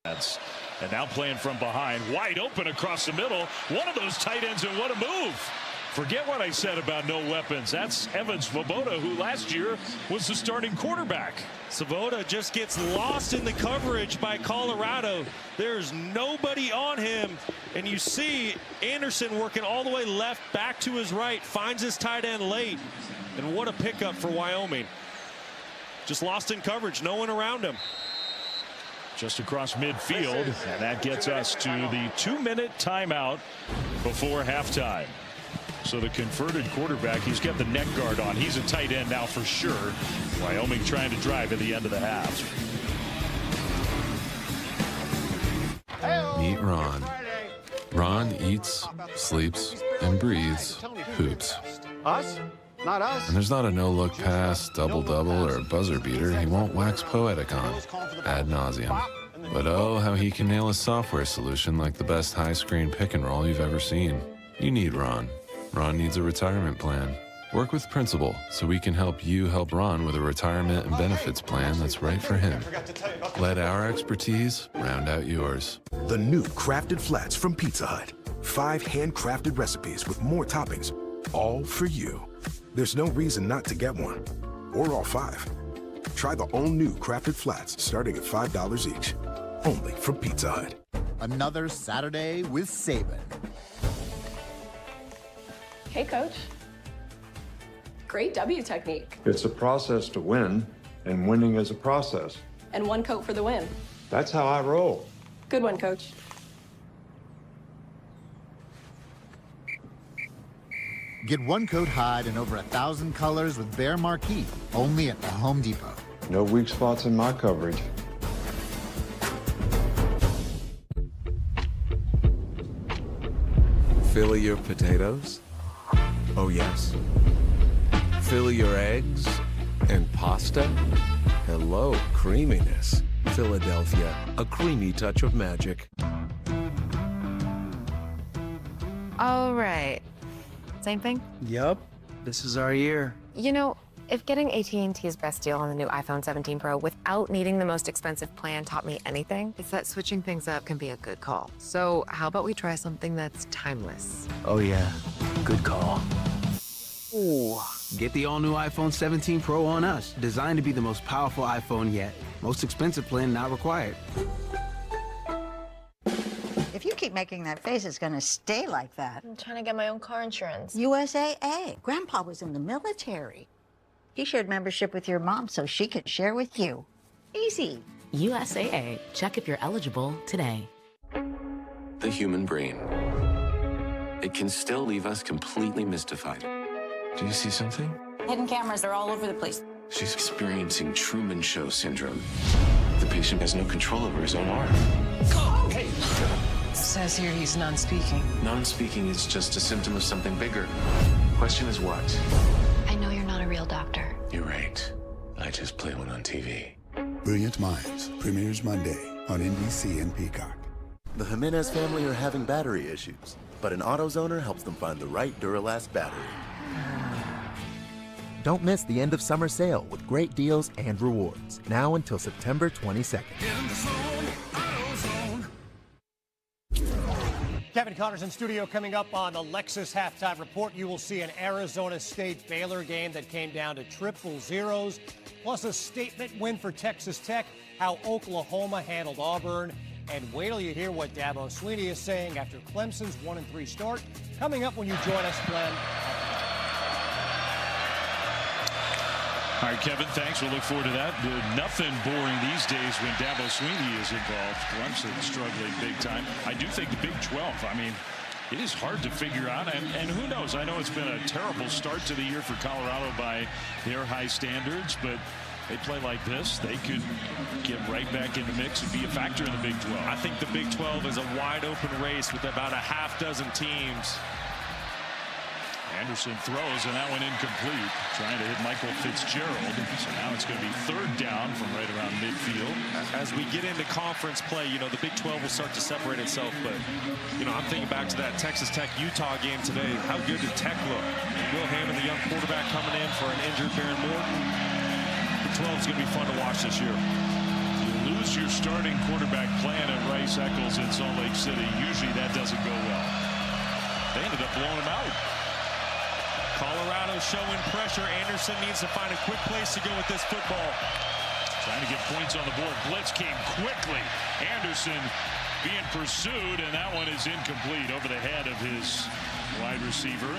And now playing from behind, wide open across the middle. One of those tight ends, and what a move. Forget what I said about no weapons. That's Evan Svoboda, who last year was the starting quarterback. Svoboda just gets lost in the coverage by Colorado. There's nobody on him. And you see Anderson working all the way left, back to his right, finds his tight end late. And what a pickup for Wyoming. Just lost in coverage, no one around him. Just across midfield, and that gets us to the 2-minute timeout before halftime. So the converted quarterback, he's got the neck guard on. He's a tight end now for sure. Wyoming trying to drive at the end of the half. Meet Ron. Ron eats, sleeps, and breathes hoops. Us? Not us. And there's not a no-look pass, double-double, or buzzer beater he won't wax poetic on, ad nauseum. But oh, how he can nail a software solution like the best high-screen pick-and-roll you've ever seen. You need Ron. Ron needs a retirement plan. Work with Principal so we can help you help Ron with a retirement and benefits plan that's right for him. Let our expertise round out yours. The new Crafted Flats from Pizza Hut. 5 handcrafted recipes with more toppings, all for you. There's no reason not to get one, or all 5. Try the all-new Crafted Flats starting at $5 each, only from Pizza Hut. Another Saturday with Saban. Hey, Coach. Great W technique. It's a process to win, and winning is a process. And 1 coat for the win. That's how I roll. Good one, Coach. Get 1 coat hide in over 1,000 colors with Bear Marquee, only at the Home Depot. No weak spots in my coverage. Fill your potatoes? Oh, yes. Fill your eggs and pasta? Hello, creaminess. Philadelphia, a creamy touch of magic. All right. Same thing? Yup. This is our year. You know, if getting AT&T's best deal on the new iPhone 17 Pro without needing the most expensive plan taught me anything, it's that switching things up can be a good call. So how about we try something that's timeless? Oh, yeah. Good call. Ooh. Get the all-new iPhone 17 Pro on us. Designed to be the most powerful iPhone yet. Most expensive plan not required. If you keep making that face, it's going to stay like that. I'm trying to get my own car insurance. USAA. Grandpa was in the military. He shared membership with your mom so she could share with you. Easy. USAA. Check if you're eligible today. The human brain. It can still leave us completely mystified. Do you see something? Hidden cameras are all over the place. She's experiencing Truman Show syndrome. The patient has no control over his own arm. Hey! It says here he's non-speaking. Non-speaking is just a symptom of something bigger. Question is what? I know you're not a real doctor. You're right. I just play one on TV. Brilliant Minds premieres Monday on NBC and Peacock. The Jimenez family are having battery issues, but an AutoZoner helps them find the right Duralast battery. Don't miss the end of summer sale with great deals and rewards. Now until September 22nd. Kevin Connor's in studio. Coming up on the Lexus Halftime Report, you will see an Arizona State Baylor game that came down to 0-0s, plus a statement win for Texas Tech, how Oklahoma handled Auburn, and wait till you hear what Dabo Swinney is saying after Clemson's 1-3 start. Coming up when you join us, Glenn. All right, Kevin, thanks. We'll look forward to that. Nothing boring these days when Dabo Swinney is involved. Clemson struggling big time. I do think the Big 12, I mean, it is hard to figure out. And who knows? I know it's been a terrible start to the year for Colorado by their high standards, but they play like this, they could get right back in the mix and be a factor in the Big 12. I think the Big 12 is a wide open race with about a half dozen teams. Anderson throws, and that one incomplete. Trying to hit Michael Fitzgerald. So now it's going to be 3rd down from right around midfield. As we get into conference play, you know, the Big 12 will start to separate itself. But, you know, I'm thinking back to that Texas Tech-Utah game today. How good did Tech look? Will Hammond, the young quarterback, coming in for an injured Baron Morton. The 12 is going to be fun to watch this year. You lose your starting quarterback plan at Rice Eccles in Salt Lake City, usually that doesn't go well. They ended up blowing him out. Colorado showing pressure. Anderson needs to find a quick place to go with this football. Trying to get points on the board. Blitz came quickly. Anderson being pursued, and that one is incomplete over the head of his wide receiver.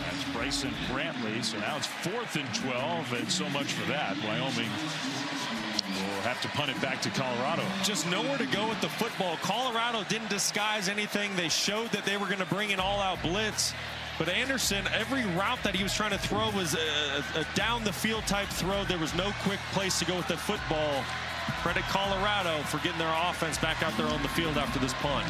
That's Bryson Brantley. So now it's 4th and 12, and so much for that. Wyoming will have to punt it back to Colorado. Just nowhere to go with the football. Colorado didn't disguise anything. They showed that they were going to bring an all-out blitz. But Anderson, every route that he was trying to throw was a down-the-field type throw. There was no quick place to go with the football. Credit Colorado for getting their offense back out there on the field after this punt.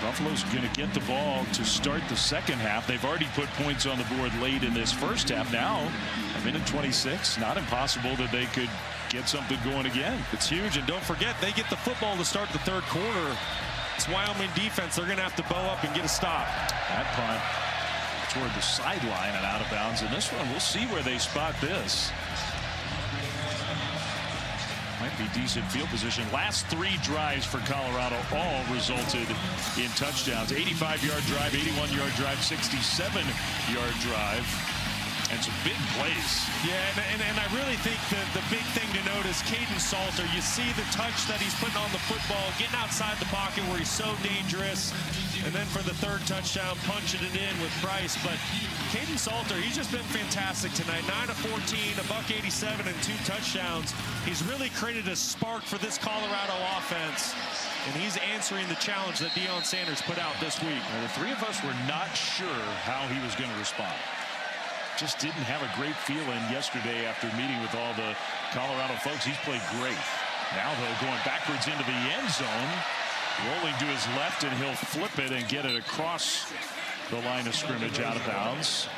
Buffalo's going to get the ball to start the second half. They've already put points on the board late in this first half. Now, a minute 26, not impossible that they could get something going again. It's huge, and don't forget, they get the football to start the third quarter. It's Wyoming defense. They're going to have to bow up and get a stop. That punt toward the sideline and out of bounds. And this one, we'll see where they spot this. Might be decent field position. Last 3 drives for Colorado all resulted in touchdowns. 85-yard drive, 81-yard drive, 67-yard drive. And some big plays. Yeah, and I really think the big thing to note is Caden Salter. You see the touch that he's putting on the football, getting outside the pocket where he's so dangerous. And then for the 3rd touchdown, punching it in with Price. But Caden Salter, he's just been fantastic tonight. 9 of 14, $187, and 2 touchdowns. He's really created a spark for this Colorado offense. And he's answering the challenge that Deion Sanders put out this week. Well, the 3 of us were not sure how he was going to respond. Just didn't have a great feeling yesterday after meeting with all the Colorado folks. He's played great. Now, though, going backwards into the end zone, rolling to his left, and he'll flip it and get it across the line of scrimmage out of bounds.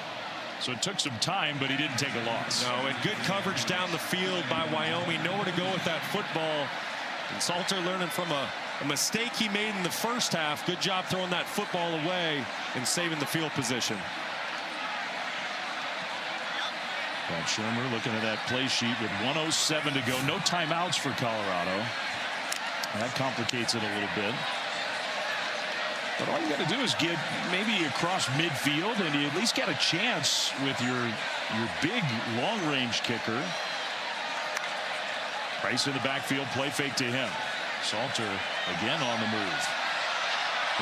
So it took some time, but he didn't take a loss. No, and good coverage down the field by Wyoming. Nowhere to go with that football. And Salter learning from a mistake he made in the first half. Good job throwing that football away and saving the field position. Pat Shermer looking at that play sheet with 1:07 to go. No timeouts for Colorado. That complicates it a little bit. But all you got to do is get maybe across midfield, and you at least get a chance with your big long-range kicker. Price in the backfield, play fake to him. Salter again on the move.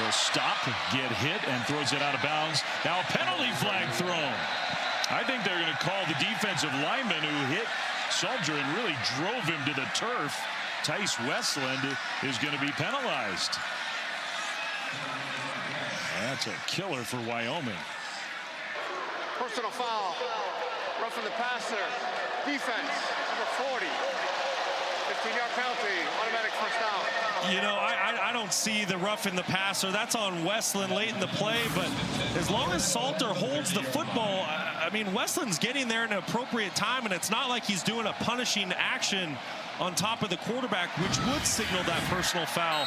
He'll stop, get hit, and throws it out of bounds. Now a penalty flag thrown. I think they're going to call the defensive lineman who hit Salter and really drove him to the turf. Tice Westland is going to be penalized. That's a killer for Wyoming. Personal foul. Roughing the passer. Defense, number 40. 15-yard penalty. Automatic first down. You know, I don't see the roughing the passer. That's on Westland late in the play. But as long as Salter holds the football, I mean, Westland's getting there in an appropriate time, and it's not like he's doing a punishing action on top of the quarterback, which would signal that personal foul.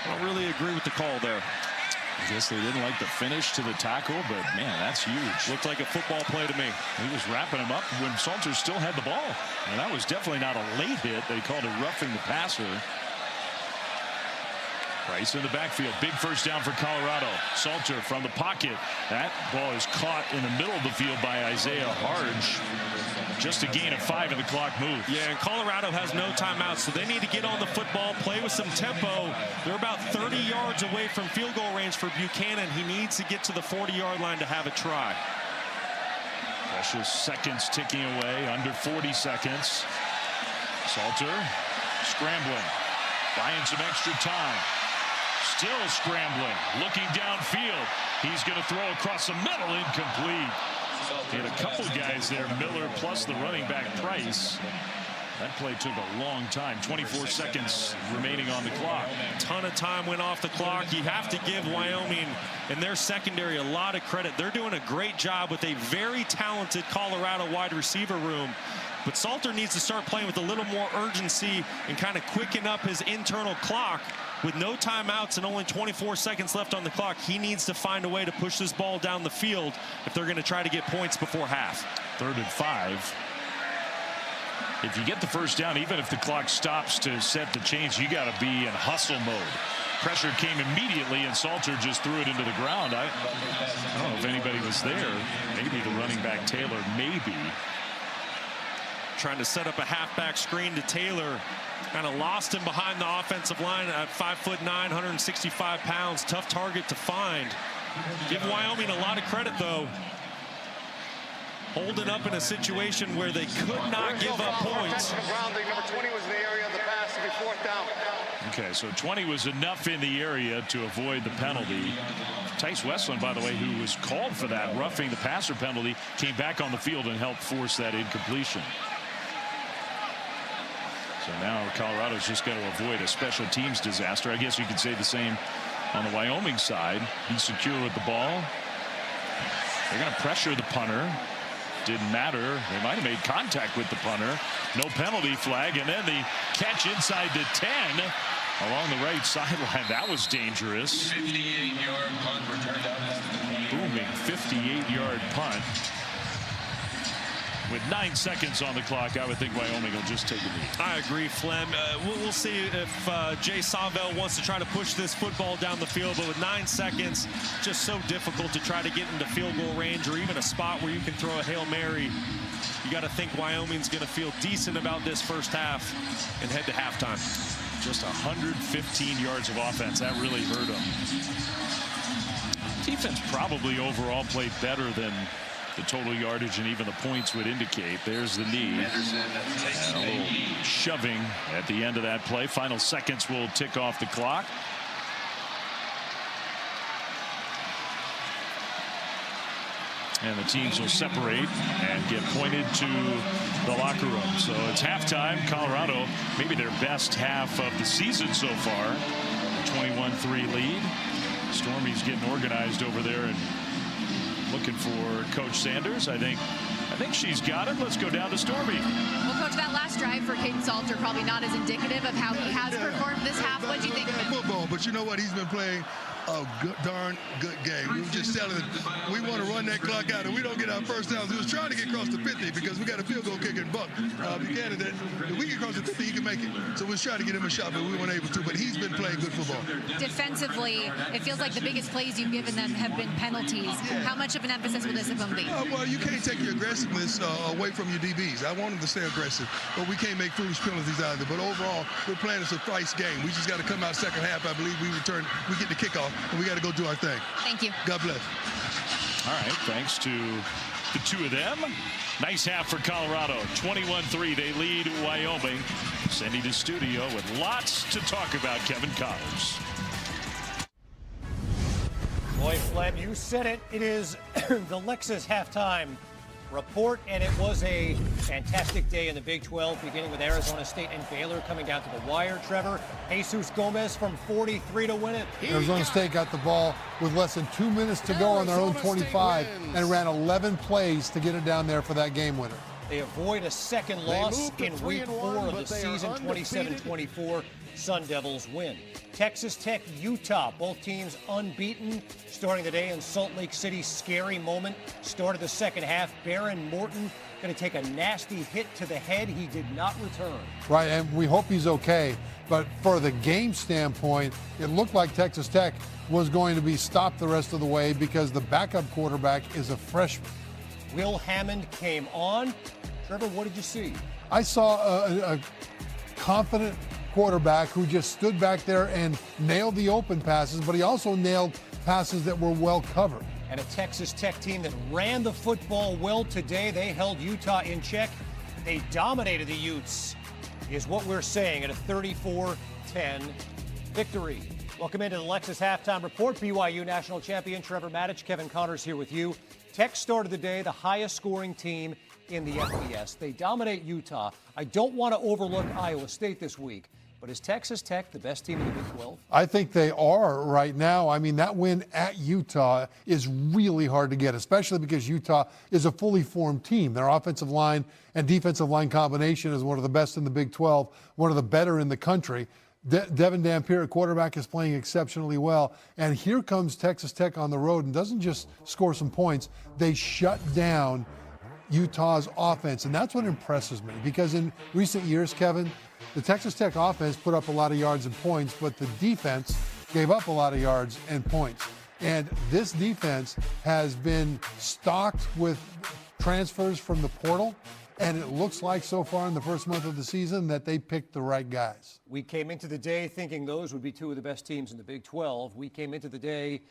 I don't really agree with the call there. I guess they didn't like the finish to the tackle, but man, that's huge. Looked like a football play to me. He was wrapping him up when Salter still had the ball. And that was definitely not a late hit. They called it roughing the passer. Price in the backfield. Big first down for Colorado. Salter from the pocket. That ball is caught in the middle of the field by Isaiah Harge. Just a gain of 5 and the clock moves. Yeah, and Colorado has no timeouts, so they need to get on the football, play with some tempo. They're about 30 yards away from field goal range for Buchanan. He needs to get to the 40-yard line to have a try. Precious seconds ticking away, under 40 seconds. Salter scrambling, buying some extra time. Still scrambling, looking downfield. He's going to throw across the middle, incomplete. He had a couple guys there, Miller plus the running back Price. That play took a long time. 24 seconds remaining on the clock. A ton of time went off the clock. You have to give Wyoming and their secondary a lot of credit. They're doing a great job with a very talented Colorado wide receiver room. But Salter needs to start playing with a little more urgency and kind of quicken up his internal clock. With no timeouts and only 24 seconds left on the clock, he needs to find a way to push this ball down the field if they're going to try to get points before half. 3rd and 5. if you get the first down, even if the clock stops to set the chains, you got to be in hustle mode. Pressure came immediately, and Salter just threw it into the ground. I don't know if anybody was there. Maybe the running back Taylor, maybe. Trying to set up a halfback screen to Taylor. Kind of lost him behind the offensive line at 5'9", 165 pounds. Tough target to find. Give Wyoming a lot of credit, though. Holding up in a situation where they could not give up points. Number 20 was in the area of the pass to be fourth down. Okay, so 20 was enough in the area to avoid the penalty. Tice Westland, by the way, who was called for that roughing the passer penalty, came back on the field and helped force that incompletion. So now Colorado's just got to avoid a special teams disaster. I guess you could say the same on the Wyoming side. Be secure with the ball. They're going to pressure the punter. Didn't matter. They might have made contact with the punter. No penalty flag, and then the catch inside the 10 along the right sideline. That was dangerous. 58-yard punt returned out. Booming 58-yard punt. With 9 seconds on the clock, I would think Wyoming will just take a knee. I agree, Flem. We'll see if Jay Savell wants to try to push this football down the field, but with 9 seconds, just so difficult to try to get into field goal range or even a spot where you can throw a Hail Mary. You got to think Wyoming's going to feel decent about this first half and head to halftime. Just 115 yards of offense. That really hurt them. Defense probably overall played better than the total yardage and even the points would indicate. There's the knee. And a little shoving at the end of that play. Final seconds will tick off the clock. And the teams will separate and get pointed to the locker room. So it's halftime. Colorado, maybe their best half of the season so far. A 21-3 lead. Stormy's getting organized over there and looking for Coach Sanders. I think she's got it. Let's go down to Stormy. Well, Coach, that last drive for Caden Salter probably not as indicative of how he has performed this half. What do you think of him? Football, but you know what? He's been playing a darn good game. We were just telling him we want to run that clock out, and we don't get our first downs. We was trying to get across the 50 because we got a field goal kicking Buck Buchanan that if we get across the 50, he can make it. So we was trying to get him a shot, but we weren't able to. But he's been playing good football. Defensively, it feels like the biggest plays you've given them have been penalties. How much of an emphasis will this be? Well, you can't take your aggressiveness away from your DBs. I want them to stay aggressive, but we can't make foolish penalties either. But overall, we're playing a suffice game. We just got to come out second half. I believe we get the kickoff, and we got to go do our thing. Thank you. God bless. All right, thanks to the two of them. Nice half for Colorado. 21-3, they lead Wyoming. Sending to studio with lots to talk about. Kevin Connors. Boy, Flem, you said it. It is the Lexus halftime report, and it was a fantastic day in the Big 12, beginning with Arizona State and Baylor coming down to the wire. Trevor, Jesus Gomez from 43 to win it. Arizona State got the ball with less than 2 minutes to go on their own 25 and ran 11 plays to get it down there for that game winner. They avoid a second loss in week 4 of the season. 27-24, Sun Devils win. Texas Tech, Utah, both teams unbeaten. Starting the day in Salt Lake City, scary moment. Started the second half. Baron Morton going to take a nasty hit to the head. He did not return. Right, and we hope he's okay. But for the game standpoint, it looked like Texas Tech was going to be stopped the rest of the way because the backup quarterback is a freshman. Will Hammond came on. Trevor, what did you see? I saw a confident quarterback who just stood back there and nailed the open passes, but he also nailed passes that were well covered. And a Texas Tech team that ran the football well today. They held Utah in check. They dominated the Utes, is what we're saying, at a 34-10 victory. Welcome into the Lexus Halftime Report. BYU National Champion Trevor Matich, Kevin Connors here with you. Tech started the day the highest scoring team in the FBS. They dominate Utah. I don't want to overlook Iowa State this week, but is Texas Tech the best team in the Big 12? I think they are right now. I mean, that win at Utah is really hard to get, especially because Utah is a fully formed team. Their offensive line and defensive line combination is one of the best in the Big 12, one of the better in the country. Devin Dampier at quarterback is playing exceptionally well. And here comes Texas Tech on the road and doesn't just score some points. They shut down Utah's offense, and that's what impresses me, because in recent years, Kevin, the Texas Tech offense put up a lot of yards and points, but the defense gave up a lot of yards and points. And this defense has been stocked with transfers from the portal, and it looks like so far in the first month of the season that they picked the right guys. We came into the day thinking those would be two of the best teams in the Big 12. We came into the day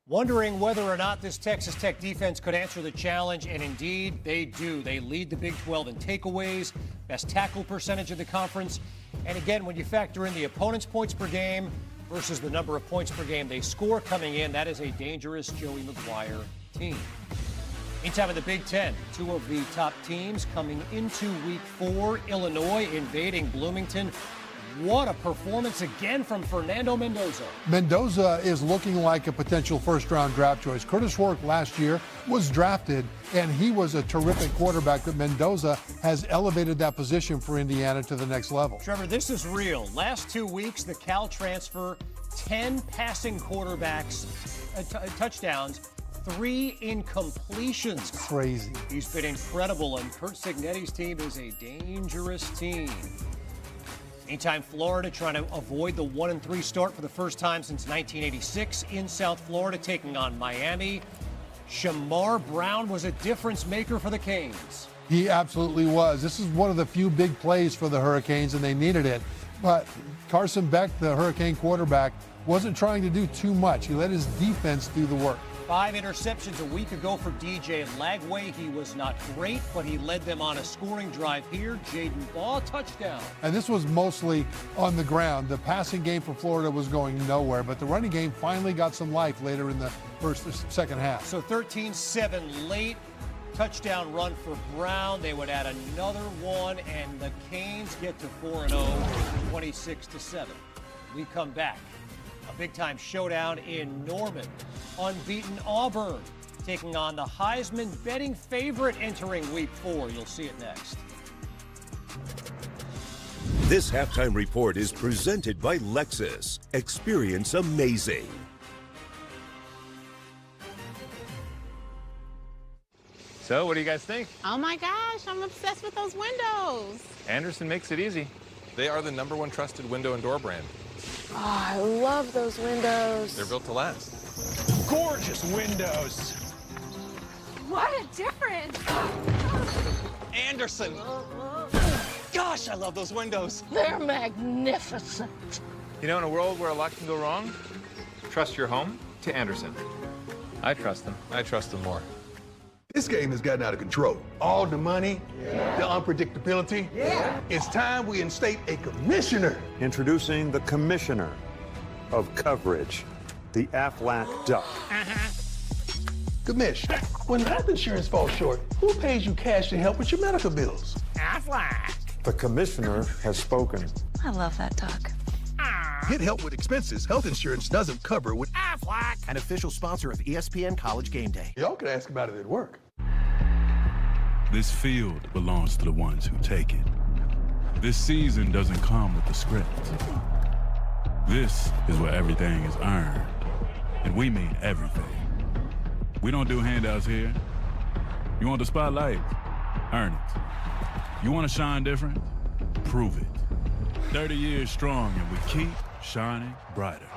wondering whether or not this Texas Tech defense could answer the challenge, and indeed they do. They lead the Big 12 in takeaways, best tackle percentage in the conference. And again, when you factor in the opponent's points per game versus the number of points per game they score coming in, that is a dangerous Joey McGuire team. Meantime, in the Big Ten, two of the top teams coming into Week 4, Illinois invading Bloomington. What a performance again from Fernando Mendoza. Mendoza is looking like a potential first-round draft choice. Curtis Rourke last year was drafted, and he was a terrific quarterback, but Mendoza has elevated that position for Indiana to the next level. Trevor, this is real. Last 2 weeks, the Cal transfer, 10 passing quarterbacks, touchdowns, 3 incompletions. Crazy. He's been incredible, and Curt Cignetti's team is a dangerous team. Meantime, Florida trying to avoid the 1-3 start for the first time since 1986 in South Florida, taking on Miami. Shamar Brown was a difference maker for the Canes. He absolutely was. This is one of the few big plays for the Hurricanes, and they needed it. But Carson Beck, the Hurricane quarterback, wasn't trying to do too much. He let his defense do the work. 5 interceptions a week ago for DJ Lagway. He was not great, but he led them on a scoring drive here. Jaden Baugh, touchdown. And this was mostly on the ground. The passing game for Florida was going nowhere, but the running game finally got some life later in the second half. So 13-7 late. Touchdown run for Brown. They would add another one, and the Canes get to 4-0, 26-7. We come back. A big-time showdown in Norman. Unbeaten Auburn taking on the Heisman betting favorite entering Week 4. You'll see it next. This halftime report is presented by Lexus. Experience amazing. So, what do you guys think? Oh my gosh, I'm obsessed with those windows. Anderson makes it easy. They are the #1 trusted window and door brand. Oh, I love those windows. They're built to last. Gorgeous windows. What a difference. Anderson! Gosh, I love those windows. They're magnificent. You know, in a world where a lot can go wrong, trust your home to Anderson. I trust them. I trust them more. This game has gotten out of control. All the money, the unpredictability. It's time we instate a commissioner. Introducing the commissioner of coverage, the Aflac Duck. Commish, when health insurance falls short, who pays you cash to help with your medical bills? Aflac. The commissioner has spoken. I love that duck. Get help with expenses health insurance doesn't cover with Aflac. An official sponsor of ESPN College Game Day. Y'all can ask about it at work. This field belongs to the ones who take it. This season doesn't come with the script. This is where everything is earned, and we mean everything. We don't do handouts here. You want the spotlight? Earn it. You want to shine different? Prove it. 30 years strong, and we keep shining brighter.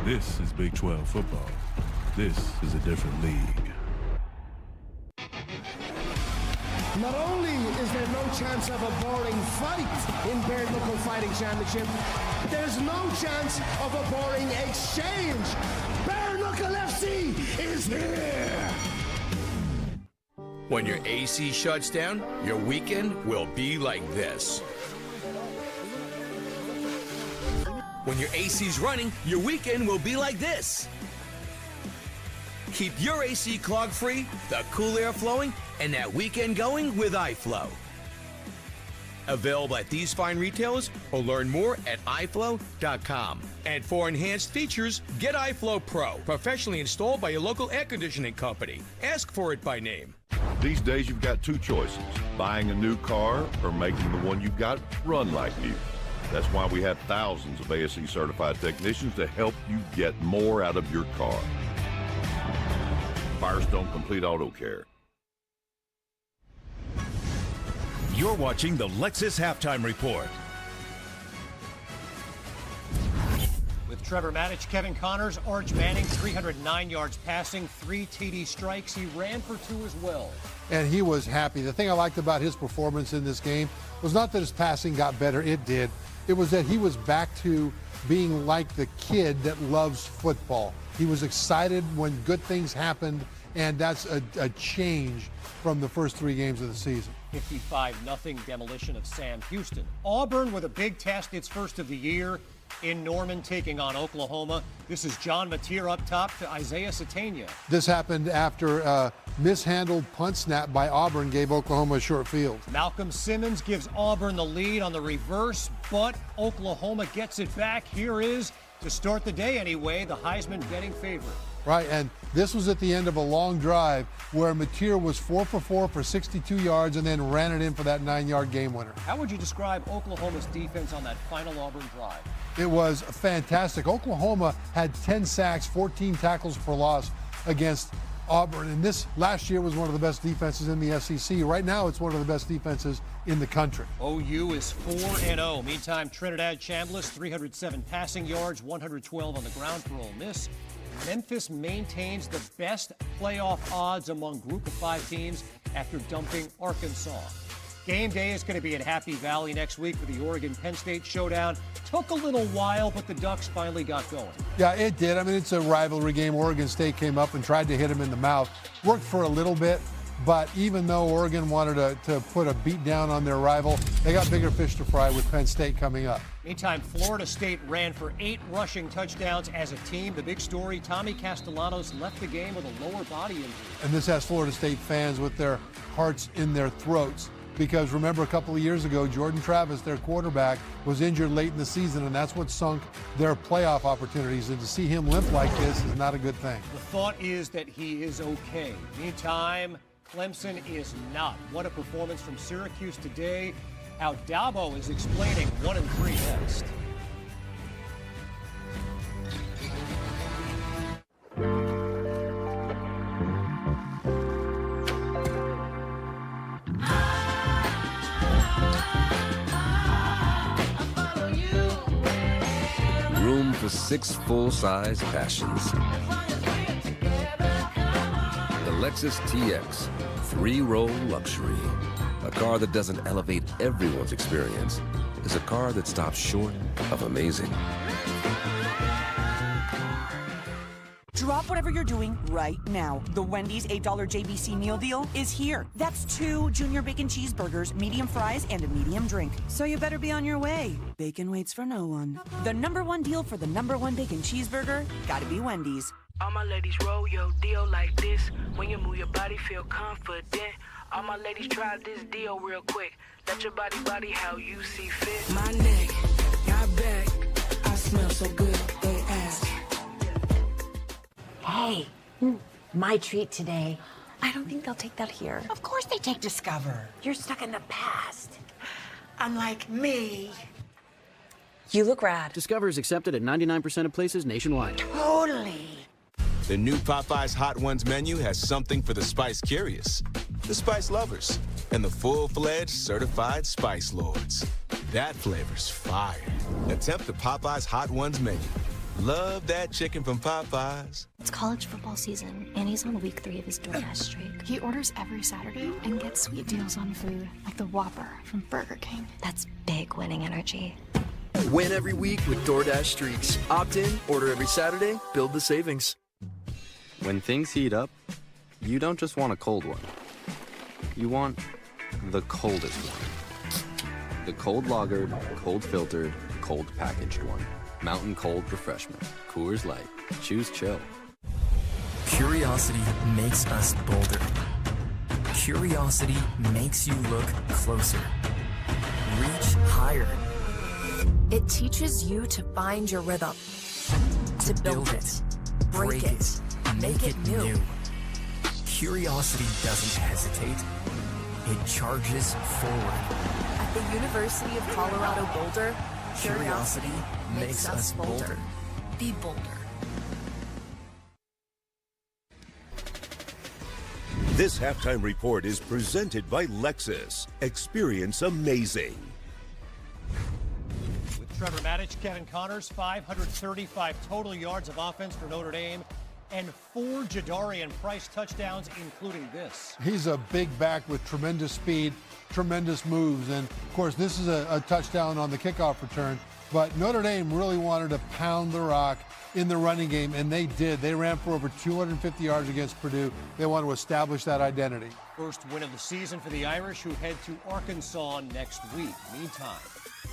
This is Big 12 football. This is a different league. Not only is there no chance of a boring fight in Bare Knuckle Fighting Championship, there's no chance of a boring exchange. Bare Knuckle FC is here! When your AC shuts down, your weekend will be like this. When your AC's running, your weekend will be like this. Keep your AC clog-free, the cool air flowing, and that weekend going with iFlow. Available at these fine retailers or learn more at iFlow.com. And for enhanced features, get iFlow Pro, professionally installed by your local air conditioning company. Ask for it by name. These days you've got two choices, buying a new car or making the one you've got run like new. That's why we have thousands of ASE certified technicians to help you get more out of your car. Firestone Complete Auto Care. You're watching the Lexus Halftime Report. With Trevor Maddich, Kevin Connors, Arch Manning, 309 yards passing, 3 TD strikes. He ran for 2 as well. And he was happy. The thing I liked about his performance in this game was not that his passing got better. It did. It was that he was back to being like the kid that loves football. He was excited when good things happened, and that's a change from the first 3 games of the season. 55-0 demolition of Sam Houston. Auburn with a big test, its first of the year in Norman, taking on Oklahoma. This is John Mateer up top to Isaiah Satania. This happened after a mishandled punt snap by Auburn gave Oklahoma a short field. Malcolm Simmons gives Auburn the lead on the reverse, but Oklahoma gets it back. Here is, to start the day anyway, the Heisman betting favorite. Right, and this was at the end of a long drive where Mateer was 4 for 4 for 62 yards and then ran it in for that 9-yard game winner. How would you describe Oklahoma's defense on that final Auburn drive? It was fantastic. Oklahoma had 10 sacks, 14 tackles for loss against Auburn, and this last year was one of the best defenses in the SEC. Right now, it's one of the best defenses in the country. OU is 4-0. Meantime, Trinidad Chambliss, 307 passing yards, 112 on the ground for Ole Miss. Memphis maintains the best playoff odds among Group of 5 teams after dumping Arkansas. Game day is going to be at Happy Valley next week for the Oregon-Penn State showdown. Took a little while, but the Ducks finally got going. Yeah, it did. I mean, it's a rivalry game. Oregon State came up and tried to hit him in the mouth. Worked for a little bit, but even though Oregon wanted to put a beat down on their rival, they got bigger fish to fry with Penn State coming up. Meantime, Florida State ran for 8 rushing touchdowns as a team. The big story, Tommy Castellanos left the game with a lower body injury. And this has Florida State fans with their hearts in their throats. Because remember, a couple of years ago, Jordan Travis, their quarterback, was injured late in the season, and that's what sunk their playoff opportunities. And to see him limp like this is not a good thing. The thought is that he is okay. Meantime, Clemson is not. What a performance from Syracuse today. How Dabo is explaining 1-3 next. Room for 6 full-size passions. The Lexus TX 3-row luxury. A car that doesn't elevate everyone's experience is a car that stops short of amazing. Drop whatever you're doing right now. The Wendy's $8 JBC meal deal is here. That's 2 junior bacon cheeseburgers, medium fries, and a medium drink. So you better be on your way. Bacon waits for no one. The #1 deal for the #1 bacon cheeseburger, gotta be Wendy's. All my ladies roll your deal like this. When you move your body, feel confident. All my ladies try this deal real quick. Let your body how you see fit. My neck, your back, I smell so good, they ask. Hey, my treat today. I don't think they'll take that here. Of course they take Discover. You're stuck in the past. Unlike me. You look rad. Discover is accepted at 99% of places nationwide. Totally. The new Popeyes Hot Ones menu has something for the spice curious, the spice lovers, and the full-fledged certified spice lords. That flavor's fire. Attempt the Popeyes Hot Ones menu. Love that chicken from Popeyes. It's college football season, and he's on week 3 of his DoorDash streak. He orders every Saturday and gets sweet deals on food, like the Whopper from Burger King. That's big winning energy. Win every week with DoorDash streaks. Opt in, order every Saturday, build the savings. When things heat up, you don't just want a cold one. You want the coldest one. The cold lagered, cold filtered, cold packaged one. Mountain Cold Refreshment. Coors Light. Choose chill. Curiosity makes us bolder. Curiosity makes you look closer. Reach higher. It teaches you to find your rhythm. To build it. Break it. Make it new. Curiosity doesn't hesitate. It charges forward. At the University of Colorado Boulder, Curiosity makes us bolder. Be bolder. This halftime report is presented by Lexus. Experience amazing. With Trevor Maddich, Kevin Connors, 535 total yards of offense for Notre Dame, and 4 Jadarian Price touchdowns, including this. He's a big back with tremendous speed, tremendous moves, and of course this is a touchdown on the kickoff return. But Notre Dame really wanted to pound the rock in the running game, and they did. They ran for over 250 yards against Purdue. They want to establish that identity. First win of the season for the Irish, who head to Arkansas next week. Meantime,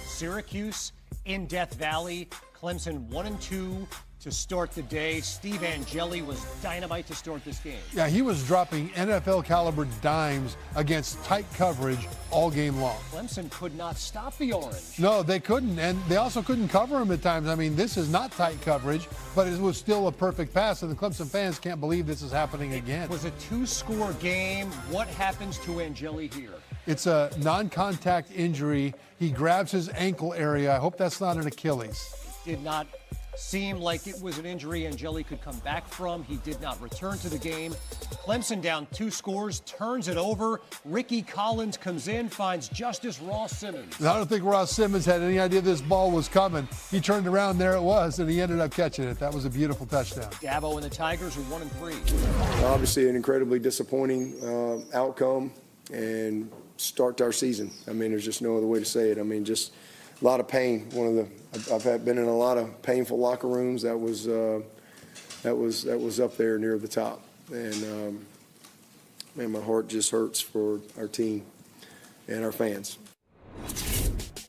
Syracuse in Death Valley, Clemson 1-2 to start the day. Steve Angeli was dynamite to start this game. Yeah, he was dropping NFL caliber dimes against tight coverage all game long. Clemson could not stop the Orange. No, they couldn't, and they also couldn't cover him at times. I mean, this is not tight coverage, but it was still a perfect pass, and the Clemson fans can't believe this is happening again. It was a 2-score game. What happens to Angeli here? It's a non-contact injury. He grabs his ankle area. I hope that's not an Achilles. Did not seem like it was an injury Angeli could come back from. He did not return to the game. Clemson down 2 scores, turns it over. Ricky Collins comes in, finds Justice Ross Simmons. I don't think Ross Simmons had any idea this ball was coming. He turned around, there it was, and he ended up catching it. That was a beautiful touchdown. Dabo and the Tigers are 1-3. Obviously an incredibly disappointing outcome and start to our season. I mean, there's just no other way to say it. I mean, just a lot of pain. I've been in a lot of painful locker rooms. That was up there near the top, and man, my heart just hurts for our team and our fans.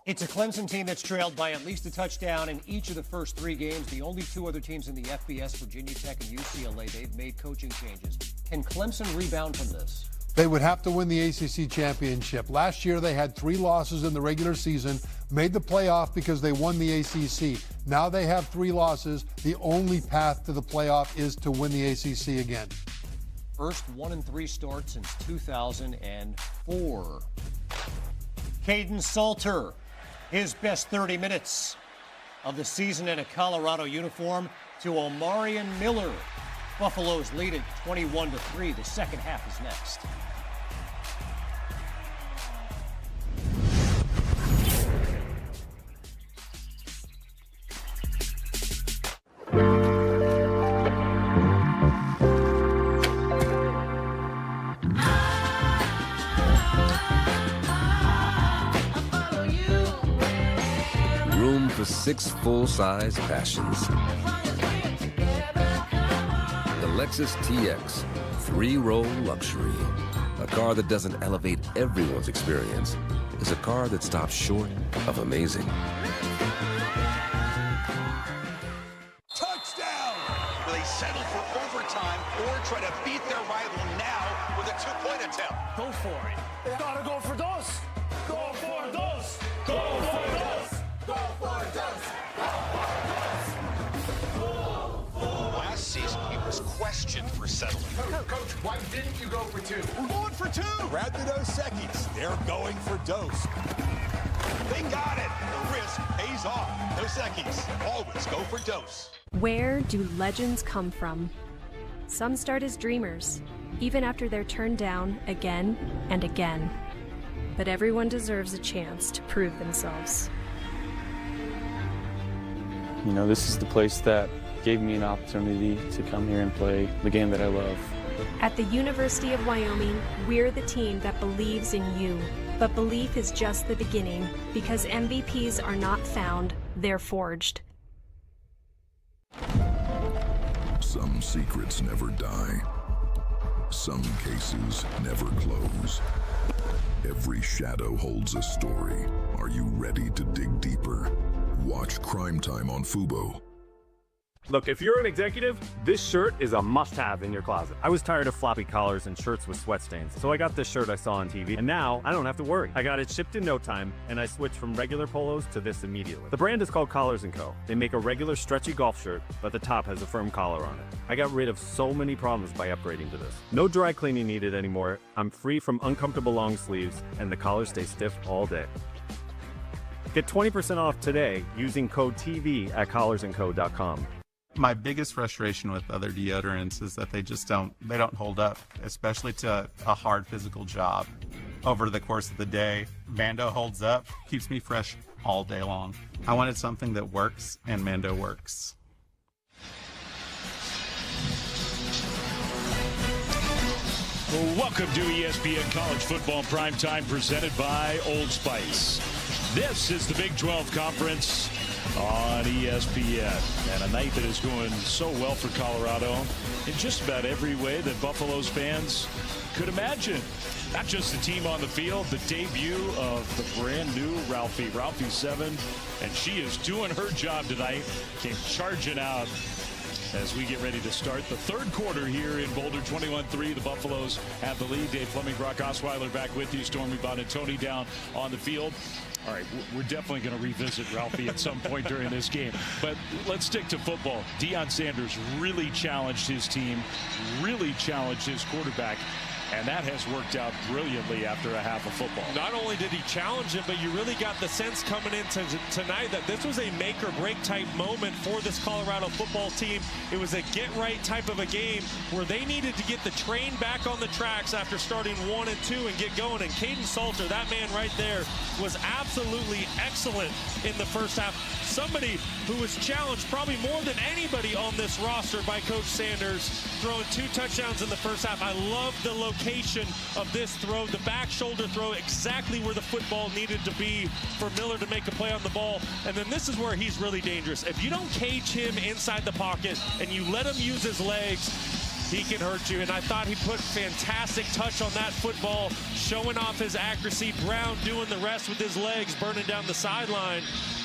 It's a Clemson team that's trailed by at least a touchdown in each of the first 3 games. The only 2 other teams in the FBS, Virginia Tech and UCLA, they've made coaching changes. Can Clemson rebound from this? They would have to win the ACC championship. Last year, they had 3 losses in the regular season, made the playoff because they won the ACC. Now they have 3 losses. The only path to the playoff is to win the ACC again. First 1-3 start since 2004. Caden Salter, his best 30 minutes of the season in a Colorado uniform to Omarion Miller. Buffaloes lead it 21-3. The second half is next. Room for 6 full-size passions. The Lexus TX 3-row luxury. A car that doesn't elevate everyone's experience is a car that stops short of amazing. Touchdown! Will they settle for overtime or try to beat their rival now with a 2-point attempt? Go for it. They gotta go for those. Go for those. Go for those. Go for those. Last season, he was questioned for settling. Coach, why didn't you go for 2? We're going for 2. Grab the Dos Equis. They're going for Dos. They got it. The risk pays off. Dos Equis. Always go for Dos. Where do legends come from? Some start as dreamers, even after they're turned down again and again. But everyone deserves a chance to prove themselves. You know, this is the place that gave me an opportunity to come here and play the game that I love. At the University of Wyoming, we're the team that believes in you. But belief is just the beginning, because MVPs are not found, they're forged. Some secrets never die. Some cases never close. Every shadow holds a story. Are you ready to dig deeper? Watch Crime Time on Fubo. Look, if you're an executive, this shirt is a must-have in your closet. I was tired of floppy collars and shirts with sweat stains, so I got this shirt I saw on TV, and now I don't have to worry. I got it shipped in no time, and I switched from regular polos to this immediately. The brand is called Collars & Co. They make a regular stretchy golf shirt, but the top has a firm collar on it. I got rid of so many problems by upgrading to this. No dry cleaning needed anymore. I'm free from uncomfortable long sleeves, and the collars stay stiff all day. Get 20% off today using code TV at collarsandco.com. My biggest frustration with other deodorants is that they don't hold up, especially to a hard physical job over the course of the day. Mando holds up, keeps me fresh all day long. I wanted something that works, and Mando works. Well, welcome to ESPN College Football Primetime, presented by Old Spice. This is the Big 12 Conference on ESPN, and a night that is going so well for Colorado in just about every way that Buffalo's fans could imagine. Not just the team on the field, the debut of the brand new Ralphie 7, and she is doing her job tonight. Came charging out as we get ready to start the third quarter here in Boulder. 21-3, the Buffaloes have the lead. Dave Fleming, Brock Osweiler back with you. Stormy Bonatoni down on the field. All right, we're definitely going to revisit Ralphie at some point during this game. But let's stick to football. Deion Sanders really challenged his team, really challenged his quarterback. And that has worked out brilliantly after a half of football. Not only did he challenge him, but you really got the sense coming into tonight that this was a make-or-break type moment for this Colorado football team. It was a get-right type of a game where they needed to get the train back on the tracks after starting 1 and 2 and get going. And Caden Salter, that man right there, was absolutely excellent in the first half. Somebody who was challenged probably more than anybody on this roster by Coach Sanders, throwing 2 touchdowns in the first half. I love the location of this throw, the back shoulder throw, exactly where the football needed to be for Miller to make a play on the ball. And then this is where he's really dangerous. If you don't cage him inside the pocket and you let him use his legs, he can hurt you. And I thought he put fantastic touch on that football, showing off his accuracy. Brown doing the rest with his legs, burning down the sideline.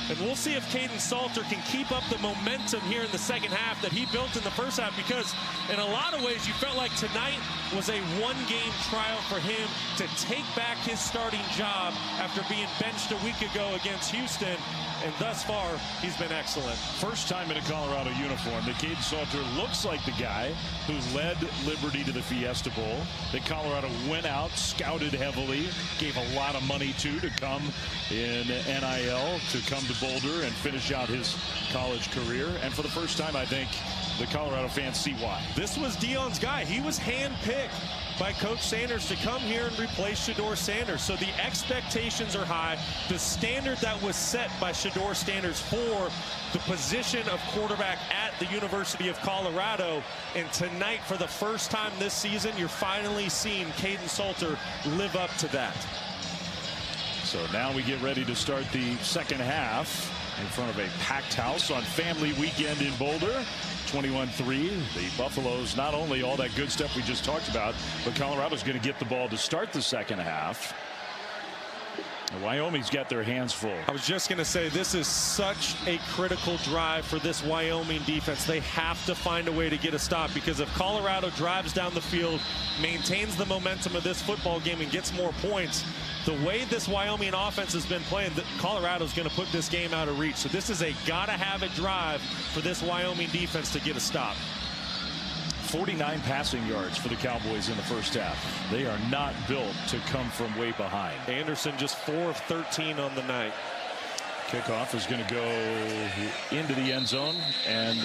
And we'll see if Caden Salter can keep up the momentum here in the second half that he built in the first half, because in a lot of ways you felt like tonight was a one-game trial for him to take back his starting job after being benched a week ago against Houston. And thus far, he's been excellent. First time in a Colorado uniform that Caden Salter looks like the guy who led Liberty to the Fiesta Bowl, that Colorado went out, scouted heavily, gave a lot of money to come in NIL, to come to Boulder and finish out his college career. And for the first time, I think the Colorado fans see why. This was Deion's guy. He was handpicked by Coach Sanders to come here and replace Shedeur Sanders. So the expectations are high. The standard that was set by Shedeur Sanders for the position of quarterback at the University of Colorado. And tonight, for the first time this season, you're finally seeing Caden Salter live up to that. So now we get ready to start the second half in front of a packed house on family weekend in Boulder. 21-3. The Buffaloes, not only all that good stuff we just talked about, but Colorado's going to get the ball to start the second half. And Wyoming's got their hands full. I was just going to say, this is such a critical drive for this Wyoming defense. They have to find a way to get a stop, because if Colorado drives down the field, maintains the momentum of this football game, and gets more points, the way this Wyoming offense has been playing, Colorado's going to put this game out of reach. So this is a gotta-have-it drive for this Wyoming defense to get a stop. 49 passing yards for the Cowboys in the first half. They are not built to come from way behind. Anderson just 4 of 13 on the night. Kickoff is going to go into the end zone and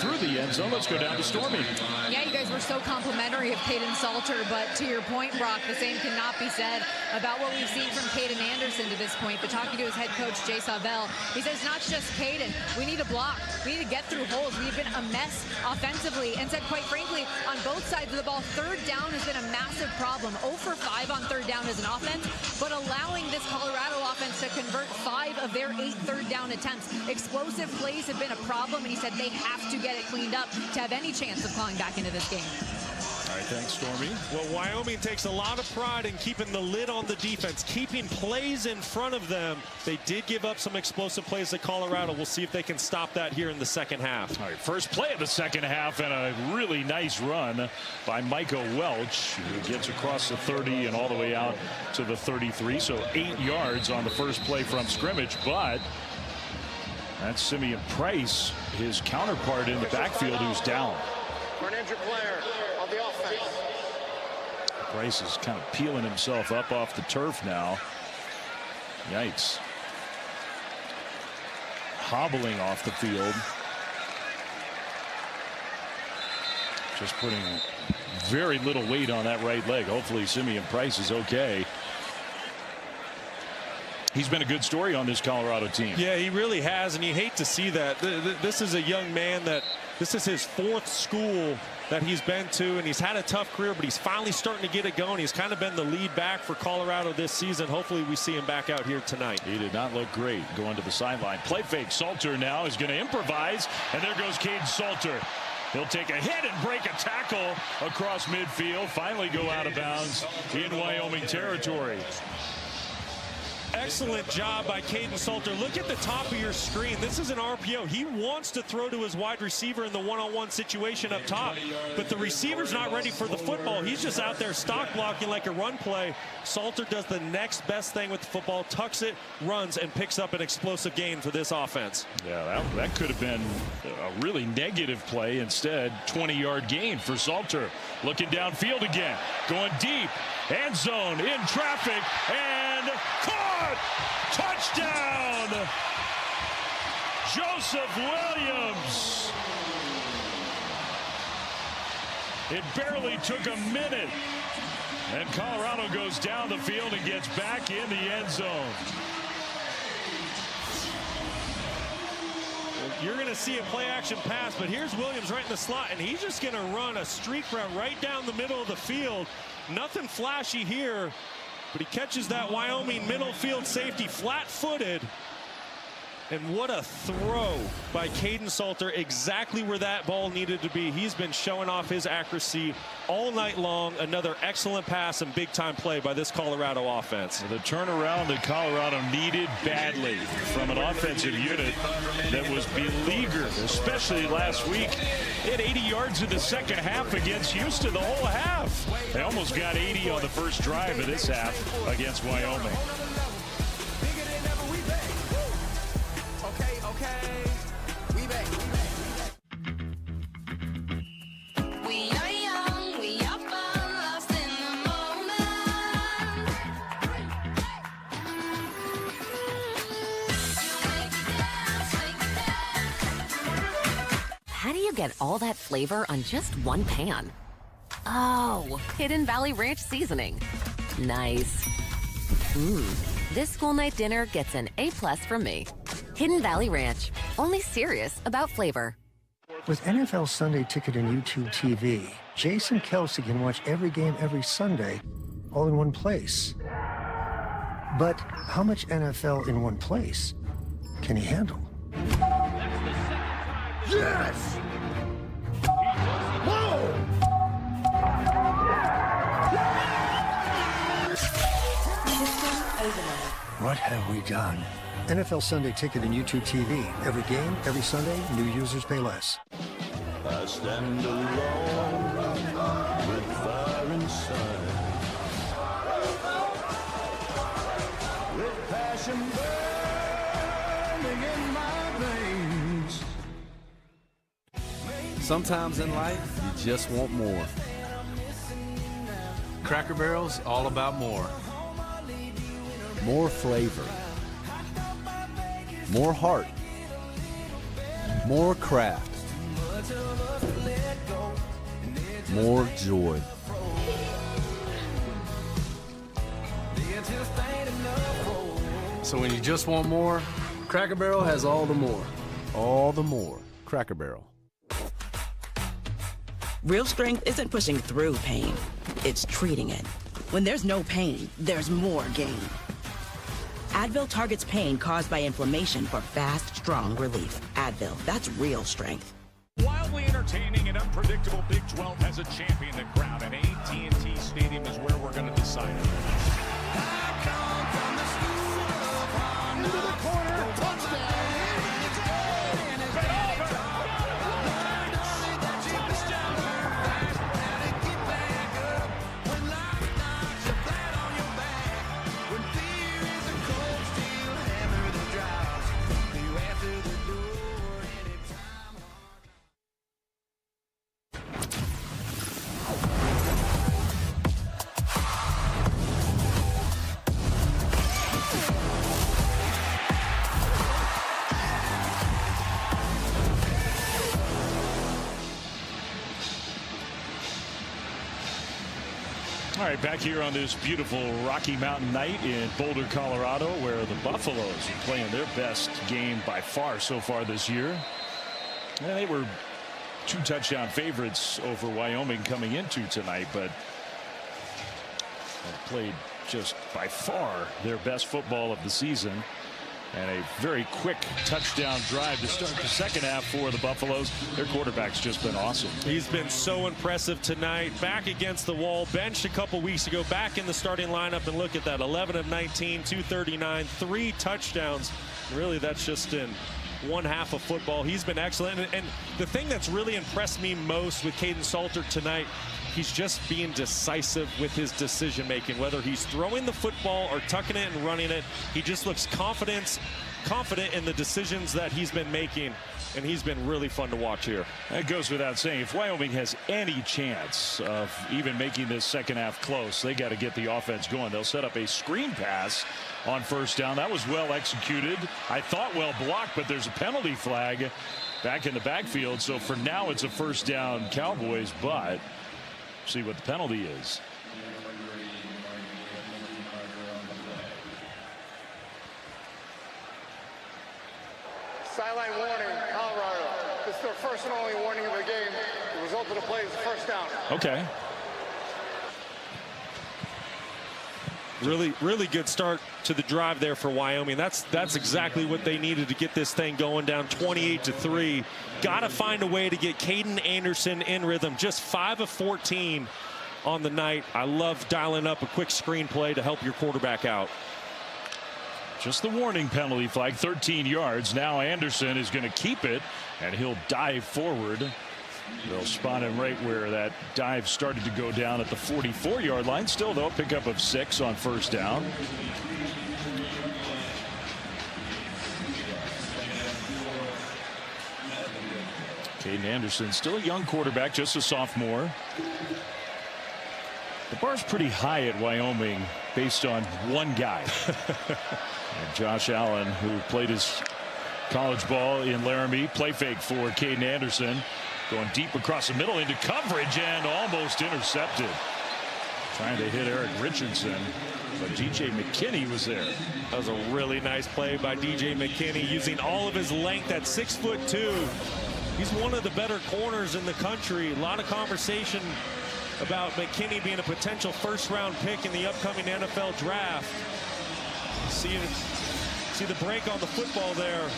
through the end zone. Let's go down to Stormy. Yeah, you guys were so complimentary of Caden Salter, but to your point, Brock, the same cannot be said about what we've seen from Caden Anderson to this point. But talking to his head coach, Jay Savell, he says not just Caden. We need to block. We need to get through holes. We've been a mess offensively, and said, quite frankly, on both sides of the ball, third down has been a massive problem. 0 for 5 on third down as an offense, but allowing this Colorado offense to convert 5 of their 8 third down attempts. Explosive plays have been a problem, and he said they have to get it cleaned up to have any chance of clawing back into this game. All right, thanks, Stormy. Well, Wyoming takes a lot of pride in keeping the lid on the defense, keeping plays in front of them. They did give up some explosive plays to Colorado. We'll see if they can stop that here in the second half. All right, first play of the second half, and a really nice run by Micah Welch, who gets across the 30 and all the way out to the 33. So 8 yards on the first play from scrimmage, but that's Simeon Price, his counterpart in the backfield, who's down. For an injured player on the offense. Price is kind of peeling himself up off the turf now. Yikes. Hobbling off the field. just putting very little weight on that right leg. Hopefully Simeon Price is okay. He's been a good story on this Colorado team. Yeah, he really has, and you hate to see that. This is a young man that this is his 4th school that he's been to, and he's had a tough career, but he's finally starting to get it going. He's kind of been the lead back for Colorado this season. Hopefully we see him back out here tonight. He did not look great going to the sideline. Play fake. Salter now is going to improvise, and there goes Caden Salter. He'll take a hit and break a tackle across midfield, finally go out of bounds in Wyoming territory. Excellent job by Caden Salter. Look at the top of your screen. This is an RPO. He wants to throw to his wide receiver in the one-on-one situation up top, but the receiver's not ready for the football. He's just out there stock blocking like a run play. Salter does the next best thing with the football, tucks it, runs, and picks up an explosive gain for this offense. Yeah, that could have been a really negative play. Instead, 20-yard gain for Salter. Looking downfield again, going deep, end zone, in traffic, and caught! Touchdown! Joseph Williams. It barely took a minute, and Colorado goes down the field and gets back in the end zone. You're going to see a play action pass, but here's Williams right in the slot, and he's just going to run a streak route right down the middle of the field. Nothing flashy here, but he catches that Wyoming middle field safety flat-footed. And what a throw by Caden Salter, exactly where that ball needed to be. He's been showing off his accuracy all night long. Another excellent pass and big-time play by this Colorado offense. The turnaround that Colorado needed badly from an offensive unit that was beleaguered, especially last week. They had 80 yards in the second half against Houston the whole half. They almost got 80 on the first drive of this half against Wyoming. How do you get all that flavor on just one pan? Oh, Hidden Valley Ranch seasoning. Nice. This school night dinner gets an A+ from me. Hidden Valley Ranch. Only serious about flavor. With NFL Sunday Ticket and YouTube TV, Jason Kelsey can watch every game every Sunday, all in one place. But how much NFL in one place can he handle? Yes! Whoa! What have we done? NFL Sunday Ticket and YouTube TV. Every game, every Sunday, new users pay less. I stand alone with fire inside, with passion burning in my veins. Sometimes in life, you just want more. Cracker Barrel's all about more. More flavor. More heart. More craft. More joy. So when you just want more, Cracker Barrel has all the more. All the more. Cracker Barrel. Real strength isn't pushing through pain, it's treating it. When there's no pain, there's more gain. Advil targets pain caused by inflammation for fast, strong relief. Advil, that's real strength. Wildly entertaining and unpredictable Big 12 has a champion to crown, and AT&T Stadium is where we're going to decide it. Into the corner, touchdown! All right, back here on this beautiful Rocky Mountain night in Boulder, Colorado, where the Buffaloes are playing their best game by far so far this year. And they were 2-touchdown favorites over Wyoming coming into tonight, but played just by far their best football of the season. And a very quick touchdown drive to start the second half for the Buffaloes. Their quarterback's just been awesome. He's been so impressive tonight. Back against the wall, benched a couple weeks ago, back in the starting lineup, and look at that, 11 of 19, 239, 3 touchdowns. Really, that's just in one half of football. He's been excellent. And the thing that's really impressed me most with Caden Salter tonight, he's just being decisive with his decision making, whether he's throwing the football or tucking it and running it. He just looks confident in the decisions that he's been making, and he's been really fun to watch here. That goes without saying. If Wyoming has any chance of even making this second half close, they got to get the offense going. They'll set up a screen pass on first down. That was well executed. I thought well blocked, but there's a penalty flag back in the backfield. So for now, it's a first down Cowboys, but see what the penalty is. Sideline warning, Colorado. This is their first and only warning of the game. The result of the play is a first down. Okay. Really good start to the drive there for Wyoming. That's exactly what they needed to get this thing going, down 28-3. Got to find a way to get Caden Anderson in rhythm. Just 5 of 14 on the night. I love dialing up a quick screen play to help your quarterback out. Just the warning penalty flag, 13 yards. Now Anderson is going to keep it, and he'll dive forward. They'll spot him right where that dive started to go down at the 44-yard line. Still, though, pickup of 6 on first down. Caden Anderson, still a young quarterback, just a sophomore. The bar's pretty high at Wyoming based on one guy. Josh Allen, who played his college ball in Laramie. Play fake for Caden Anderson. Going deep across the middle into coverage and almost intercepted. Trying to hit Eric Richardson, but DJ McKinney was there. That was a really nice play by DJ McKinney, using all of his length at 6'2". He's one of the better corners in the country. A lot of conversation about McKinney being a potential first-round pick in the upcoming NFL draft. See the break on the football there.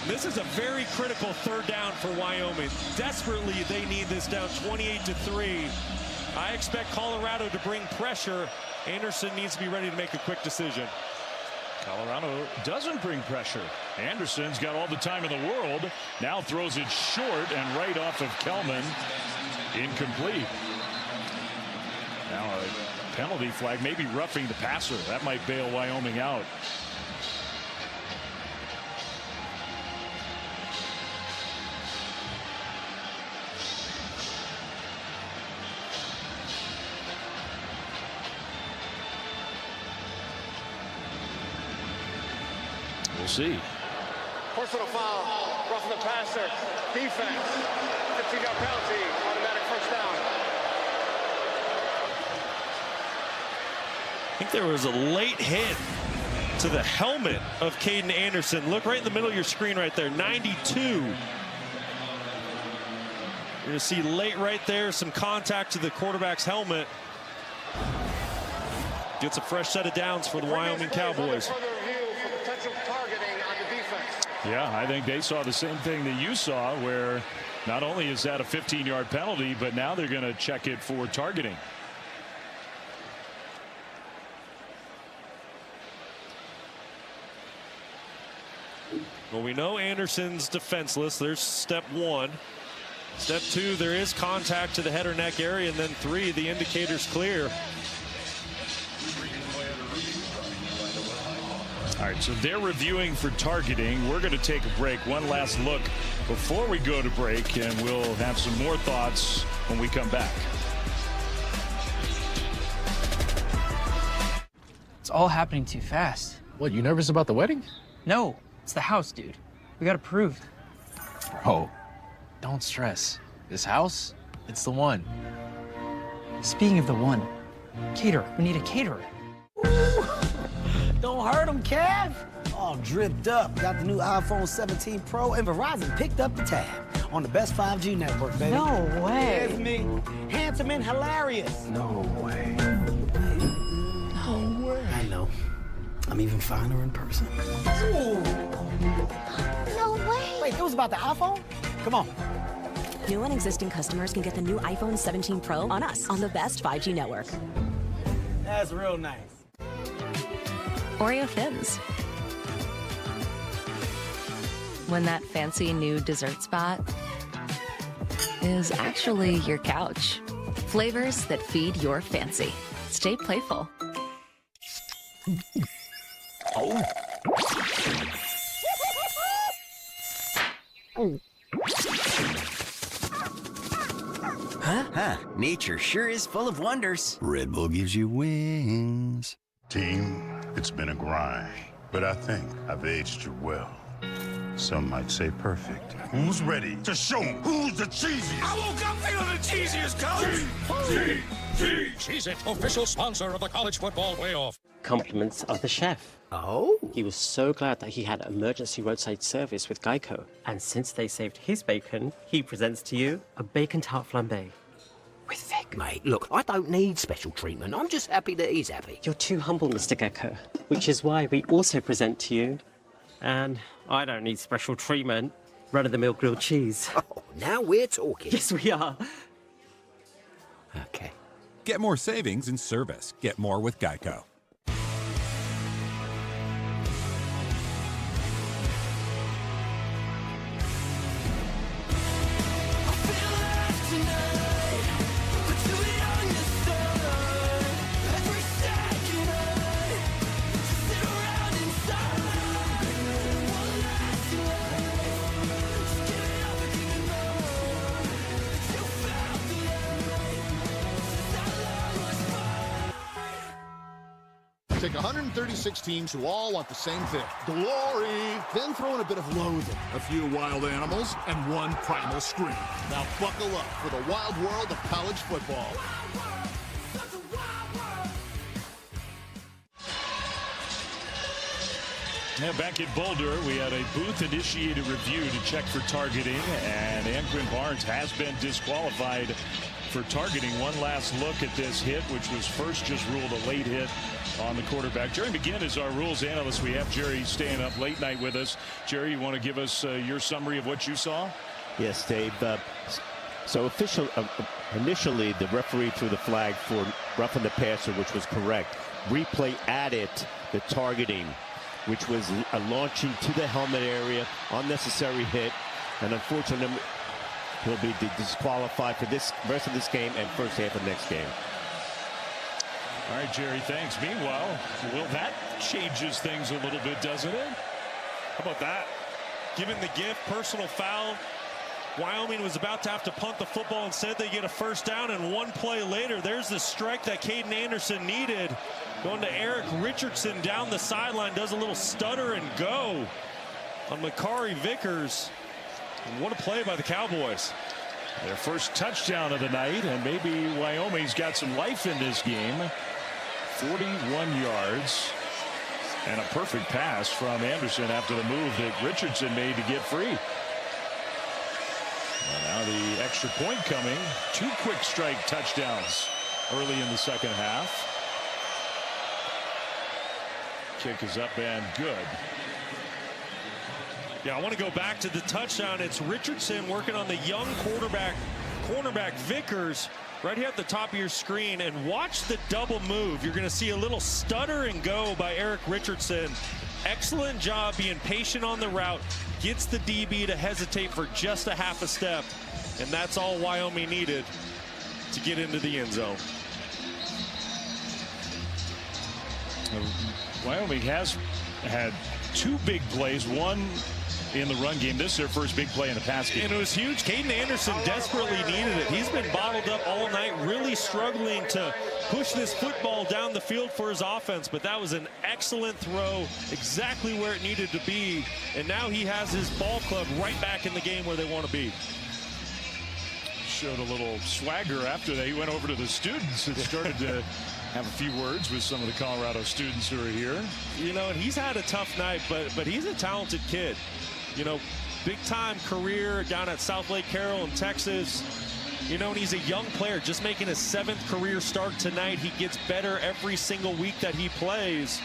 This is a very critical third down for Wyoming. Desperately, they need this down 28-3. I expect Colorado to bring pressure. Anderson needs to be ready to make a quick decision. Colorado doesn't bring pressure. Anderson's got all the time in the world. Now throws it short and right off of Kelman. Incomplete. Now a penalty flag, maybe roughing the passer. That might bail Wyoming out. We'll see. Personal foul, roughing the passer, defense, 15-yard penalty, automatic first down. I think there was a late hit to the helmet of Caden Anderson. Look right in the middle of your screen right there, 92. You're going to see late right there, some contact to the quarterback's helmet. Gets a fresh set of downs for the Wyoming Cowboys. Yeah, I think they saw the same thing that you saw, where not only is that a 15-yard penalty, but now they're going to check it for targeting. Well, we know Anderson's defenseless. There's step 1. Step 2, there is contact to the head or neck area. And then 3, the indicator's clear. All right, so they're reviewing for targeting. We're going to take a break. One last look before we go to break, and we'll have some more thoughts when we come back. It's all happening too fast. What, you nervous about the wedding? No, it's the house, dude. We got approved. Bro, don't stress. This house, it's the one. Speaking of the one, Caterer. We need a caterer. Don't hurt him, Kev. All dripped up. Got the new iPhone 17 Pro, and Verizon picked up the tab on the best 5G network, baby. No way. It's me. Handsome and hilarious. No way. No way. I know. I'm even finer in person. No way. Wait, it was about the iPhone? Come on. New and existing customers can get the new iPhone 17 Pro on us on the best 5G network. That's real nice. Oreo Thins. When that fancy new dessert spot is actually your couch. Flavors that feed your fancy. Stay playful. Oh. Huh? Nature sure is full of wonders. Red Bull gives you wings. Team, it's been a grind, but I think I've aged you well. Some might say perfect. Who's ready to show 'em who's the cheesiest? I woke up feeling the cheesiest, coach. Cheez-It, official sponsor of the college football playoff. Compliments of the chef. Oh? He was so glad that he had emergency roadside service with Geico. And since they saved his bacon, he presents to you a bacon tart flambe. With Vic. Mate, look, I don't need special treatment. I'm just happy that he's happy. You're too humble, Mr. Gecko, which is why we also present to you, and I don't need special treatment, run-of-the-mill grilled cheese. Oh, now we're talking. Yes, we are. Okay. Get more savings in service. Get more with Geico. Take 136 teams who all want the same thing. Glory! Then throw in a bit of loathing, a few wild animals, and one primal scream. Now buckle up for the wild world of college football. Now back at Boulder, we had a booth-initiated review to check for targeting, and Anquin Barnes has been disqualified for targeting. One last look at this hit, which was first just ruled a late hit on the quarterback. Jerry McGinn is our rules analyst. We have Jerry staying up late night with us. Jerry, you want to give us your summary of what you saw? Yes, Dave. So initially, the referee threw the flag for roughing the passer, which was correct. Replay added the targeting, which was a launching to the helmet area, unnecessary hit, and unfortunately, he'll be disqualified for this rest of this game and first half of next game. All right, Jerry, thanks. Meanwhile, well, that changes things a little bit, doesn't it? How about that? Given the gift, personal foul. Wyoming was about to have to punt the football. Instead, they get a first down, and one play later, there's the strike that Caden Anderson needed. Going to Eric Richardson down the sideline, does a little stutter and go on Makari Vickers. And what a play by the Cowboys. Their first touchdown of the night, and maybe Wyoming's got some life in this game. 41 yards and a perfect pass from Anderson after the move that Richardson made to get free. And now the extra point coming. 2 quick strike touchdowns early in the second half. Kick is up and good. Yeah, I want to go back to the touchdown. It's Richardson working on the young cornerback Vickers right here at the top of your screen, and watch the double move. You're going to see a little stutter and go by Eric Richardson. Excellent job being patient on the route, gets the DB to hesitate for just a half a step, and that's all Wyoming needed to get into the end zone. Wyoming has had 2 big plays, one in the run game. This is their first big play in the pass game. And it was huge. Caden Anderson desperately needed it. He's been bottled up all night, really struggling to push this football down the field for his offense. But that was an excellent throw, exactly where it needed to be. And now he has his ball club right back in the game where they want to be. Showed a little swagger after that. He went over to the students and started to have a few words with some of the Colorado students who are here. You know, and he's had a tough night, but he's a talented kid. You know, big-time career down at South Lake Carroll in Texas. You know, and he's a young player, just making his 7th career start tonight. He gets better every single week that he plays.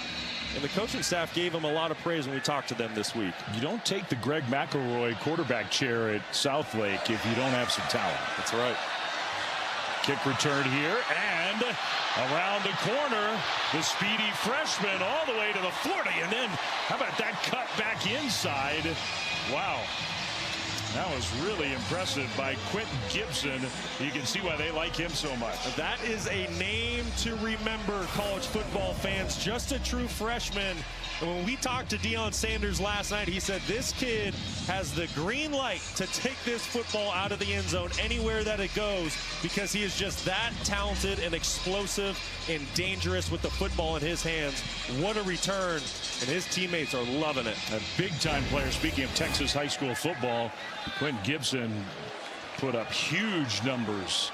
And the coaching staff gave him a lot of praise when we talked to them this week. You don't take the Greg McElroy quarterback chair at South Lake if you don't have some talent. That's right. Kick return here, and around the corner, the speedy freshman all the way to the 40, and then how about that cut back inside? Wow. That was really impressive by Quentin Gibson. You can see why they like him so much. That is a name to remember, college football fans. Just a true freshman. And when we talked to Deion Sanders last night, he said this kid has the green light to take this football out of the end zone anywhere that it goes, because he is just that talented and explosive and dangerous with the football in his hands. What a return, and his teammates are loving it. A big-time player. Speaking of Texas high school football, Quentin Gibson put up huge numbers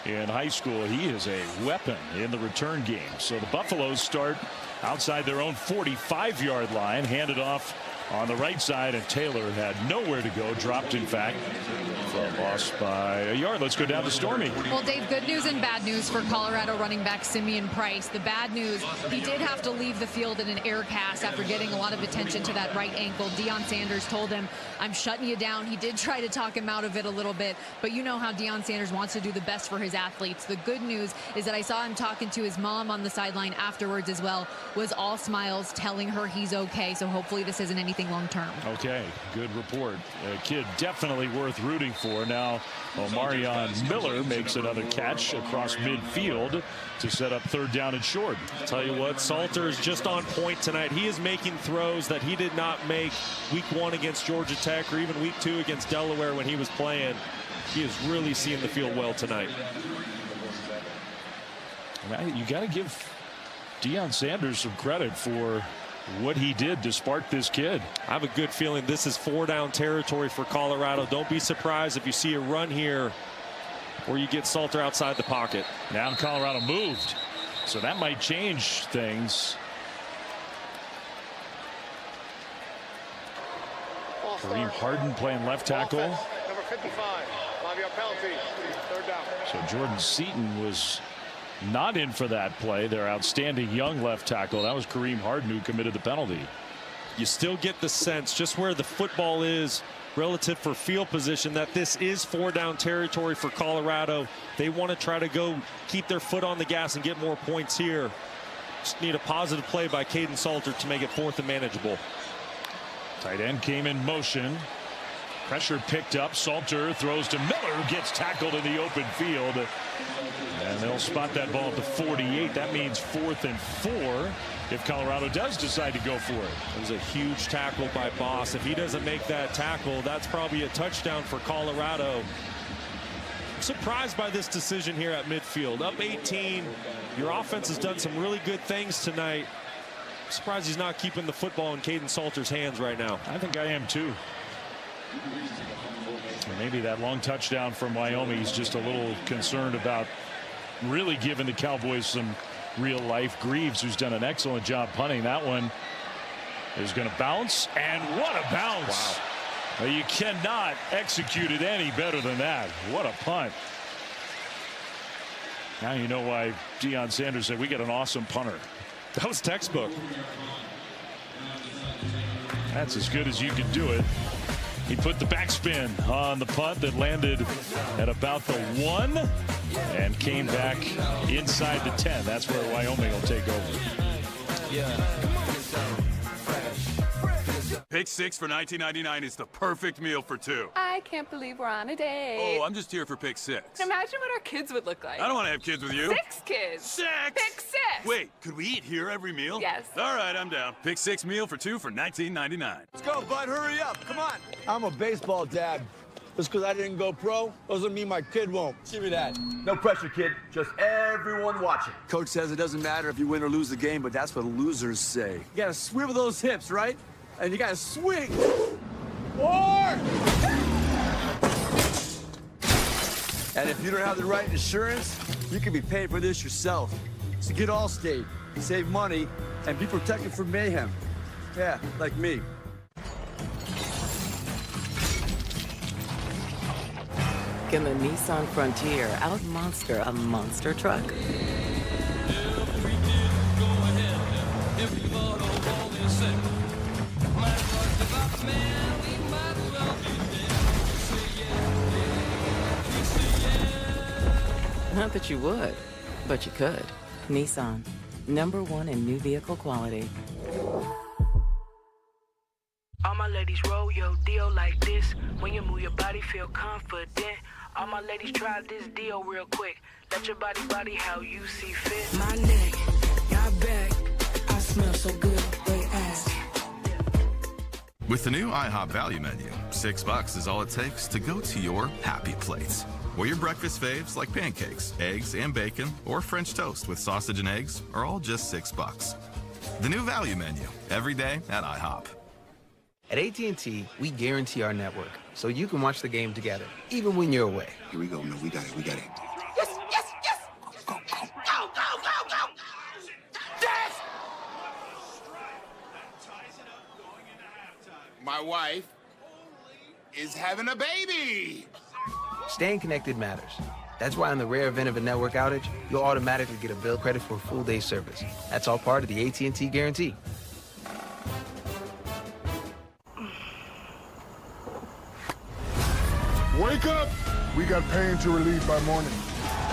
in high school. He is a weapon in the return game. So the Buffaloes start outside their own 45-yard line, handed off on the right side, and Taylor had nowhere to go, dropped in fact, lost by a yard. Let's go down to Stormy. Well, Dave, good news and bad news for Colorado running back Simeon Price. The bad news, he did have to leave the field in an air cast after getting a lot of attention to that right ankle. Deion Sanders told him, I'm shutting you down. He did try to talk him out of it a little bit, but you know how Deion Sanders wants to do the best for his athletes. The good news is that I saw him talking to his mom on the sideline afterwards as well, was all smiles, telling her he's okay. So hopefully this isn't anything long term. Okay, good report. A kid definitely worth rooting for. Now Omarion Miller makes another catch across midfield to set up 3rd down and short. Tell you what, Salter is just on point tonight. He is making throws that he did not make week 1 against Georgia Tech or even week 2 against Delaware when he was playing. He is really seeing the field well tonight. You got to give Deion Sanders some credit for what he did to spark this kid. I have a good feeling this is 4-down territory for Colorado. Don't be surprised if you see a run here or you get Salter outside the pocket. Now Colorado moved, so that might change things. Kareem Harden playing left tackle. Number 55, 5-yard penalty, 3rd down. So Jordan Seaton was not in for that play. Their outstanding young left tackle. That was Kareem Harden who committed the penalty. You still get the sense just where the football is relative for field position that this is 4-down territory for Colorado. They want to try to go keep their foot on the gas and get more points here. Just need a positive play by Caden Salter to make it 4th and manageable. Tight end came in motion. Pressure picked up. Salter throws to Miller, who gets tackled in the open field. And they'll spot that ball at the 48. That means 4th and 4 if Colorado does decide to go for it. It was a huge tackle by Boss. If he doesn't make that tackle, that's probably a touchdown for Colorado. I'm surprised by this decision here at midfield. Up 18. Your offense has done some really good things tonight. I'm surprised he's not keeping the football in Caden Salter's hands right now. I think I am too. Maybe that long touchdown from Wyoming, he's just a little concerned about really giving the Cowboys some real life. Greaves, who's done an excellent job punting, that one is going to bounce, and what a bounce. Wow. You cannot execute it any better than that. What a punt. Now you know why Deion Sanders said we got an awesome punter. That was textbook. That's as good as you can do it. He put the backspin on the punt that landed at about the 1 and came back inside the 10. That's where Wyoming will take over. Pick 6 for $19.99 is the perfect meal for 2. I can't believe we're on a date. Oh, I'm just here for pick 6. Imagine what our kids would look like. I don't want to have kids with you. 6 kids. 6? Pick 6. Wait, could we eat here every meal? Yes. All right, I'm down. Pick 6 meal for 2 for $19.99. Let's go, bud. Hurry up. Come on. I'm a baseball dad. Just because I didn't go pro doesn't mean my kid won't. See me that. No pressure, kid. Just everyone watching. Coach says it doesn't matter if you win or lose the game, but that's what losers say. You got to swivel those hips, right? And you got to swing. Or! And if you don't have the right insurance, you can be paying for this yourself. So get Allstate, save money, and be protected from mayhem. Yeah, like me. Can the Nissan Frontier out-monster a monster truck? Not that you would, but you could. Nissan, #1 in new vehicle quality. All my ladies roll your deal like this. When you move your body, feel confident. All my ladies try this deal real quick. Let your body how you see fit. My neck, your back, I smell so good, they ask. With the new IHOP value menu, $6 is all it takes to go to your happy place. Where your breakfast faves like pancakes, eggs, and bacon, or French toast with sausage and eggs are all just $6. The new value menu, every day at IHOP. At AT&T, we guarantee our network, so you can watch the game together, even when you're away. Here we go. No, we got it. Yes, yes, yes! Go, go, go, go, go, go! Yes! My wife is having a baby! Staying connected matters. That's why in the rare event of a network outage, you'll automatically get a bill credit for a full day's service. That's all part of the AT&T guarantee. Wake up! We got pain to relieve by morning.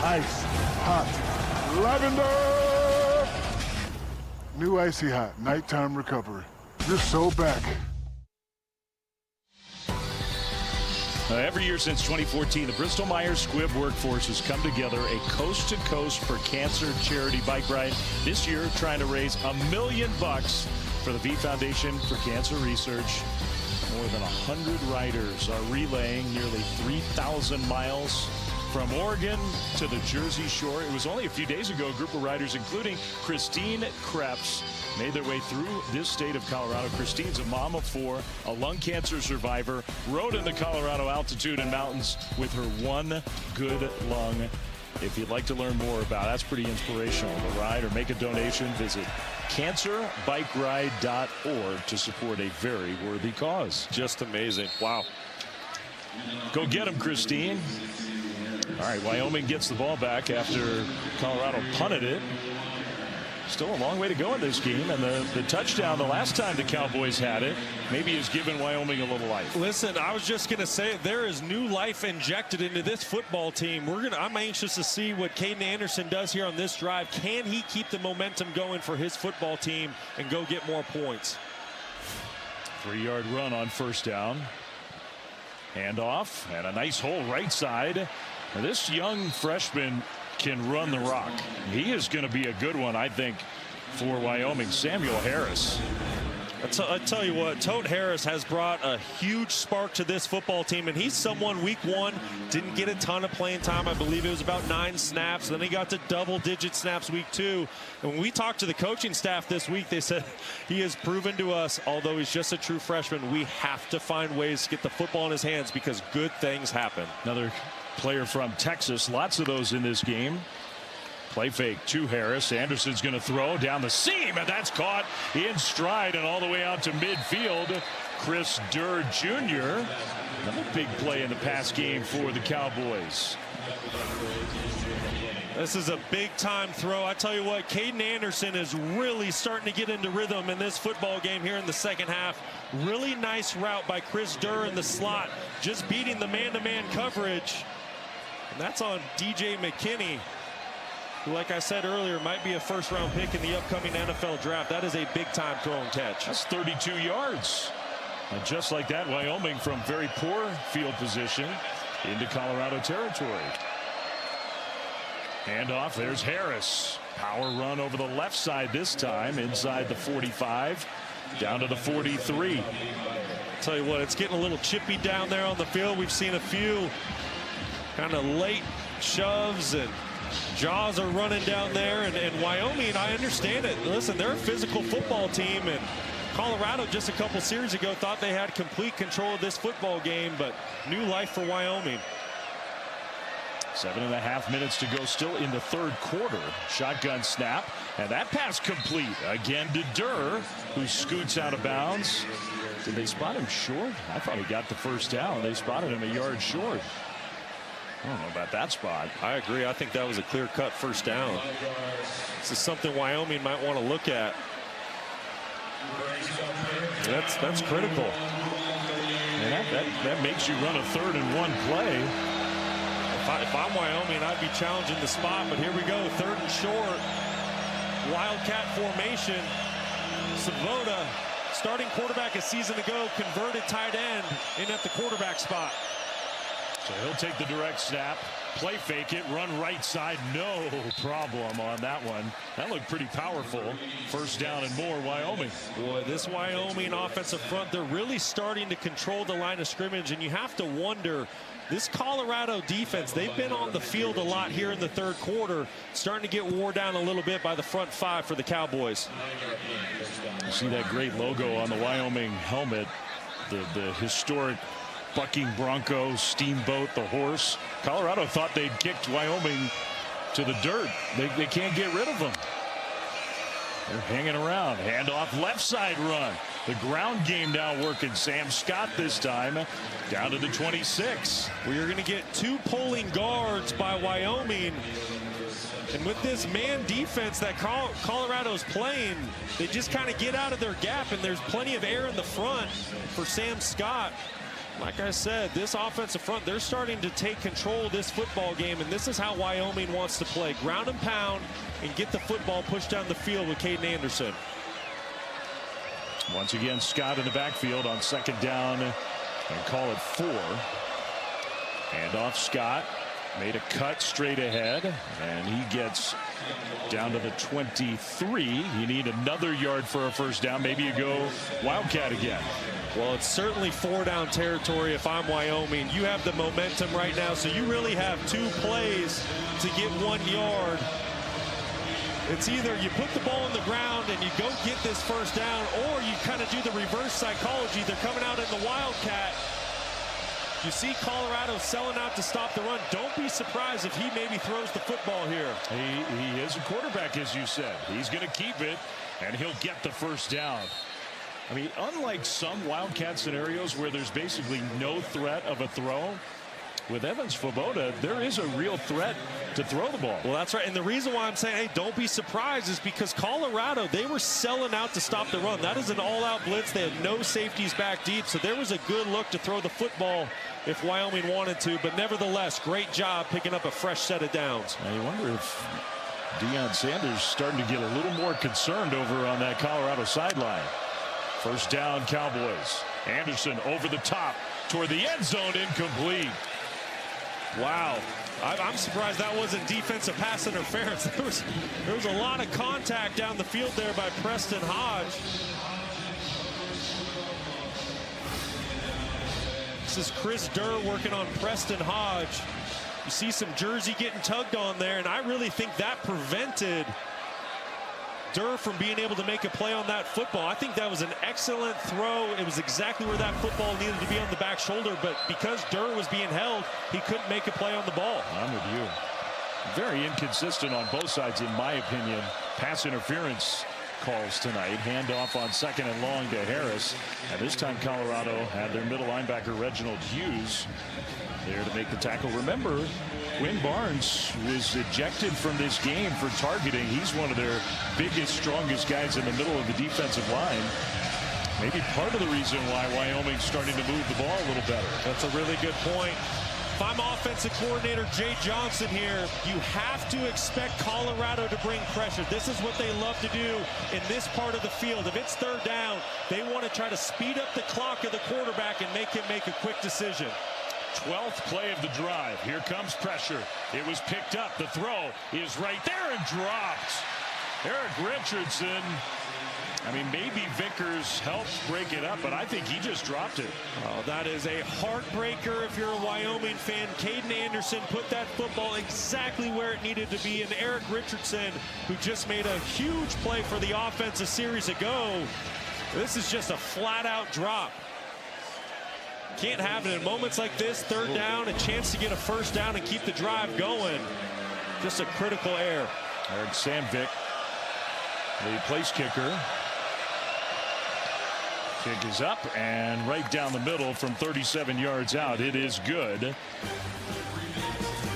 Ice, hot, lavender! New Icy Hot, nighttime recovery. You're so back. Every year since 2014, the Bristol-Myers Squibb workforce has come together a coast-to-coast for cancer charity bike ride. This year, trying to raise $1 million for the V Foundation for Cancer Research. More than 100 riders are relaying nearly 3,000 miles from Oregon to the Jersey Shore. It was only a few days ago a group of riders, including Christine Krebs, made their way through this state of Colorado. Christine's a mom of 4, a lung cancer survivor, rode in the Colorado altitude and mountains with her one good lung. If you'd like to learn more about it, that's pretty inspirational. The ride or make a donation, visit cancerbikeride.org to support a very worthy cause. Just amazing. Wow. Go get him, Christine. All right, Wyoming gets the ball back after Colorado punted it. Still a long way to go in this game, and the touchdown the last time the Cowboys had it maybe has given Wyoming a little life. Listen, I was just going to say there is new life injected into this football team. I'm anxious to see what Caden Anderson does here on this drive. Can he keep the momentum going for his football team and go get more points? 3-yard run on first down. Handoff and a nice hole right side. Now, this young freshman can run the rock. He is going to be a good one, I think, for Wyoming. Samuel Harris. I tell you what, Tote Harris has brought a huge spark to this football team, and he's someone week 1 didn't get a ton of playing time. I believe it was about 9 snaps. Then he got to double-digit snaps week 2. And when we talked to the coaching staff this week, they said he has proven to us, although he's just a true freshman, we have to find ways to get the football in his hands because good things happen. Another player from Texas, lots of those in this game. Play fake to Harris. Anderson's going to throw down the seam, and that's caught in stride and all the way out to midfield. Chris Durr Jr. Another big play in the pass game for the Cowboys. This is a big-time throw. I tell you what, Caden Anderson is really starting to get into rhythm in this football game here in the second half. Really nice route by Chris Durr in the slot, just beating the man-to-man coverage. And that's on DJ McKinney, who, like I said earlier, might be a first-round pick in the upcoming NFL draft. That is a big-time throw and catch. That's 32 yards. And just like that, Wyoming from very poor field position into Colorado territory. Handoff, there's Harris. Power run over the left side this time, inside the 45, down to the 43. Tell you what, it's getting a little chippy down there on the field. We've seen a few kind of late shoves, and jaws are running down there. And Wyoming, I understand it. Listen, they're a physical football team, and Colorado just a couple series ago thought they had complete control of this football game, but new life for Wyoming. 7.5 minutes to go still in the third quarter. Shotgun snap, and that pass complete again to Durr, who scoots out of bounds. Did they spot him short? I thought he got the first down. They spotted him a yard short. I don't know about that spot. I agree. I think that was a clear-cut first down. This is something Wyoming might want to look at. That's critical. And that makes you run a 3rd and 1 play. If I'm Wyoming, I'd be challenging the spot, but here we go. 3rd and short. Wildcat formation. Svoboda, starting quarterback a season ago, converted tight end in at the quarterback spot. So he'll take the direct snap, play fake it, run right side. No problem on that one. That looked pretty powerful. First down and more, Wyoming. Boy, this Wyoming offensive front, they're really starting to control the line of scrimmage, and you have to wonder, this Colorado defense, they've been on the field a lot here in the third quarter, starting to get wore down a little bit by the front five for the Cowboys. You see that great logo on the Wyoming helmet, the historic bucking bronco, steamboat, the horse. Colorado thought they'd kicked Wyoming to the dirt. They can't get rid of them. They're hanging around. Handoff, left side run. The ground game now working. Sam Scott this time down to the 26. We're going to get 2 pulling guards by Wyoming. And with this man defense that Colorado's playing, they just kind of get out of their gap, and there's plenty of air in the front for Sam Scott. Like I said, this offensive front, they're starting to take control of this football game, and this is how Wyoming wants to play. Ground and pound and get the football pushed down the field with Caden Anderson. Once again, Scott in the backfield on 2nd down and call it 4. Handoff, Scott made a cut straight ahead, and he gets down to the 23. You need another yard for a first down. Maybe you go Wildcat again. Well, it's certainly 4-down territory if I'm Wyoming. You have the momentum right now, so you really have 2 plays to get 1 yard. It's either you put the ball on the ground and you go get this first down, or you kind of do the reverse psychology. They're coming out in the Wildcat. You see Colorado selling out to stop the run. Don't be surprised if he maybe throws the football here. He is a quarterback, as you said. He's going to keep it, and he'll get the first down. I mean, unlike some Wildcat scenarios where there's basically no threat of a throw, with Evans Svoboda, there is a real threat to throw the ball. Well, that's right. And the reason why I'm saying, hey, don't be surprised is because Colorado, they were selling out to stop the run. That is an all-out blitz. They had no safeties back deep, so there was a good look to throw the football if Wyoming wanted to. But nevertheless, great job picking up a fresh set of downs. Now you wonder if Deion Sanders starting to get a little more concerned over on that Colorado sideline. First down, Cowboys. Anderson over the top toward the end zone, incomplete. Wow. I'm surprised that wasn't defensive pass interference. There was a lot of contact down the field there by Preston Hodge. This is Chris Durr working on Preston Hodge. You see some jersey getting tugged on there, and I really think that prevented Durr from being able to make a play on that football. I think that was an excellent throw. It was exactly where that football needed to be, on the back shoulder, but because Durr was being held, he couldn't make a play on the ball. I'm with you. Very inconsistent on both sides, in my opinion. Pass interference calls tonight. Handoff on 2nd and long to Harris. And this time Colorado had their middle linebacker Reginald Hughes there to make the tackle. Remember, Quinn Barnes was ejected from this game for targeting. He's one of their biggest, strongest guys in the middle of the defensive line. Maybe part of the reason why Wyoming's starting to move the ball a little better. That's a really good point. If I'm offensive coordinator Jay Johnson here, you have to expect Colorado to bring pressure. This is what they love to do in this part of the field. If it's 3rd down, they want to try to speed up the clock of the quarterback and make him make a quick decision. 12th play of the drive. Here comes pressure. It was picked up. The throw is right there and dropped. Eric Richardson. I mean, maybe Vickers helped break it up, but I think he just dropped it. Oh, that is a heartbreaker if you're a Wyoming fan. Caden Anderson put that football exactly where it needed to be, and Eric Richardson, who just made a huge play for the offense a series ago, this is just a flat-out drop. Can't have it in moments like this. Third down, a chance to get a first down and keep the drive going. Just a critical error. Eric Sandvik, the place kicker. Kick is up and right down the middle from 37 yards out. It is good.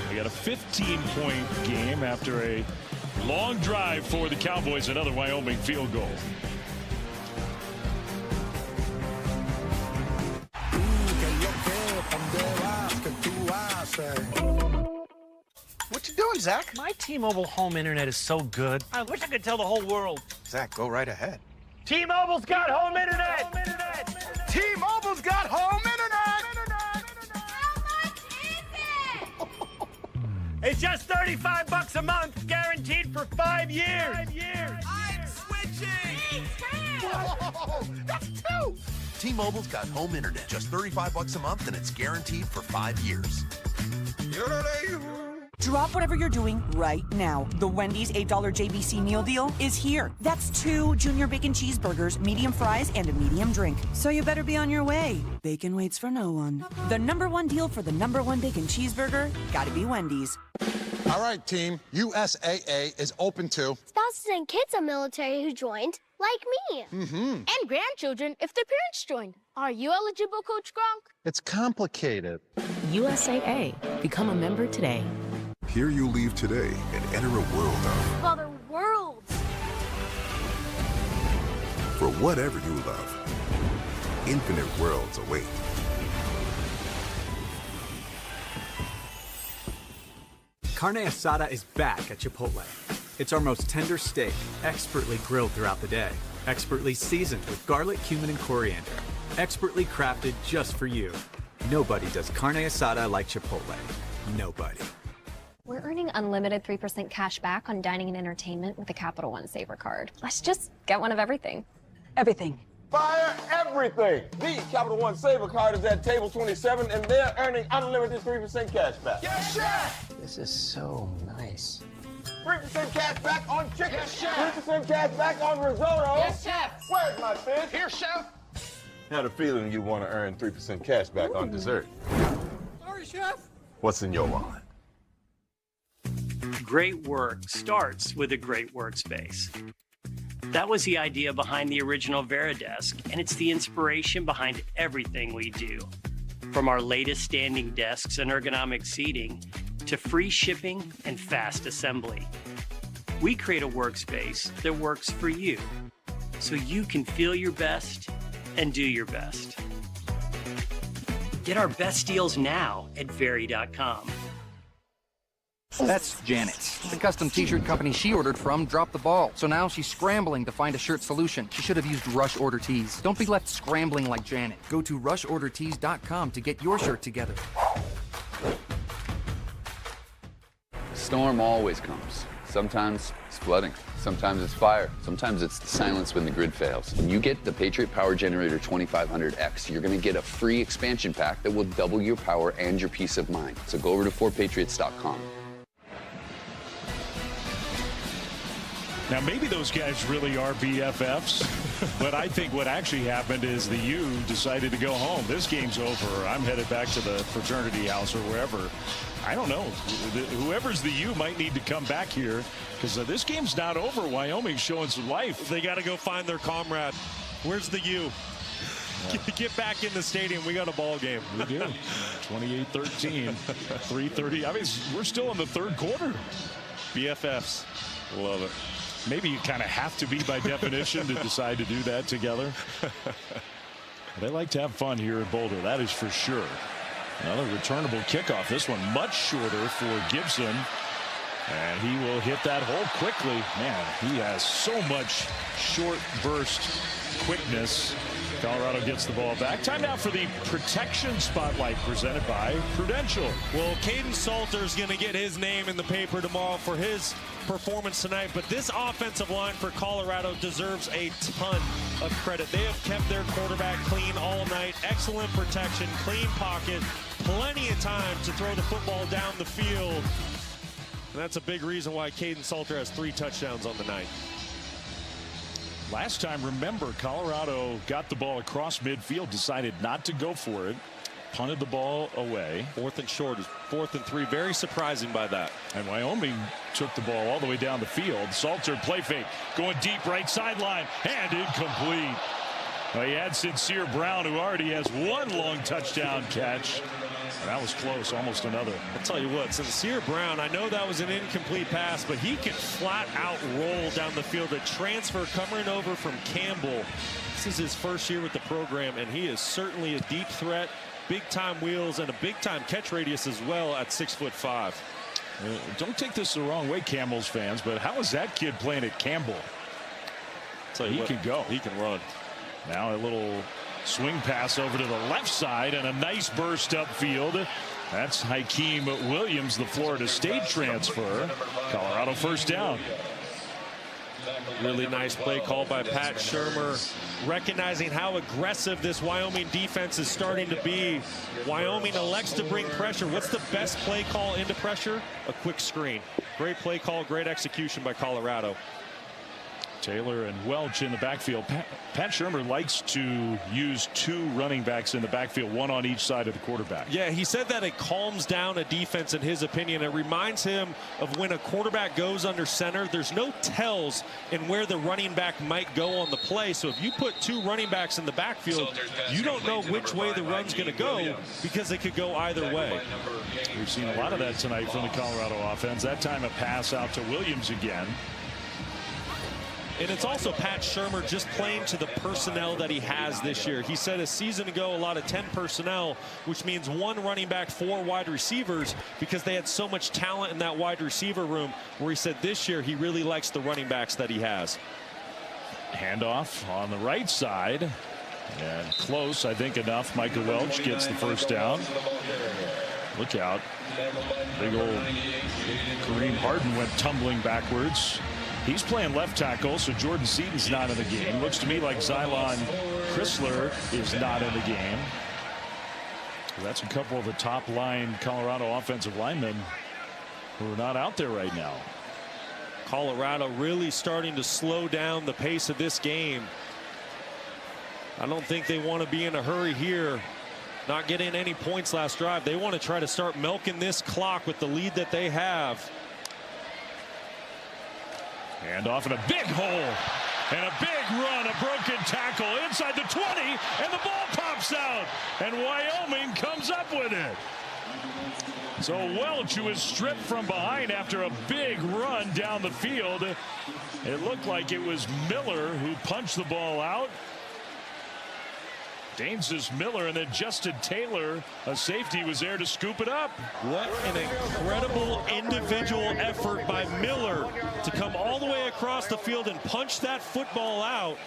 We got a 15-point game after a long drive for the Cowboys. Another Wyoming field goal. What you doing, Zach? My T-Mobile home internet is so good. I wish I could tell the whole world. Zach, go right ahead. T-Mobile's got home internet. T-Mobile's got home internet. How much is it? It's just $35 a month, guaranteed for 5 years. I'm switching. Whoa, that's two. T-Mobile's got home internet, just $35 a month, and it's guaranteed for 5 years. Drop whatever you're doing right now. The Wendy's $8 JBC meal deal is here. That's 2 junior bacon cheeseburgers, medium fries, and a medium drink. So you better be on your way. Bacon waits for no one. The #1 deal for the #1 bacon cheeseburger, gotta be Wendy's. All right, team. USAA is open to Spouses and kids of military who joined, like me. And grandchildren if their parents joined. Are you eligible, Coach Gronk? It's complicated. USAA. Become a member today. Here you leave today and enter a world of Father, worlds. for whatever you love. Infinite worlds await. Carne asada is back at Chipotle. It's our most tender steak, expertly grilled throughout the day, expertly seasoned with garlic, cumin, and coriander, expertly crafted just for you. Nobody does carne asada like Chipotle. Nobody. We're earning unlimited 3% cash back on dining and entertainment with the Capital One Saver card. Let's just get one of everything. Everything. Fire everything! The Capital One Saver card is at table 27, and they're earning unlimited 3% cash back. Yes, chef! This is so nice. 3% cash back on chicken. Yes, chef! 3% cash back on risotto. Yes, chef! Where's my fish? Here, chef! Had a feeling you want to earn 3% cash back on dessert. Sorry, chef! What's in your wallet? Great work starts with a great workspace. That was the idea behind the original Veridesk, and it's the inspiration behind everything we do. From our latest standing desks and ergonomic seating to free shipping and fast assembly. We create a workspace that works for you, so you can feel your best and do your best. Get our best deals now at Very.com. That's Janet. The custom t-shirt company she ordered from dropped the ball. So now she's scrambling to find a shirt solution. She should have used Rush Order Tees. Don't be left scrambling like Janet. Go to rushordertees.com to get your shirt together. Storm always comes. Sometimes it's flooding. Sometimes it's fire. Sometimes it's the silence when the grid fails. When you get the Patriot Power Generator 2500X, you're going to get a free expansion pack that will double your power and your peace of mind. So go over to 4patriots.com. Now, maybe those guys really are BFFs, but I think what actually happened is the U decided to go home. This game's over. I'm headed back to the fraternity house or wherever. I don't know. Whoever's the U might need to come back here because this game's not over. Wyoming's showing some life. They got to go find their comrade. Where's the U? Get back in the stadium. We got a ball game. We do. 28-13, 3:30. I mean, we're still in the third quarter. BFFs. Love it. Maybe you kind of have to be by definition to decide to do that together. They like to have fun here in Boulder, that is for sure. Another returnable kickoff. This one much shorter for Gibson. And he will hit that hole quickly. Man, he has so much short burst quickness. Colorado gets the ball back. Time now for the protection spotlight presented by Prudential. Well, Caden Salter's going to get his name in the paper tomorrow for his performance tonight, but this offensive line for Colorado deserves a ton of credit. They have kept their quarterback clean all night. Excellent protection, clean pocket, plenty of time to throw the football down the field. And that's a big reason why Caden Salter has 3 touchdowns on the night. Last time, remember, Colorado got the ball across midfield, decided not to go for it, punted the ball away. 4th and short is 4th and 3. Very surprising by that. And Wyoming took the ball all the way down the field. Salter play fake, going deep right sideline, and incomplete. Well, he had Sincere Brown, who already has one long touchdown catch. That was close, almost another. I'll tell you what, Sincere Brown, I know that was an incomplete pass, but he can flat out roll down the field. A transfer coming over from Campbell. This is his first year with the program, and he is certainly a deep threat, big-time wheels, and a big-time catch radius as well at 6'5". Don't take this the wrong way, Campbell's fans, but how is that kid playing at Campbell? So he can go. He can run. Now a little swing pass over to the left side and a nice burst upfield. That's Hakeem Williams, the Florida State transfer. Colorado first down. Really nice play call by Pat Shermer, recognizing how aggressive this Wyoming defense is starting to be. Wyoming elects to bring pressure. What's the best play call into pressure? A quick screen. Great play call, great execution by Colorado. Taylor and Welch in the backfield. Pat Shermer likes to use 2 running backs in the backfield, 1 on each side of the quarterback. Yeah, he said that it calms down a defense in his opinion. It reminds him of when a quarterback goes under center. There's no tells in where the running back might go on the play. So if you put 2 running backs in the backfield, you don't know which way the run's going to go because it could go either way. We've seen a lot of that tonight from the Colorado offense. That time a pass out to Williams again. And it's also Pat Shermer just playing to the personnel that he has this year. He said a season ago a lot of 10 personnel, which means 1 running back, 4 wide receivers, because they had so much talent in that wide receiver room, where he said this year he really likes the running backs that he has. Handoff on the right side. And close, I think enough. Michael Welch gets the first down. Look out. Big old Kareem Harden went tumbling backwards. He's playing left tackle, so Jordan Seaton's not in the game. Looks to me like Xylon Chrysler is not in the game. That's a couple of the top line Colorado offensive linemen who are not out there right now. Colorado really starting to slow down the pace of this game. I don't think they want to be in a hurry here. Not getting any points last drive. They want to try to start milking this clock with the lead that they have. And off in a big hole. And a big run, a broken tackle inside the 20, and the ball pops out. And Wyoming comes up with it. So Welch, who was stripped from behind after a big run down the field. It looked like it was Miller who punched the ball out. Danes Miller, and then Justin Taylor, a safety, was there to scoop it up. What an incredible individual effort by Miller to come all the way across the field and punch that football out.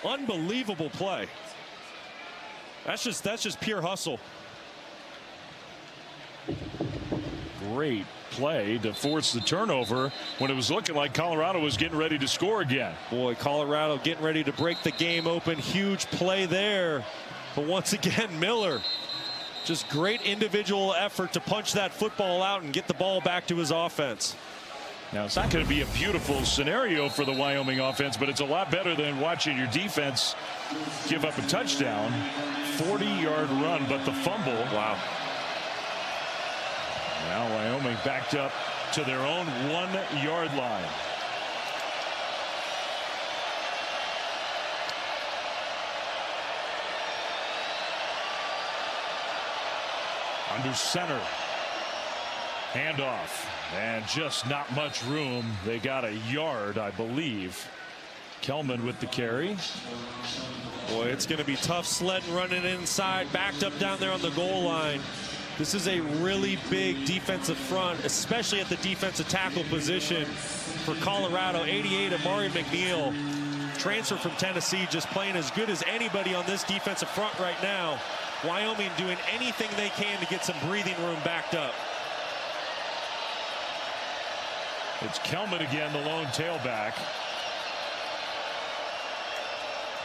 Unbelievable play. That's just pure hustle. Great play to force the turnover when it was looking like Colorado was getting ready to score again. Boy, Colorado getting ready to break the game open. Huge play there. But once again, Miller, just great individual effort to punch that football out and get the ball back to his offense. Now, it's not going to be a beautiful scenario for the Wyoming offense, but it's a lot better than watching your defense give up a touchdown. 40-yard run, but the fumble. Wow. Now Wyoming backed up to their own 1-yard line. Under center. Handoff. And just not much room. They got a yard, I believe. Kelman with the carry. Boy, it's going to be tough sledding running inside. Backed up down there on the goal line. This is a really big defensive front, especially at the defensive tackle position for Colorado. 88, Amari McNeil, transfer from Tennessee, just playing as good as anybody on this defensive front right now. Wyoming doing anything they can to get some breathing room backed up. It's Kelman again, the lone tailback.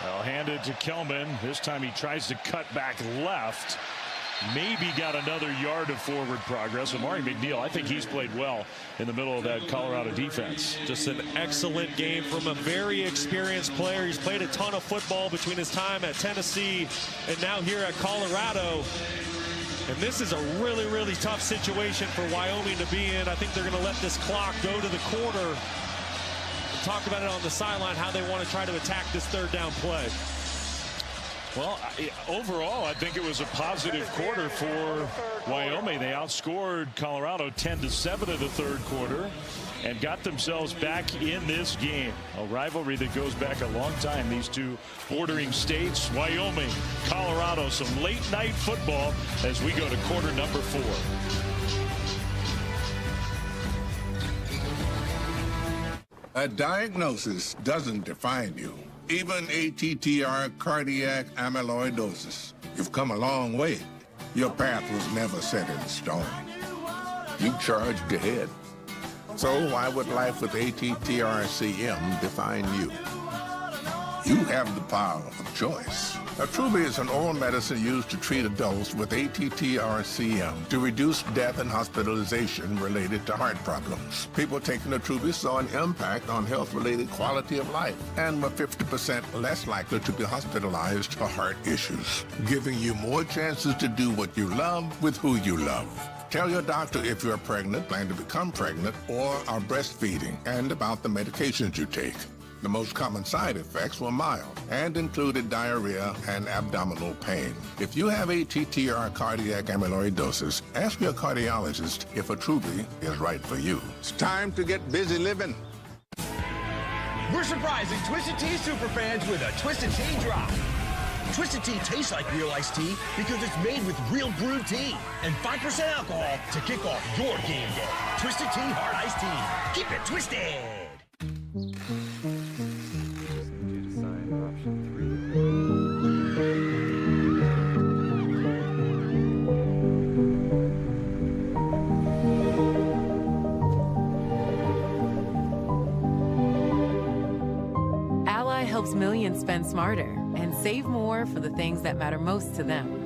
They'll hand it to Kelman. This time he tries to cut back left. maybe got another yard of forward progress. Amari McNeil, I think he's played well in the middle of that Colorado defense. Just an excellent game from a very experienced player. He's played a ton of football between his time at Tennessee and now here at Colorado. And this is a really, really tough situation for Wyoming to be in. I think they're going to let this clock go to the quarter. We talked about it on the sideline, how they want to try to attack this third down play. Well, overall, I think it was a positive quarter for Wyoming. They outscored Colorado 10-7 in the third quarter and got themselves back in this game. A rivalry that goes back a long time. These two bordering states, Wyoming, Colorado, some late night football as we go to quarter number 4. A diagnosis doesn't define you. Even ATTR cardiac amyloidosis. You've come a long way. Your path was never set in stone. You charged ahead. So why would life with ATTR-CM define you? You have the power of choice. Attruby is an oral medicine used to treat adults with ATTR-CM to reduce death and hospitalization related to heart problems. People taking Attruby saw an impact on health-related quality of life and were 50% less likely to be hospitalized for heart issues, giving you more chances to do what you love with who you love. Tell your doctor if you're pregnant, plan to become pregnant, or are breastfeeding, and about the medications you take. The most common side effects were mild and included diarrhea and abdominal pain. If you have ATTR cardiac amyloidosis, ask your cardiologist if Attruby is right for you. It's time to get busy living. We're surprising Twisted Tea superfans with a Twisted Tea drop. Twisted Tea tastes like real iced tea because it's made with real brewed tea and 5% alcohol to kick off your game day. Twisted Tea Hard Iced Tea. Keep it twisted. Ally helps millions spend smarter and save more for the things that matter most to them.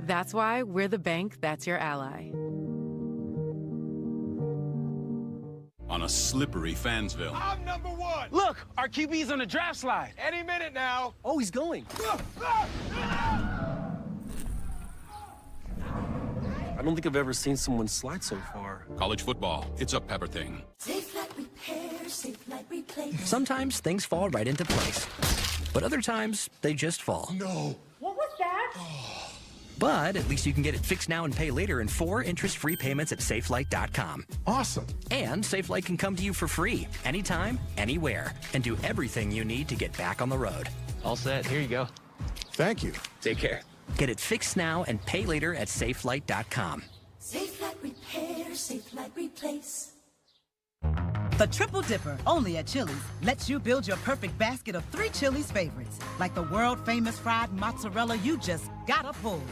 That's why we're the bank that's your ally. On a slippery Fansville. I'm number 1. Look, our QB's on a draft slide. Any minute now. Oh, he's going. I don't think I've ever seen someone slide so far. College football, it's a Pepper thing. Safe like repair, safe like replace. Sometimes things fall right into place, but other times they just fall. No. What was that? But at least you can get it fixed now and pay later in 4 interest-free payments at SafeLight.com. Awesome. And SafeLight can come to you for free, anytime, anywhere, and do everything you need to get back on the road. All set. Here you go. Thank you. Take care. Get it fixed now and pay later at SafeLight.com. Safe like repair, safe like replace. The Triple Dipper, only at Chili's, lets you build your perfect basket of 3 Chili's favorites, like the world-famous fried mozzarella you just gotta pull.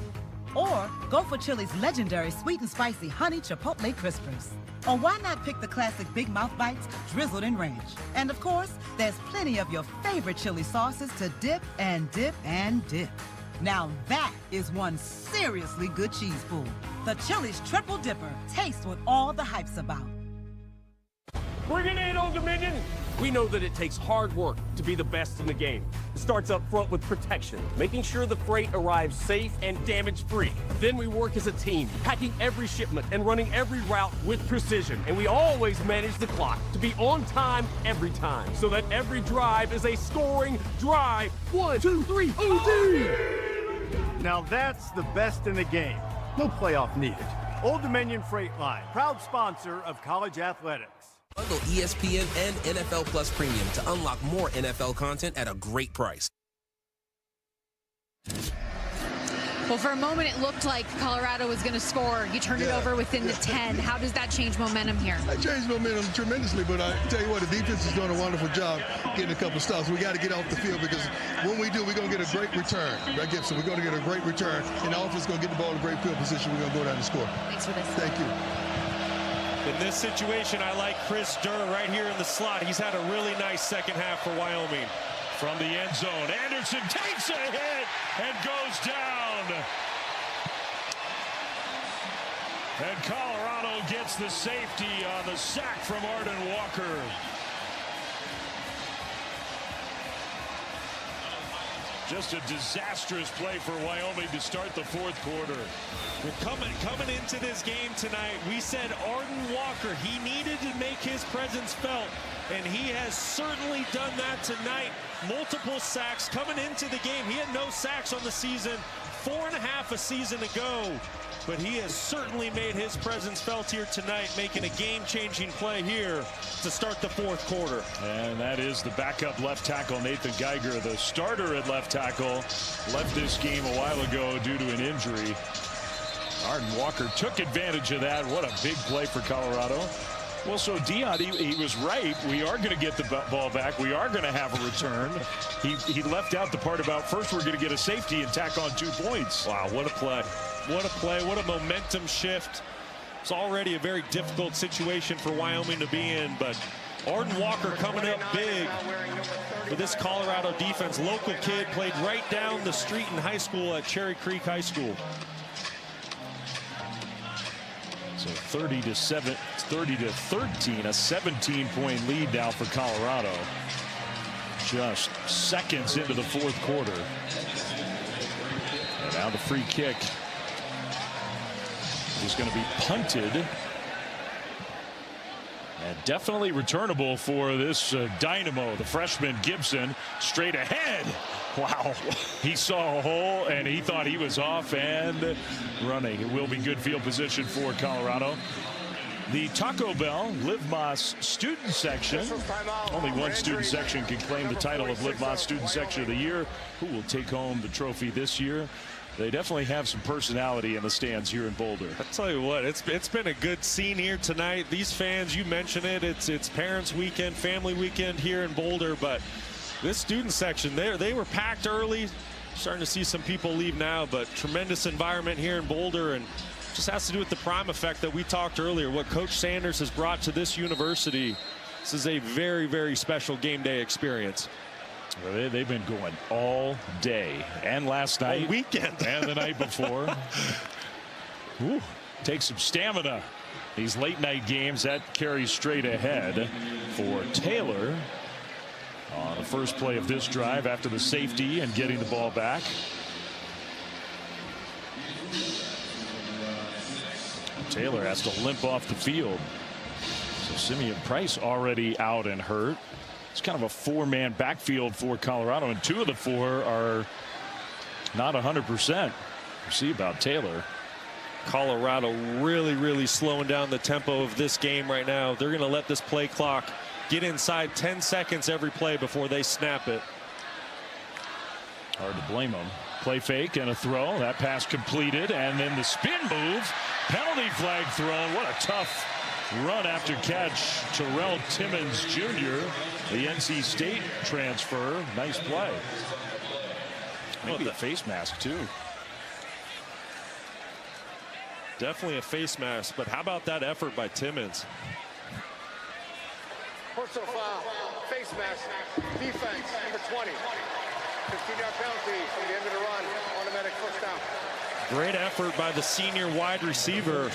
Or go for Chili's legendary sweet and spicy honey chipotle crispers. Or why not pick the classic Big Mouth Bites drizzled in ranch? And of course, there's plenty of your favorite chili sauces to dip and dip and dip. Now that is one seriously good cheese pool. The Chili's Triple Dipper. Taste what all the hype's about. Bring it in, Old Dominion! We know that it takes hard work to be the best in the game. It starts up front with protection, making sure the freight arrives safe and damage-free. Then we work as a team, packing every shipment and running every route with precision. And we always manage the clock to be on time every time, so that every drive is a scoring drive. 1, 2, 3, OD! Now that's the best in the game. No playoff needed. Old Dominion Freight Line, proud sponsor of college athletics. Bundle ESPN and NFL Plus Premium to unlock more NFL content at a great price. Well, for a moment, it looked like Colorado was going to score. You turned it over within the 10. How does that change momentum here? That changed momentum tremendously, but I tell you what, the defense is doing a wonderful job getting a couple stops. We got to get off the field because when we do, we're going to get a great return. Right, Gibson? We're going to get a great return, and the offense is going to get the ball in a great field position. We're going to go down and score. Thanks for this. Thank you. In this situation, I like Chris Durr right here in the slot. He's had a really nice second half for Wyoming. from the end zone. Anderson takes a hit and goes down. And Colorado gets the safety on the sack from Arden Walker. Just a disastrous play for Wyoming to start the fourth quarter. Coming into this game tonight, we said Arden Walker, he needed to make his presence felt, and he has certainly done that tonight. Multiple sacks coming into the game. He had no sacks on the season, 4.5 a season ago. But he has certainly made his presence felt here tonight, making a game-changing play here to start the fourth quarter. And that is the backup left tackle, Nathan Geiger. The starter at left tackle left this game a while ago due to an injury. Arden Walker took advantage of that. What a big play for Colorado. Well, so Dion, he was right. We are going to get the ball back. We are going to have a return. He left out the part about first we're going to get a safety and tack on 2 points. Wow, what a play. What a play, what a momentum shift. It's already a very difficult situation for Wyoming to be in, but Arden Walker coming up big for this Colorado defense. Local kid, played right down the street in high school at Cherry Creek High School. So 30 to 13, a 17-point lead now for Colorado. Just seconds into the fourth quarter. And now the free kick is going to be punted. And definitely returnable for this dynamo, the freshman Gibson, straight ahead. Wow. He saw a hole and he thought he was off and running. It will be good field position for Colorado. The Taco Bell Live Más student section. Only one student section can claim the title of Live Más student section of the year. Who will take home the trophy this year? They definitely have some personality in the stands here in Boulder. I'll tell you what, it's been a good scene here tonight. These fans, you mentioned it, it's parents weekend, family weekend here in Boulder, but this student section, they were packed early. Starting to see some people leave now, but tremendous environment here in Boulder, and just has to do with the prime effect that we talked earlier, what Coach Sanders has brought to this university. This is a very, very special game day experience. Well, they've been going all day and last night, all weekend, and the night before. Ooh, takes some stamina. These late night games, that carries straight ahead for Taylor on the first play of this drive after the safety and getting the ball back. Taylor has to limp off the field. So Simeon Price already out and hurt. It's kind of a 4-man backfield for Colorado, and 2 of the 4 are not 100%. We'll see about Taylor. Colorado really slowing down the tempo of this game right now. They're going to let this play clock get inside 10 seconds every play before they snap it. Hard to blame them. Play fake and a throw. That pass completed, and then the spin move. Penalty flag thrown. What a tough run after catch. Terrell Timmons Jr., the NC State transfer. Nice play. Maybe a face mask too. Definitely a face mask, but how about that effort by Timmons? Personal foul, face mask, defense, number 20. 15-yard penalty at the end of the run, automatic first down. Great effort by the senior wide receiver.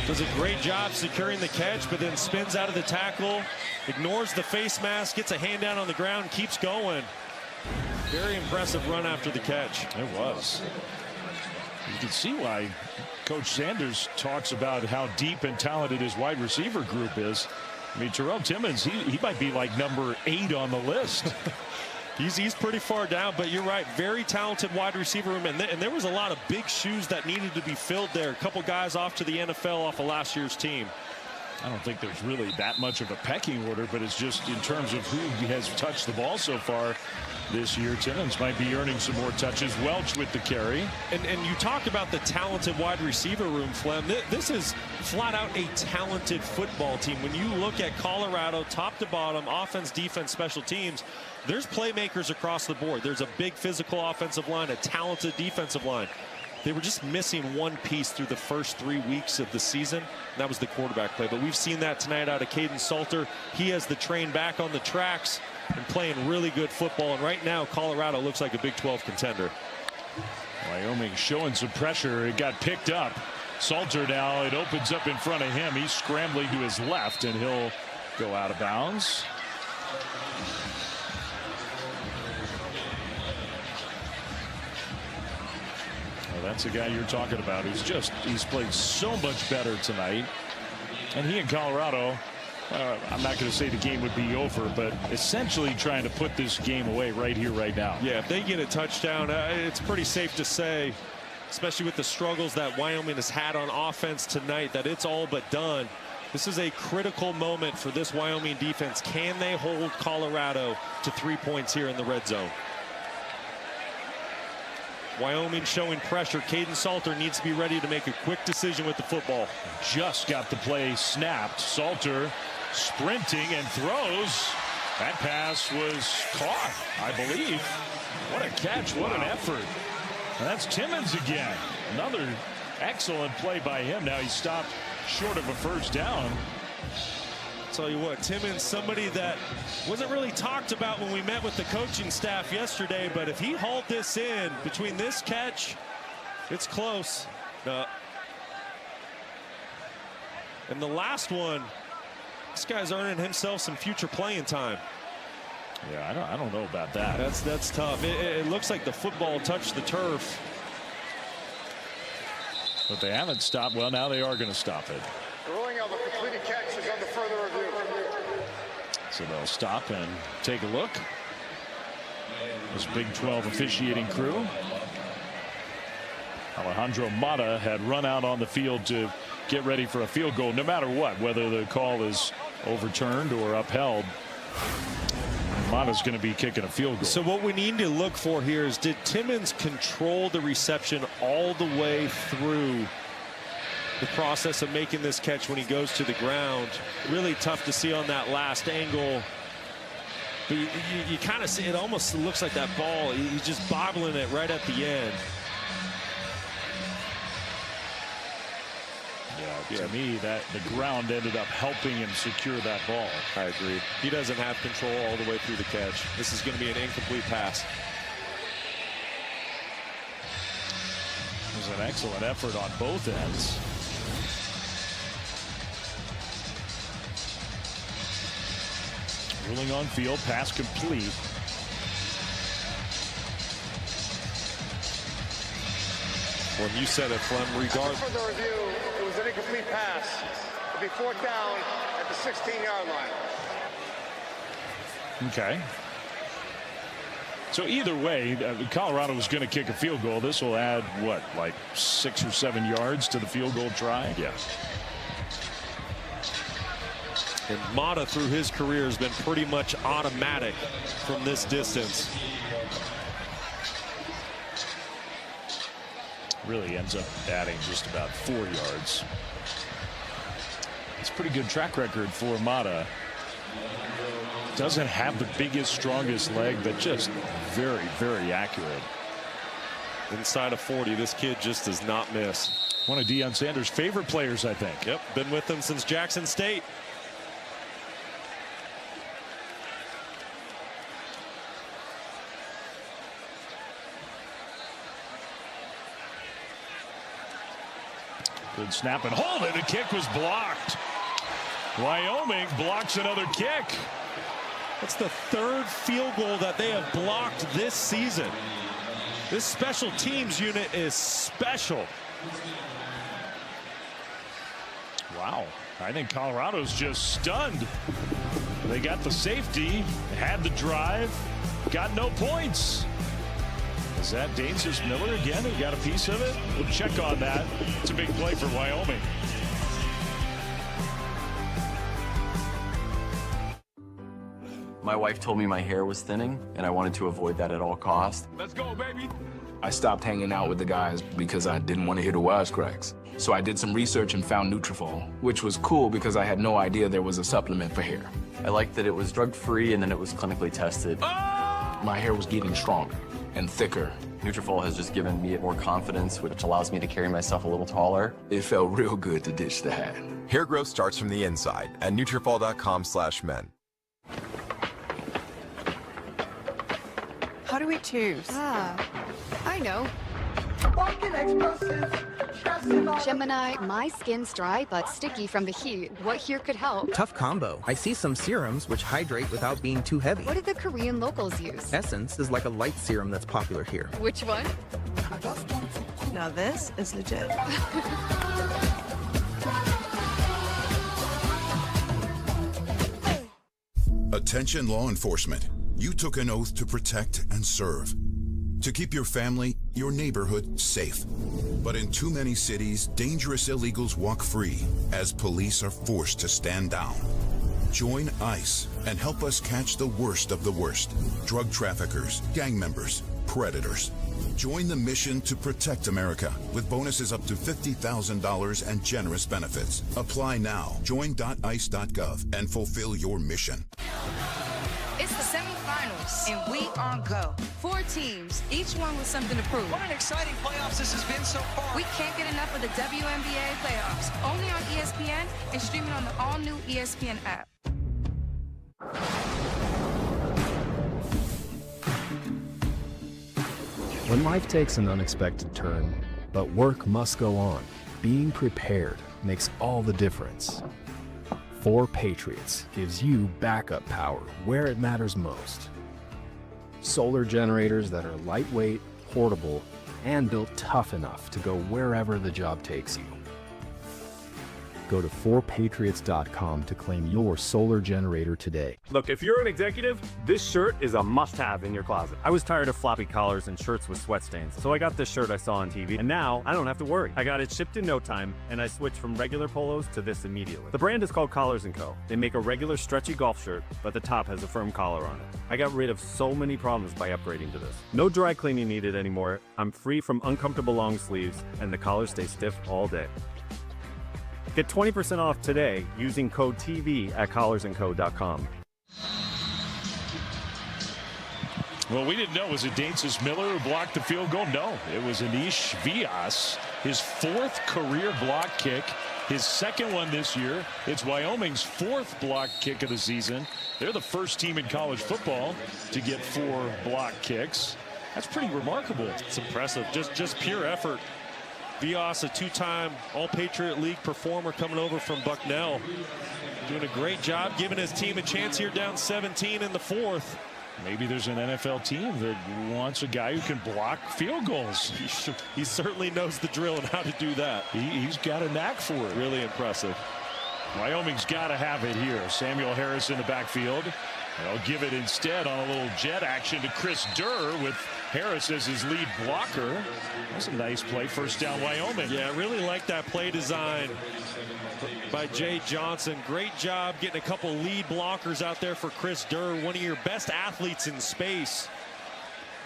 Does a great job securing the catch, but then spins out of the tackle, ignores the face mask, gets a hand down on the ground, keeps going. Very impressive run after the catch. It was. You can see why Coach Sanders talks about how deep and talented his wide receiver group is. I mean, Terrell Timmons, he might be like number 8 on the list. He's pretty far down, but you're right. Very talented wide receiver room, and there was a lot of big shoes that needed to be filled there. A couple guys off to the NFL off of last year's team. I don't think there's really that much of a pecking order, but it's just in terms of who has touched the ball so far this year. Timmons might be earning some more touches. Welch with the carry. And you talk about the talented wide receiver room, Flem. This is flat out a talented football team. When you look at Colorado, top to bottom, offense, defense, special teams, there's playmakers across the board. There's a big physical offensive line, a talented defensive line. They were just missing one piece through the first 3 weeks of the season. And that was the quarterback play. But we've seen that tonight out of Caden Salter. He has the train back on the tracks. and playing really good football. And right now, Colorado looks like a Big 12 contender. Wyoming showing some pressure. It got picked up. Salter now, it opens up in front of him. He's scrambling to his left, and he'll go out of bounds. Well, that's the guy you're talking about. He's played so much better tonight. And he and Colorado, I'm not going to say the game would be over, but essentially trying to put this game away right here, right now. Yeah, if they get a touchdown, it's pretty safe to say, especially with the struggles that Wyoming has had on offense tonight, that it's all but done. This is a critical moment for this Wyoming defense. Can they hold Colorado to 3 points here in the red zone? Wyoming showing pressure. Caden Salter needs to be ready to make a quick decision with the football. Just got the play snapped. Salter sprinting and throws. That pass was caught, I believe. What a catch. What an effort. And that's Timmons again. Another excellent play by him. Now he's stopped short of a first down. Tell you what, Timmons, somebody that wasn't really talked about when we met with the coaching staff yesterday, but if he hauled this in between this catch, it's close. And the last one, this guy's earning himself some future playing time. Yeah, I don't know about that. That's tough. It looks like the football touched the turf. But they haven't stopped. Well, now they are going to stop it. The ruling of a completed catch is under further review. So they'll stop and take a look. This Big 12 officiating crew. Alejandro Mata had run out on the field to get ready for a field goal, no matter what, whether the call is overturned or upheld. Mata's going to be kicking a field goal. So what we need to look for here is, did Timmons control the reception all the way through the process of making this catch when he goes to the ground? Really tough to see on that last angle. But you kind of see, it almost looks like that ball, he's just bobbling it right at the end. Yeah, to me, that the ground ended up helping him secure that ball. I agree. He doesn't have control all the way through the catch. This is going to be an incomplete pass. It was an excellent effort on both ends. Ruling on field, pass complete. Well, you said it, Flem, regardless. For the review, it was an incomplete pass. It'll be 4th down at the 16-yard line. Okay. So either way, Colorado was going to kick a field goal. This will add, what, like 6 or 7 yards to the field goal try? Yes. And Mata, through his career, has been pretty much automatic from this distance. Really ends up adding just about 4 yards. It's a pretty good track record for Mata. Doesn't have the biggest, strongest leg, but just very, very accurate. Inside of 40, this kid just does not miss. One of Deion Sanders' favorite players, I think. Yep, been with him since Jackson State. Good snap and hold it. The kick was blocked. Wyoming blocks another kick. That's the 3rd field goal that they have blocked this season. This special teams unit is special. Wow. I think Colorado's just stunned. They got the safety, had the drive, got no points. Is that Dances Miller again who got a piece of it? We'll check on that. It's a big play for Wyoming. My wife told me my hair was thinning, and I wanted to avoid that at all costs. Let's go, baby. I stopped hanging out with the guys because I didn't want to hear the wisecracks. So I did some research and found Nutrafol, which was cool because I had no idea there was a supplement for hair. I liked that it was drug-free and then it was clinically tested. My hair was getting stronger and thicker. Nutrafol has just given me more confidence, which allows me to carry myself a little taller. It felt real good to ditch the hat. Hair growth starts from the inside at Nutrafol.com/men. What do we choose? I know. Gemini, my skin's dry but sticky from the heat. What here could help? Tough combo. I see some serums which hydrate without being too heavy. What do the Korean locals use? Essence is like a light serum that's popular here. Which one? Now this is legit. Attention law enforcement. You took an oath to protect and serve. To keep your family, your neighborhood safe. But in too many cities, dangerous illegals walk free as police are forced to stand down. Join ICE and help us catch the worst of the worst. Drug traffickers, gang members, predators. Join the mission to protect America with bonuses up to $50,000 and generous benefits. Apply now. Join.ice.gov and fulfill your mission. It's the semifinals, and we on go. 4 teams, each one with something to prove. What an exciting playoffs this has been so far. We can't get enough of the WNBA playoffs. Only on ESPN and streaming on the all-new ESPN app. When life takes an unexpected turn, but work must go on, being prepared makes all the difference. 4 Patriots gives you backup power where it matters most. Solar generators that are lightweight, portable, and built tough enough to go wherever the job takes you. Go to 4patriots.com to claim your solar generator today. Look, if you're an executive, this shirt is a must-have in your closet. I was tired of floppy collars and shirts with sweat stains, so I got this shirt I saw on TV, and now I don't have to worry. I got it shipped in no time, and I switched from regular polos to this immediately. The brand is called Collars & Co. They make a regular stretchy golf shirt, but the top has a firm collar on it. I got rid of so many problems by upgrading to this. No dry cleaning needed anymore. I'm free from uncomfortable long sleeves, and the collars stay stiff all day. Get 20% off today using code TV at collarsandco.com. Well, we didn't know. Was it Dainsis Miller who blocked the field goal? No, it was Anish Vyas, his 4th career block kick, his 2nd one this year. It's Wyoming's 4th block kick of the season. They're the first team in college football to get 4 block kicks. That's pretty remarkable. It's impressive. Just pure effort. Vyas, a 2-time All-Patriot League performer coming over from Bucknell. Doing a great job, giving his team a chance here down 17 in the 4th. Maybe there's an NFL team that wants a guy who can block field goals. He certainly knows the drill and how to do that. He's got a knack for it. Really impressive. Wyoming's got to have it here. Samuel Harris in the backfield. They'll give it instead on a little jet action to Chris Durr with Harris as his lead blocker. That's a nice play. First down, Wyoming. Yeah, I really like that play design by Jay Johnson. Great job getting a couple lead blockers out there for Chris Durr, one of your best athletes in space.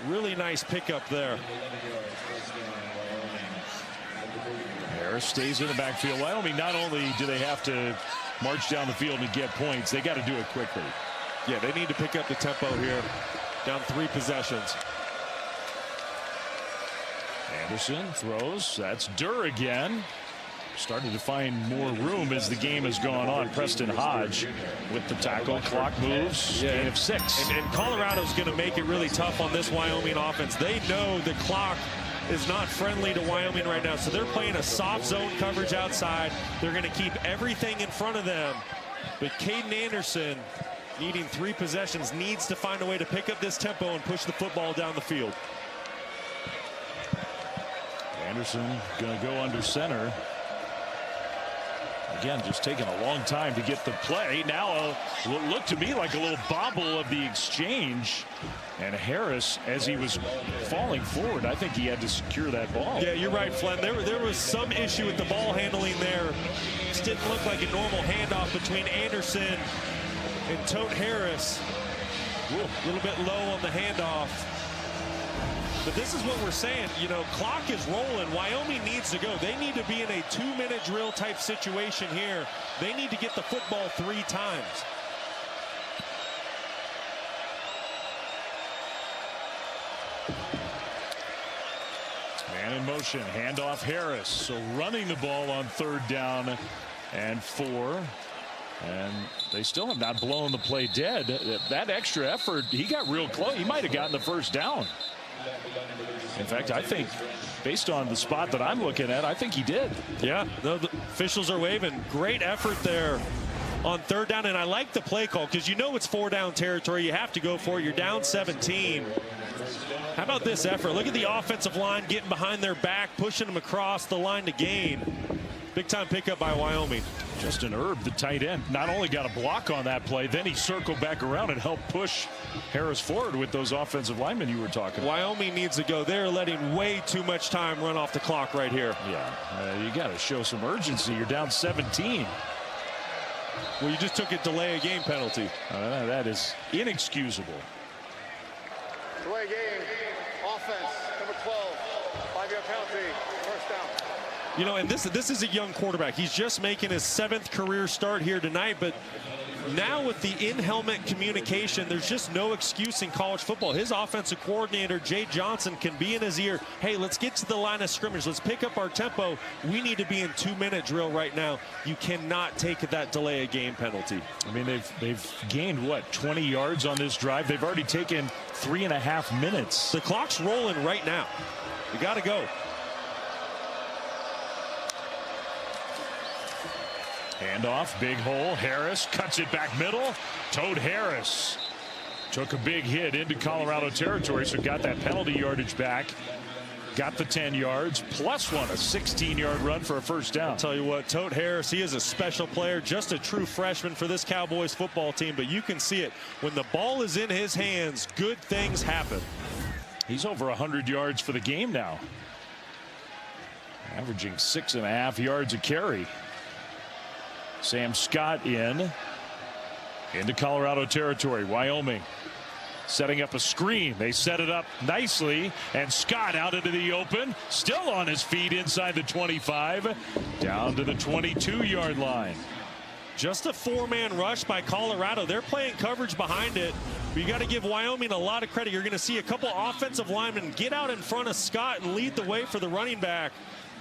Really nice pickup there. Harris stays in the backfield. Wyoming, not only do they have to march down the field and get points, they got to do it quickly. Yeah, they need to pick up the tempo here. Down 3 possessions. Anderson throws. That's Durr again. Starting to find more room as the game has gone on. Preston Hodge with the tackle. Clock moves. Gain of 6. And Colorado's going to make it really tough on this Wyoming offense. They know the clock is not friendly to Wyoming right now, so they're playing a soft zone coverage outside. They're going to keep everything in front of them. But Caden Anderson, needing 3 possessions, needs to find a way to pick up this tempo and push the football down the field. Anderson going to go under center. Again, just taking a long time to get the play. Now what looked to me like a little bobble of the exchange. And Harris, as he was falling forward, I think he had to secure that ball. Yeah, you're right, Flynn. There was some issue with the ball handling there. Just didn't look like a normal handoff between Anderson and Tote Harris. A little bit low on the handoff. But this is what we're saying, you know, clock is rolling. Wyoming needs to go. They need to be in a 2-minute drill type situation here. They need to get the football 3 times. Man in motion, handoff Harris. So running the ball on 3rd down and 4. And they still have not blown the play dead. That extra effort, he got real close. He might have gotten the first down. In fact, I think, based on the spot that I'm looking at, I think he did. Yeah, no, the officials are waving. Great effort there on third down. And I like the play call because you know it's 4-down territory. You have to go for it. You're down 17. How about this effort? Look at the offensive line getting behind their back, pushing them across the line to gain. Big time pickup by Wyoming. Justin Erb, the tight end, not only got a block on that play, then he circled back around and helped push Harris forward with those offensive linemen you were talking about. Wyoming needs to go. They're letting way too much time run off the clock right here. Yeah, you got to show some urgency. You're down 17. Well, you just took a delay of game penalty. That is inexcusable. Delay game, offense, number 12, 5-yard penalty, first down. You know, and this is a young quarterback. He's just making his 7th career start here tonight, but now with the in-helmet communication, there's just no excuse in college football. His offensive coordinator, Jay Johnson, can be in his ear. Hey, let's get to the line of scrimmage. Let's pick up our tempo. We need to be in 2-minute drill right now. You cannot take that delay of game penalty. I mean, they've gained, what, 20 yards on this drive? They've already taken 3.5 minutes. The clock's rolling right now. You got to go. Handoff, big hole. Harris cuts it back middle. Toad Harris took a big hit into Colorado territory, so got that penalty yardage back. Got the 10 yards, plus one, a 16-yard run for a first down. I'll tell you what, Toad Harris, he is a special player, just a true freshman for this Cowboys football team, but you can see it. When the ball is in his hands, good things happen. He's over 100 yards for the game now. Averaging 6.5 yards a carry. Sam Scott into Colorado territory. Wyoming setting up a screen. They set it up nicely, and Scott out into the open, still on his feet inside the 25, down to the 22-yard line. Just a 4-man rush by Colorado. They're playing coverage behind it, but you got to give Wyoming a lot of credit. You're going to see a couple offensive linemen get out in front of Scott and lead the way for the running back.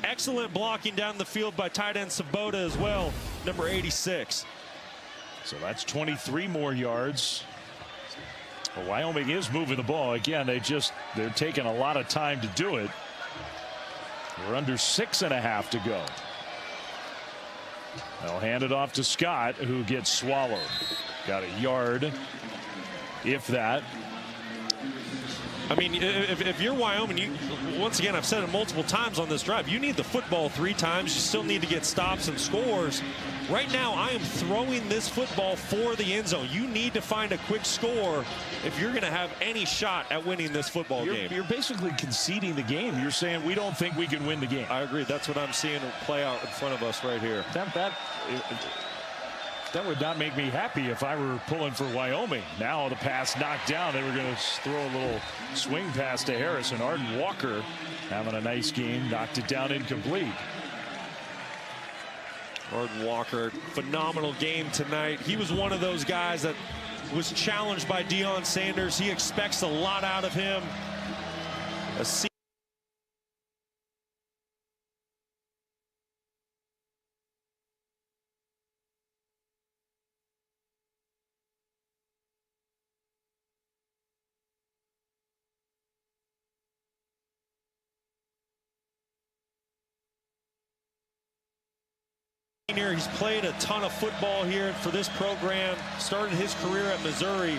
Excellent blocking down the field by tight end Sabota as well, number 86. So that's 23 more yards. Well, Wyoming is moving the ball. Again, they're taking a lot of time to do it. We're under 6.5 to go. They'll hand it off to Scott, who gets swallowed. Got a yard, if that. I mean, if you're Wyoming, once again, I've said it multiple times on this drive, you need the football 3 times. You still need to get stops and scores. Right now, I am throwing this football for the end zone. You need to find a quick score if you're going to have any shot at winning this football game. You're basically conceding the game. You're saying we don't think we can win the game. I agree. That's what I'm seeing play out in front of us right here. That would not make me happy if I were pulling for Wyoming. Now the pass knocked down. They were going to throw a little swing pass to Harris, and Arden Walker having a nice game, knocked it down incomplete. Arden Walker, phenomenal game tonight. He was one of those guys that was challenged by Deion Sanders. He expects a lot out of him. He's played a ton of football here for this program. Started his career at Missouri.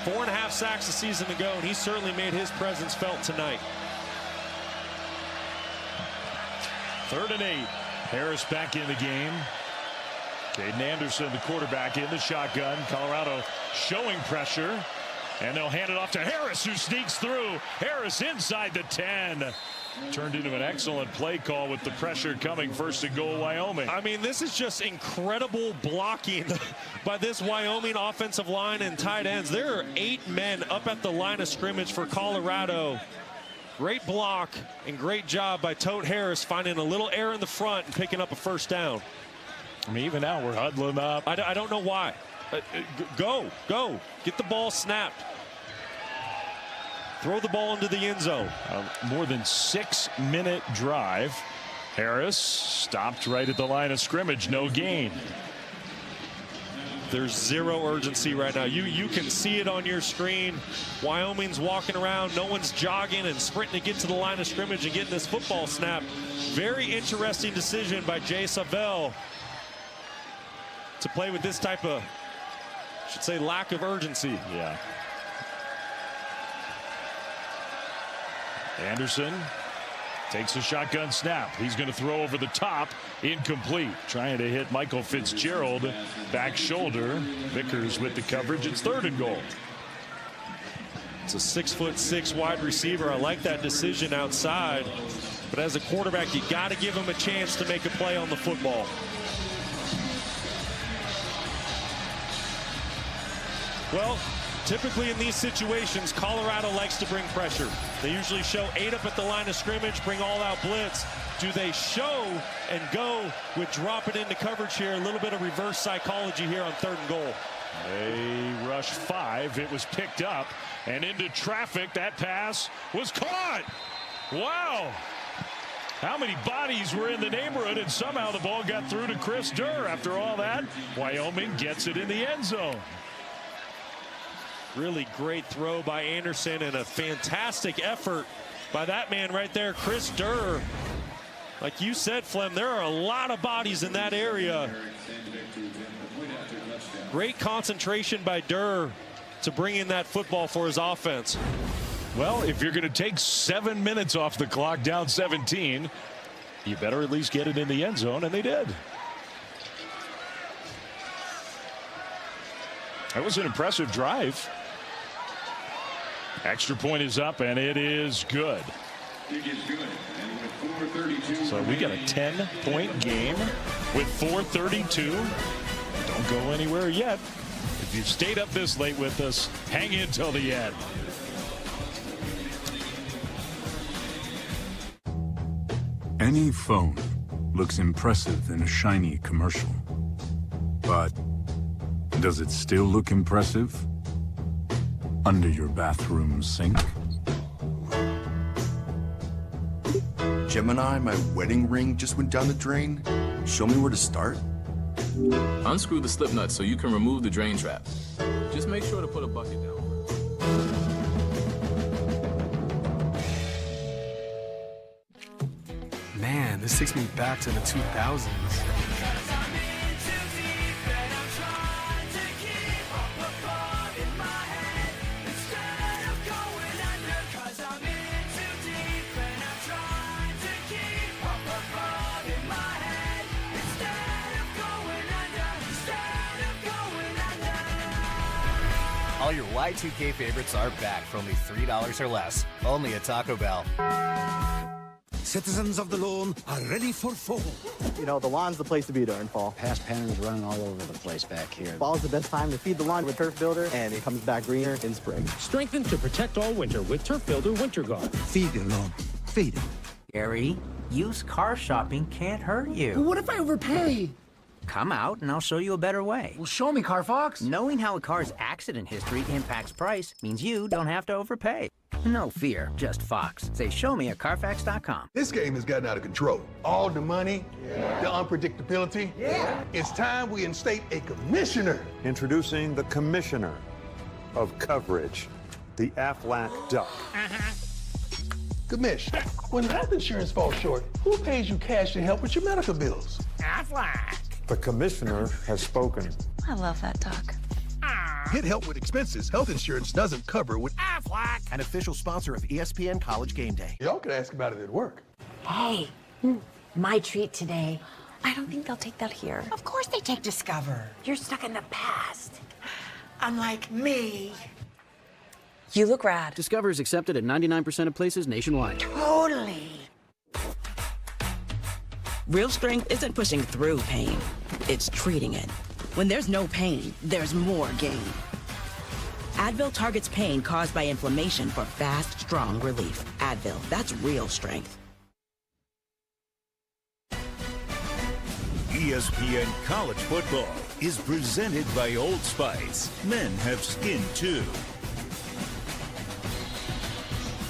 4.5 sacks a season ago, and he certainly made his presence felt tonight. 3rd and 8. Harris back in the game. Caden Anderson, the quarterback, in the shotgun. Colorado showing pressure. And they'll hand it off to Harris, who sneaks through. Harris inside the 10. Turned into an excellent play call with the pressure coming. 1st and goal, Wyoming. I mean, this is just incredible blocking by this Wyoming offensive line and tight ends. There are 8 men up at the line of scrimmage for Colorado. Great block and great job by Tote Harris finding a little air in the front and picking up a first down. I mean, even now we're huddling up. I don't know why. Go. Get the ball snapped. Throw the ball into the end zone. More than 6-minute drive. Harris stopped right at the line of scrimmage. No gain. There's zero urgency right now. You can see it on your screen. Wyoming's walking around. No one's jogging and sprinting to get to the line of scrimmage and getting this football snap. Very interesting decision by Jay Savell to play with this type of, I should say, lack of urgency. Yeah. Anderson takes a shotgun snap. He's going to throw over the top. Incomplete. Trying to hit Michael Fitzgerald. Back shoulder. Vickers with the coverage. It's 3rd and goal. It's a 6'6" wide receiver. I like that decision outside. But as a quarterback, you got to give him a chance to make a play on the football. Well, typically in these situations, Colorado likes to bring pressure. They usually show 8 up at the line of scrimmage, bring all-out blitz. Do they show and go with drop it into coverage here? A little bit of reverse psychology here on 3rd and goal. They rush 5. It was picked up and into traffic. That pass was caught. Wow. How many bodies were in the neighborhood, and somehow the ball got through to Chris Durr. After all that, Wyoming gets it in the end zone. Really great throw by Anderson and a fantastic effort by that man right there, Chris Durr. Like you said, Flem, there are a lot of bodies in that area. Great concentration by Durr to bring in that football for his offense. Well, if you're going to take 7 minutes off the clock, down 17, you better at least get it in the end zone, and they did. That was an impressive drive. Extra point is up, and it is good. So we got a 10-point game with 4:32. Don't go anywhere yet. If you've stayed up this late with us, hang in till the end. Any phone looks impressive in a shiny commercial. But does it still look impressive under your bathroom sink? Gemini, my wedding ring just went down the drain. Show me where to start. Unscrew the slip nut so you can remove the drain trap. Just make sure to put a bucket down. Man, this takes me back to the 2000s. All your Y2K favorites are back for only $3 or less. Only at Taco Bell. Citizens of the lawn are ready for fall. You know, the lawn's the place to be during fall. Past patterns running all over the place back here. Fall's the best time to feed the lawn with Turf Builder, and it comes back greener in spring. Strengthen to protect all winter with Turf Builder Winter Guard. Feed your lawn. Feed it. Gary, used car shopping can't hurt you. What if I overpay? Come out and I'll show you a better way. Well, show me, Carfox. Knowing how a car's accident history impacts price means you don't have to overpay. No fear, just Fox. Say show me at Carfax.com. This game has gotten out of control. All the money, the unpredictability. It's time we instate a commissioner. Introducing the commissioner of coverage, the Aflac Duck. Commish, when health insurance falls short, who pays you cash to help with your medical bills? Aflac. The commissioner has spoken. I love that duck. Get help with expenses health insurance doesn't cover with Aflac, an official sponsor of ESPN College Game Day. Y'all can ask about it at work. Hey, my treat today. I don't think they'll take that here. Of course they take Discover. You're stuck in the past. Unlike me. You look rad. Discover is accepted at 99% of places nationwide. Totally. Real strength isn't pushing through pain, it's treating it. When there's no pain, there's more gain. Advil targets pain caused by inflammation for fast, strong relief. Advil, that's real strength. ESPN College Football is presented by Old Spice. Men have skin too.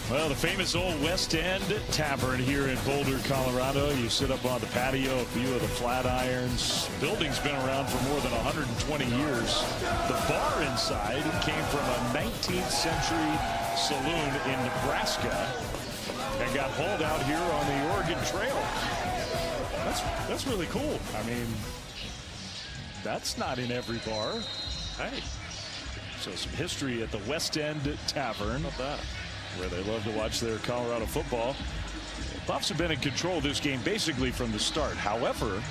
Well, the famous old West End Tavern here in Boulder, Colorado. You sit up on the patio, a view of the Flatirons. Building's been around for more than 120 years. The bar inside came from a 19th century saloon in Nebraska and got hauled out here on the Oregon Trail. That's really cool. I mean, that's not in every bar. Hey, so some history at the West End Tavern. How about that? Where they love to watch their Colorado football. Buffs have been in control of this game basically from the start. However,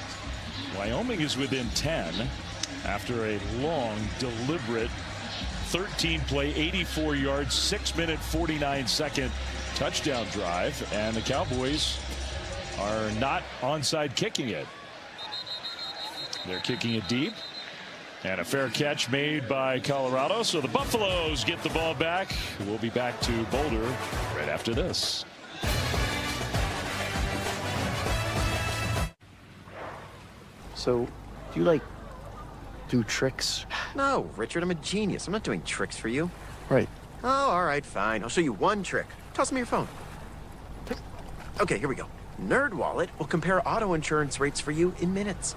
Wyoming is within 10 after a long, deliberate 13-play, 84-yard, 6-minute, 49-second touchdown drive, and the Cowboys are not onside kicking it. They're kicking it deep. And a fair catch made by Colorado. So the Buffaloes get the ball back. We'll be back to Boulder right after this. So, do you, do tricks? No, Richard, I'm a genius. I'm not doing tricks for you. Right. Oh, all right, fine. I'll show you one trick. Toss me your phone. Okay, here we go. NerdWallet will compare auto insurance rates for you in minutes.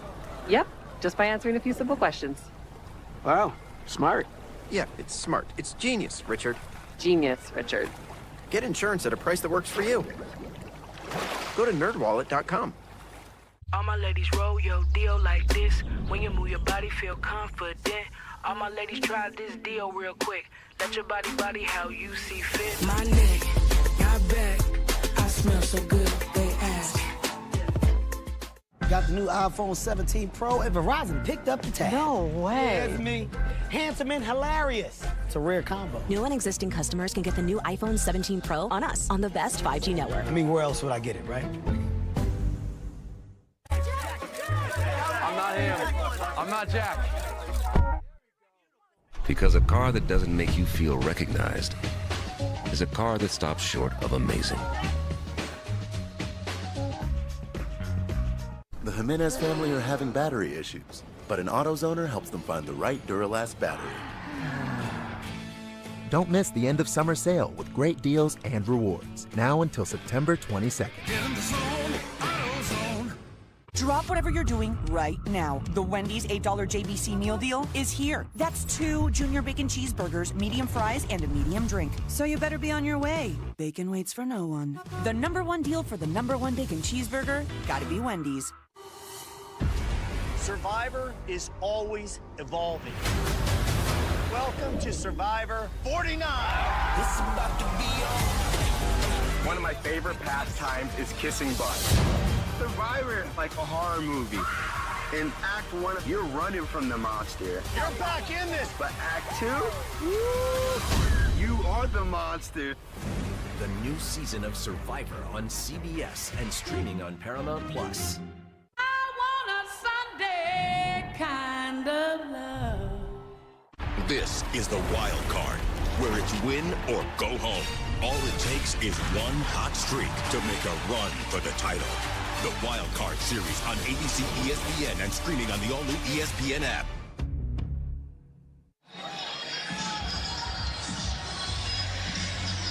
Yep, just by answering a few simple questions. Wow, smart. Yeah, it's smart. It's genius, Richard. Genius, Richard. Get insurance at a price that works for you. Go to nerdwallet.com. All my ladies roll your deal like this. When you move your body, feel confident. All my ladies try this deal real quick. Let your body how you see fit. My neck, your back. I smell so good, they ask. Got the new iPhone 17 Pro, and Verizon picked up the tab. No way. That's me. Handsome and hilarious. It's a rare combo. New and existing customers can get the new iPhone 17 Pro on us on the best 5G network. I mean, where else would I get it, right? I'm not him. I'm not Jack. Because a car that doesn't make you feel recognized is a car that stops short of amazing. The Jimenez family are having battery issues, but an AutoZoner helps them find the right Duralast battery. Don't miss the end of summer sale with great deals and rewards. Now until September 22nd. Drop whatever you're doing right now. The Wendy's $8 JBC meal deal is here. That's 2 junior bacon cheeseburgers, medium fries, and a medium drink. So you better be on your way. Bacon waits for no one. The #1 deal for the #1 bacon cheeseburger, gotta be Wendy's. Survivor is always evolving. Welcome to Survivor 49. This is about to be One of my favorite pastimes is kissing butt. Survivor is like a horror movie. In Act 1, you're running from the monster. You're back in this. But Act 2, you are the monster. The new season of Survivor on CBS and streaming on Paramount Plus. Kind of love. This is the wild card, where it's win or go home. All it takes is one hot streak to make a run for the title. The Wild Card series on ABC, ESPN, and streaming on the all-new ESPN app.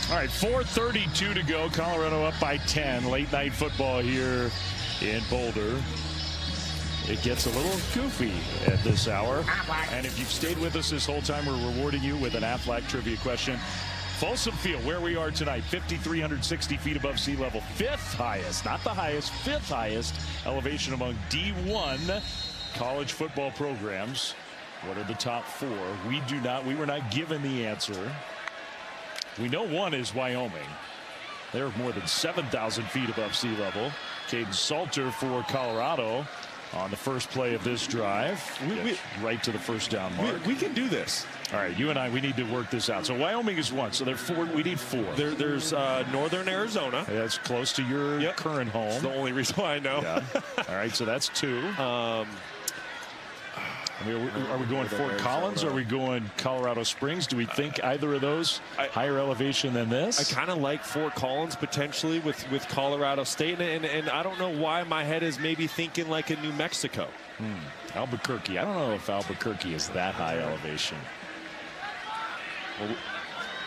All right, 4:32 to go. Colorado up by 10. Late night football here in Boulder. It gets a little goofy at this hour. And if you've stayed with us this whole time, we're rewarding you with an Aflac trivia question. Folsom Field, where we are tonight, 5,360 feet above sea level. 5th highest, not the highest, 5th highest elevation among D1 college football programs. What are the top 4? We were not given the answer. We know one is Wyoming. They're more than 7,000 feet above sea level. Caden Salter for Colorado on the first play of this drive. Right to the first down mark. We can do this. All right, you and I, we need to work this out. So Wyoming is 1, so they're 4. We need 4. There's northern Arizona. That's close to your current home. That's the only reason why I know. Yeah. All right, so that's 2. I mean, are we going Fort Collins? Or are we going Colorado Springs? Do we think either of those higher elevation than this? I kind of like Fort Collins potentially with Colorado State, and I don't know why my head is maybe thinking like a New Mexico. Albuquerque. I don't know if Albuquerque is that high elevation.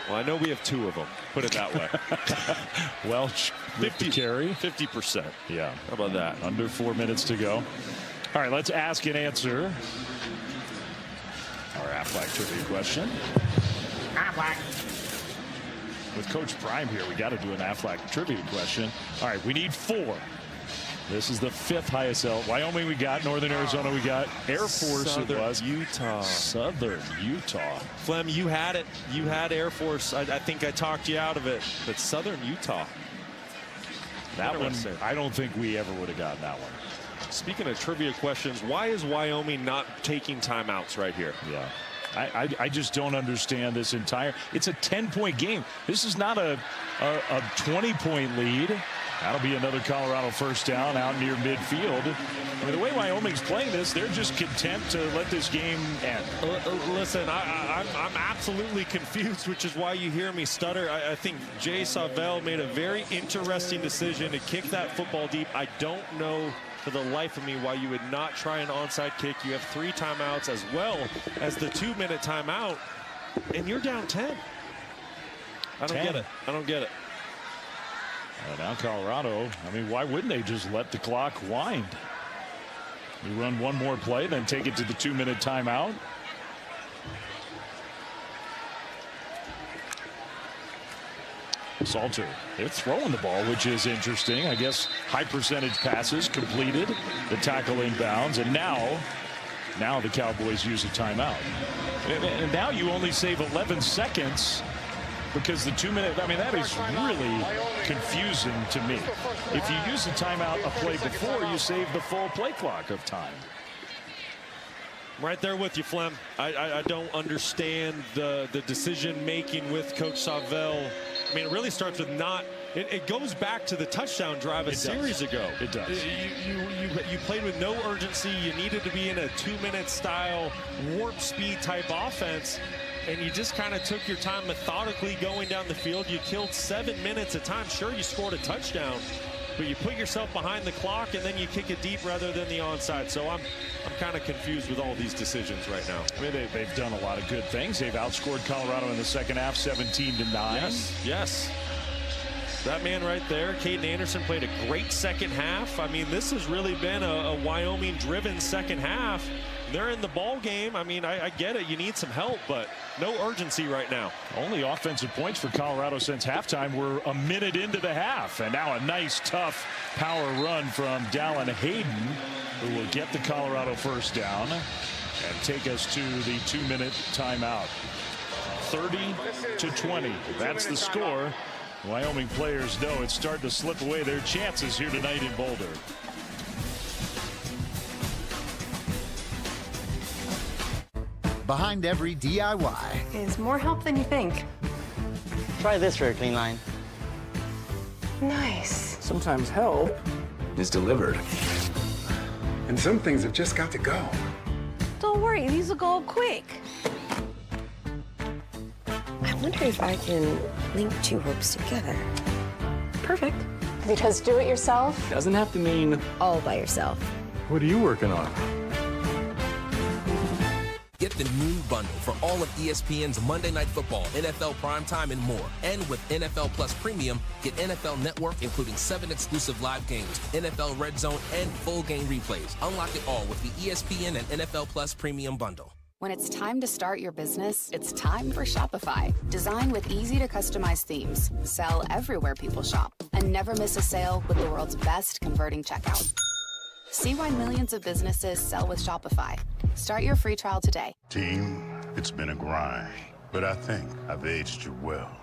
Well, I know we have 2 of them. Put it that way. Welch, 50 carry. 50%. Yeah. How about that? Under 4 minutes to go. All right, let's ask and answer our Aflac trivia question. Aflac. With Coach Prime here, we got to do an Aflac trivia question. All right, we need 4. This is the 5th highest L. Wyoming we got, Northern Arizona we got, Air Force Southern it was. Utah. Southern Utah. Flem, you had it. You had Air Force. I think I talked you out of it. But Southern Utah. That one, I don't think we ever would have gotten that one. Speaking of trivia questions, why is Wyoming not taking timeouts right here? Yeah. I just don't understand this entire. It's a 10-point game. This is not a 20-point lead. That'll be another Colorado first down out near midfield. I mean, the way Wyoming's playing this, they're just content to let this game end. Listen, I'm absolutely confused, which is why you hear me stutter. I think Jay Savell made a very interesting decision to kick that football deep. I don't know for the life of me why you would not try an onside kick. You have 3 timeouts as well as the 2-minute timeout, and you're down 10. I don't get it. I don't get it. Now Colorado, I mean, why wouldn't they just let the clock wind? You run one more play, then take it to the 2-minute timeout. Salter, they're throwing the ball, which is interesting. I guess high percentage passes completed, the tackle inbounds, and now the Cowboys use a timeout. And now you only save 11 seconds because the 2-minute, I mean, that is really confusing to me. If you use a timeout a play before, you save the full play clock of time. Right there with you, Flem. I don't understand the decision making with Coach Savell. I mean, it really starts with it goes back to the touchdown drive a series ago. It does. You played with no urgency. You needed to be in a 2-minute style warp speed type offense, and you just kind of took your time methodically going down the field. You killed 7 minutes of time. Sure, you scored a touchdown, but you put yourself behind the clock and then you kick it deep rather than the onside. So I'm kind of confused with all these decisions right now. I mean, they've done a lot of good things. They've outscored Colorado in the second half 17-9. Yes. That man right there, Caden Anderson, played a great second half. I mean, this has really been a Wyoming-driven second half. They're in the ball game. I mean, I get it. You need some help, but no urgency right now. Only offensive points for Colorado since halftime were a minute into the half. And now a nice, tough power run from Dallin Hayden, who will get the Colorado first down and take us to the 2-minute timeout. 30-20. That's the score. Wyoming players know it's starting to slip away their chances here tonight in Boulder. Behind every DIY is more help than you think. Try this for a clean line. Nice. Sometimes help is delivered. And some things have just got to go. Don't worry, these will go quick. I wonder if I can link 2 ropes together. Perfect. Because do it yourself Doesn't have to mean all by yourself. What are you working on? Get the new bundle for all of ESPN's Monday Night Football, NFL Primetime, and more. And with NFL Plus Premium, get NFL Network, including 7 exclusive live games, NFL Red Zone, and full game replays. Unlock it all with the ESPN and NFL Plus Premium bundle. When it's time to start your business, it's time for Shopify. Designed with easy to customize themes, sell everywhere people shop, and never miss a sale with the world's best converting checkout. See why millions of businesses sell with Shopify. Start your free trial today. Team, it's been a grind, but I think I've aged you well.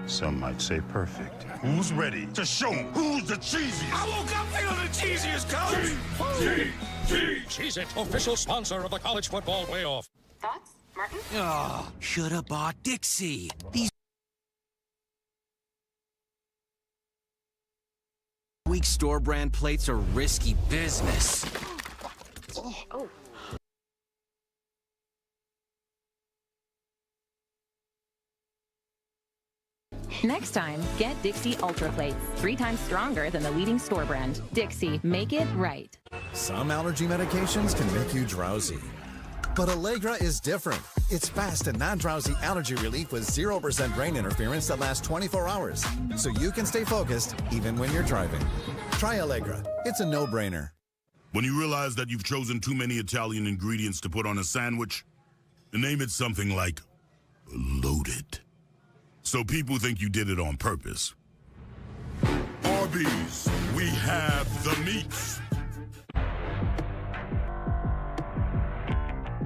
Some might say perfect. Who's ready to show who's the cheesiest? I woke up feeling the cheesiest, coach! Cheez-It, official sponsor of the college football playoff. Thoughts, Martin? Oh, should have bought Dixie. These weak store brand plates are risky business. Oh. Next time, get Dixie Ultra Plates. 3 times stronger than the leading store brand. Dixie, make it right. Some allergy medications can make you drowsy. But Allegra is different. It's fast and non-drowsy allergy relief with 0% brain interference that lasts 24 hours. So you can stay focused even when you're driving. Try Allegra. It's a no-brainer. When you realize that you've chosen too many Italian ingredients to put on a sandwich, name it something like loaded. So people think you did it on purpose. Arby's, we have the meats.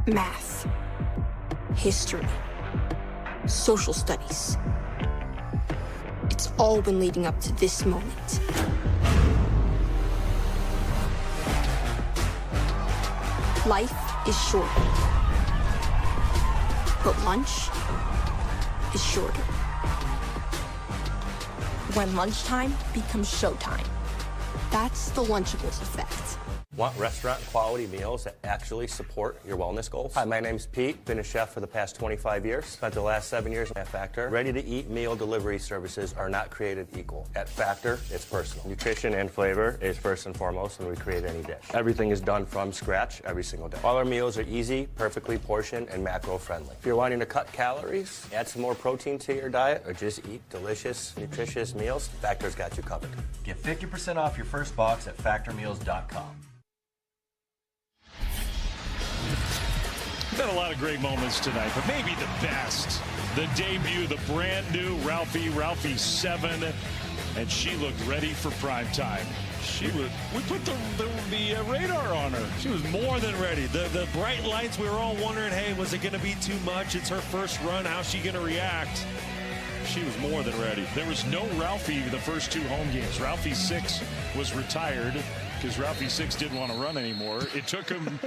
Math, history, social studies. It's all been leading up to this moment. Life is short, but lunch is shorter. When lunchtime becomes showtime. That's the Lunchables effect. Want restaurant quality meals that actually support your wellness goals? Hi, my name's Pete. Been a chef for the past 25 years. Spent the last 7 years at Factor. Ready-to-eat meal delivery services are not created equal. At Factor, it's personal. Nutrition and flavor is first and foremost when we create any dish. Everything is done from scratch every single day. All our meals are easy, perfectly portioned, and macro-friendly. If you're wanting to cut calories, add some more protein to your diet, or just eat delicious, nutritious meals, Factor's got you covered. Get 50% off your first box at factormeals.com. Been a lot of great moments tonight, but maybe the best, the debut, the brand new Ralphie 7, and she looked ready for prime time. We put the radar on her. She was more than ready. The bright lights, we were all wondering, hey, was it going to be too much? It's her first run. How's she going to react? She was more than ready. There was no Ralphie the first 2 home games. Ralphie 6 was retired because Ralphie 6 didn't want to run anymore. It took him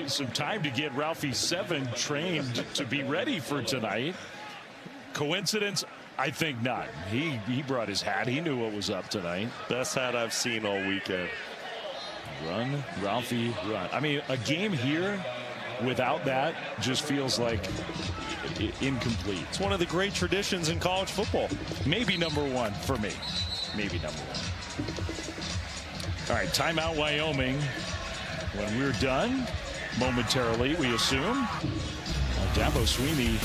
some time to get Ralphie 7 trained to be ready for tonight. Coincidence? I think not. He brought his hat. He knew what was up tonight. Best hat I've seen all weekend. Run, Ralphie, run. I mean, a game here without that just feels like incomplete. It's one of the great traditions in college football. Maybe #1 for me. Maybe #1. All right, timeout Wyoming. When we're done, momentarily, we assume. Dabo Sweeney,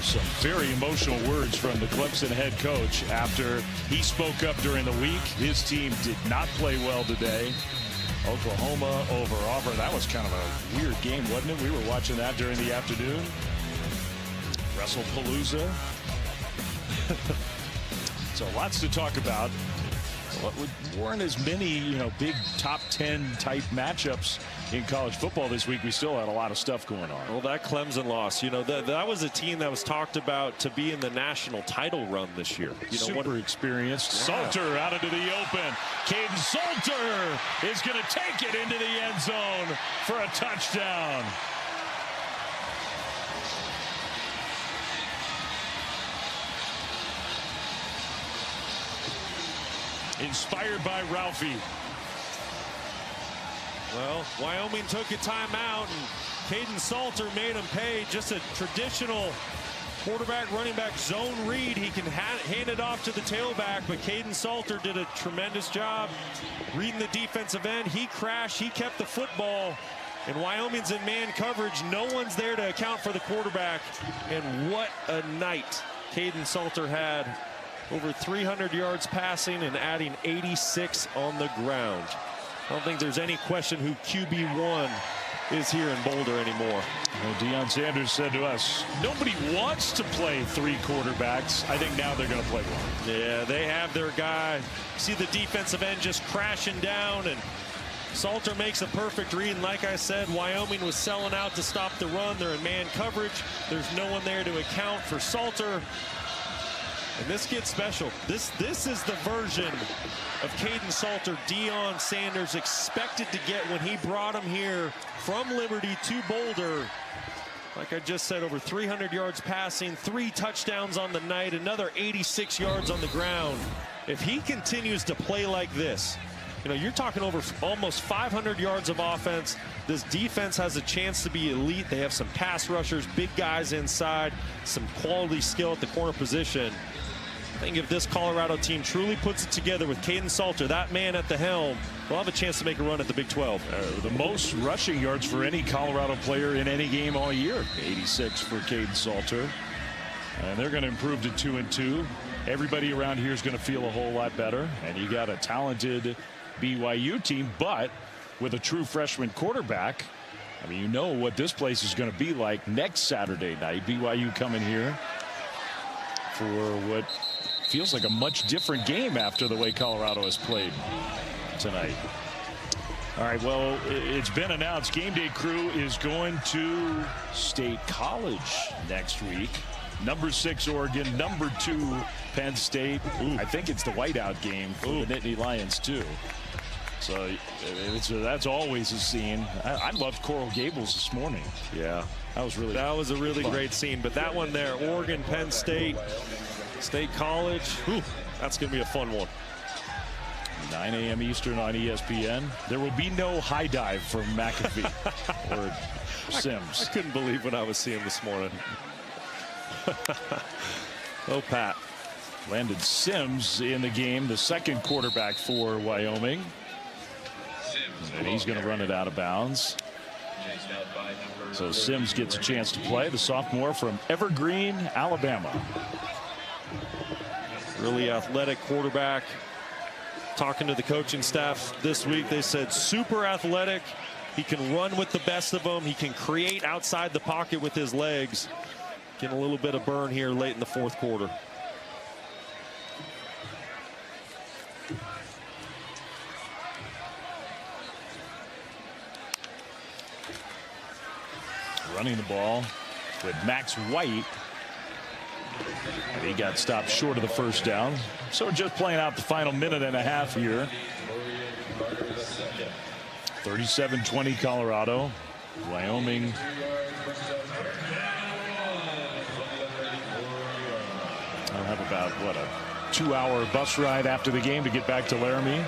some very emotional words from the Clemson head coach after he spoke up during the week. His team did not play well today. Oklahoma over Auburn. That was kind of a weird game, wasn't it? We were watching that during the afternoon. WrestlePalooza. So lots to talk about. Weren't as many, big top 10 type matchups in college football this week. We still had a lot of stuff going on. Well, that Clemson loss, that was a team that was talked about to be in the national title run this year. Super experienced. Yeah. Salter out into the open. Caden Salter is going to take it into the end zone for a touchdown. Inspired by Ralphie. Well, Wyoming took a timeout, and Caden Salter made him pay. Just a traditional quarterback, running back zone read. He can hand it off to the tailback, but Caden Salter did a tremendous job reading the defensive end. He crashed. He kept the football. And Wyoming's in man coverage. No one's there to account for the quarterback. And what a night Caden Salter had. Over 300 yards passing and adding 86 on the ground. I don't think there's any question who QB1 is here in Boulder anymore. Well, Deion Sanders said to us, nobody wants to play 3 quarterbacks. I think now they're going to play 1. Yeah, they have their guy. See the defensive end just crashing down, and Salter makes a perfect read. And like I said, Wyoming was selling out to stop the run. They're in man coverage. There's no one there to account for Salter. And this gets special. This is the version of Caden Salter Deion Sanders expected to get when he brought him here from Liberty to Boulder. Like I just said, over 300 yards passing, 3 touchdowns on the night, another 86 yards on the ground. If he continues to play like this, you're talking over almost 500 yards of offense. This defense has a chance to be elite. They have some pass rushers, big guys inside, some quality skill at the corner position. I think if this Colorado team truly puts it together with Caden Salter, that man at the helm, they'll have a chance to make a run at the Big 12. The most rushing yards for any Colorado player in any game all year. 86 for Caden Salter. And they're going to improve to 2-2. Everybody around here is going to feel a whole lot better. And you got a talented BYU team, but with a true freshman quarterback. I mean, you know what this place is going to be like next Saturday night. BYU coming here for what feels like a much different game after the way Colorado has played tonight. All right, well, it's been announced game day crew is going to State College next week. Number 6 Oregon, number 2 Penn State. I think it's the whiteout game for the Nittany Lions too. So that's always a scene. I loved Coral Gables this morning. Yeah, that was a really fun. Great scene. But that one there, Oregon, Penn State, State College. That's going to be a fun one. 9 a.m. Eastern on ESPN. There will be no high dive from McAfee or Sims. I couldn't believe what I was seeing this morning. Oh, Pat. Landon Sims in the game, the second quarterback for Wyoming. And he's going to run it out of bounds. So Sims gets a chance to play, the sophomore from Evergreen, Alabama. Really athletic quarterback. Talking to the coaching staff this week, they said super athletic. He can run with the best of them. He can create outside the pocket with his legs. Getting a little bit of burn here late in the fourth quarter. Running the ball with Max White. And he got stopped short of the first down. So we're just playing out the final minute and a half here. 37-20 Colorado. Wyoming I'll have about, what, a 2-hour bus ride after the game to get back to Laramie.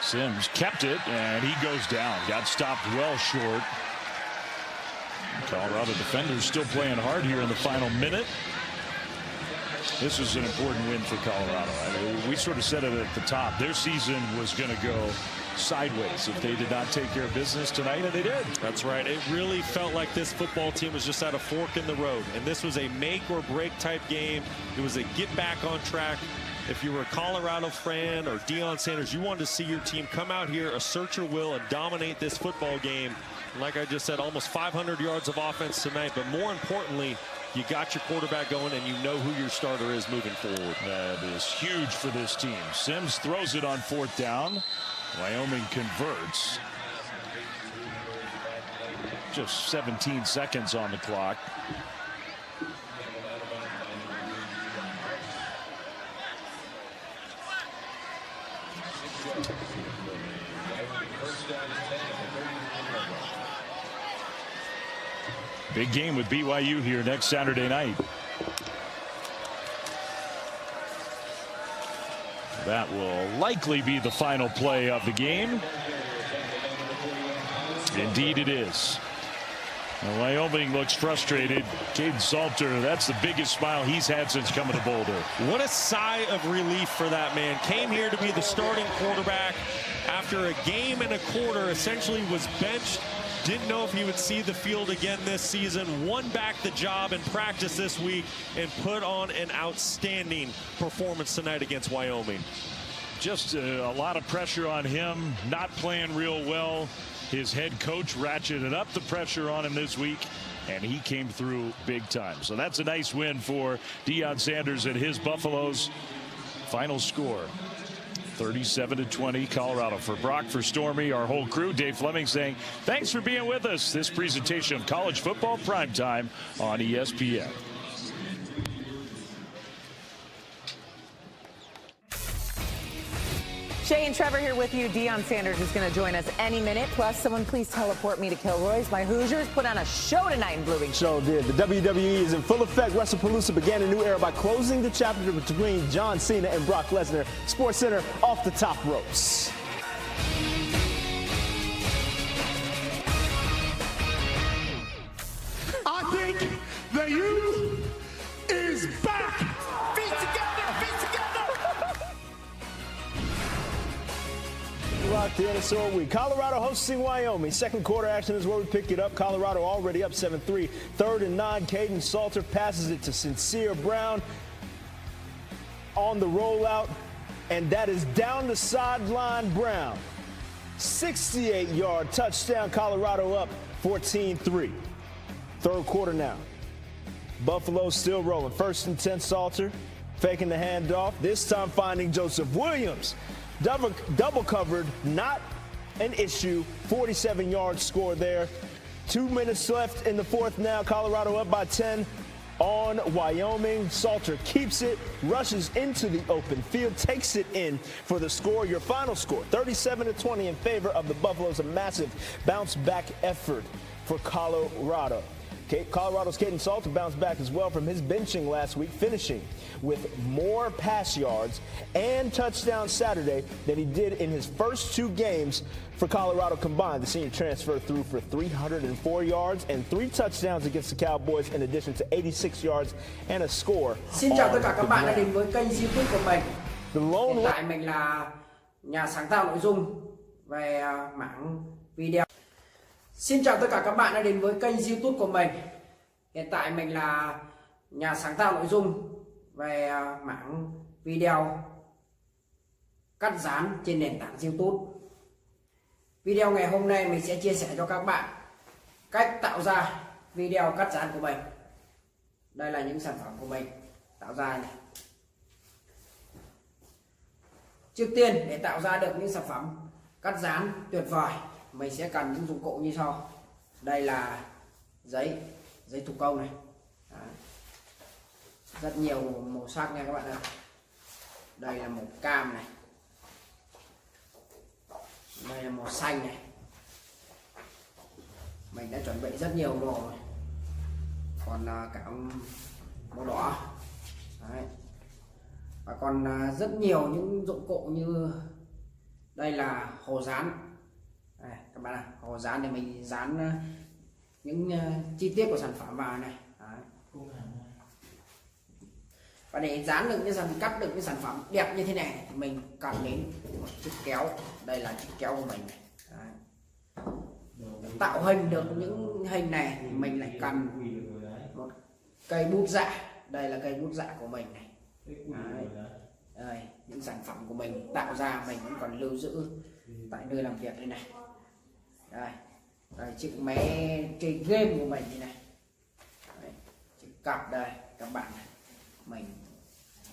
Sims kept it, and he goes down. Got stopped well short. Colorado defenders still playing hard here in the final minute. This is an important win for Colorado. I mean, we sort of said it at the top. Their season was going to go sideways if they did not take care of business tonight, and they did. That's right. It really felt like this football team was just at a fork in the road, and this was a make or break type game. It was a get back on track. If you were a Colorado fan or Deion Sanders, you wanted to see your team come out here, assert your will, and dominate this football game. Like I just said, almost 500 yards of offense tonight, but more importantly, you got your quarterback going, and you know who your starter is moving forward. That is huge for this team. Sims throws it on 4th down. Wyoming converts. Just 17 seconds on the clock. Big game with BYU here next Saturday night. That will likely be the final play of the game. Indeed it is. Now, Wyoming looks frustrated. Caden Salter, that's the biggest smile he's had since coming to Boulder. What a sigh of relief for that man. Came here to be the starting quarterback after a game and a quarter, essentially was benched. Didn't know if he would see the field again this season. Won back the job in practice this week and put on an outstanding performance tonight against Wyoming. Just a lot of pressure on him, not playing real well. His head coach ratcheted up the pressure on him this week, and he came through big time. So that's a nice win for Deion Sanders and his Buffaloes. Final score, 37-20 Colorado. For Brock, for Stormy, our whole crew, Dave Fleming saying thanks for being with us. This presentation of college football primetime on ESPN. Shay and Trevor here with you. Deion Sanders is going to join us any minute. Plus, someone please teleport me to Kilroy's. My Hoosiers put on a show tonight in Bloomington. Show did. The WWE is in full effect. WrestlePalooza began a new era by closing the chapter between John Cena and Brock Lesnar. Sports Center off the top ropes. I think the youth is back. Feet together, feet together. Rock the NSO week. Colorado hosting Wyoming. Second quarter action is where we pick it up. Colorado already up 7-3. 3rd and 9. Caden Salter passes it to Sincere Brown on the rollout, and that is down the sideline. Brown, 68-yard touchdown. Colorado up 14-3. Third quarter now. Buffalo still rolling. 1st and 10. Salter faking the handoff. This time finding Joseph Williams. Double covered, not an issue. 47-yard score there. 2 minutes left in the fourth now. Colorado up by 10 on Wyoming. Salter keeps it, rushes into the open field, takes it in for the score. Your final score, 37-20 in favor of the Buffaloes. A massive bounce-back effort for Colorado. Colorado's Caden Salter bounced back as well from his benching last week, finishing with more pass yards and touchdowns Saturday than he did in his first 2 games for Colorado combined. The senior transfer threw for 304 yards and 3 touchdowns against the Cowboys, in addition to 86 yards and a score. Xin chào tất cả các bạn đã đến với kênh YouTube của mình. Hiện tại mình là nhà sáng tạo nội dung về mảng video. Xin chào tất cả các bạn đã đến với kênh YouTube của mình. Hiện tại mình là nhà sáng tạo nội dung về mảng video cắt dán trên nền tảng YouTube. Video ngày hôm nay mình sẽ chia sẻ cho các bạn cách tạo ra video cắt dán của mình. Đây là những sản phẩm của mình tạo ra này. Trước tiên, để tạo ra được những sản phẩm cắt dán tuyệt vời, mình sẽ cần những dụng cụ như sau. Đây là giấy thủ công này. Đấy. Rất nhiều màu sắc nha các bạn ạ. Đây là màu cam này. Đây là màu xanh này. Mình đã chuẩn bị rất nhiều màu rồi. Còn cả màu đỏ. Đấy. Và còn rất nhiều những dụng cụ như đây là hồ dán. Đây, các bạn ạ, hồ dán để mình dán những chi tiết của sản phẩm vào này. Đấy. Và để dán được cắt được cái sản phẩm đẹp như thế này thì mình cần đến một chiếc kéo. Đây là chiếc kéo của mình này. Để tạo hình được những hình này thì mình lại cần một cây bút dạ. Đây là cây bút dạ của mình này. Đấy. Đây, những sản phẩm của mình tạo ra mình vẫn còn lưu giữ tại nơi làm việc đây này. Đây chiếc máy chơi game của mình như này. Đấy, chiếc cặp đây các bạn này. Mình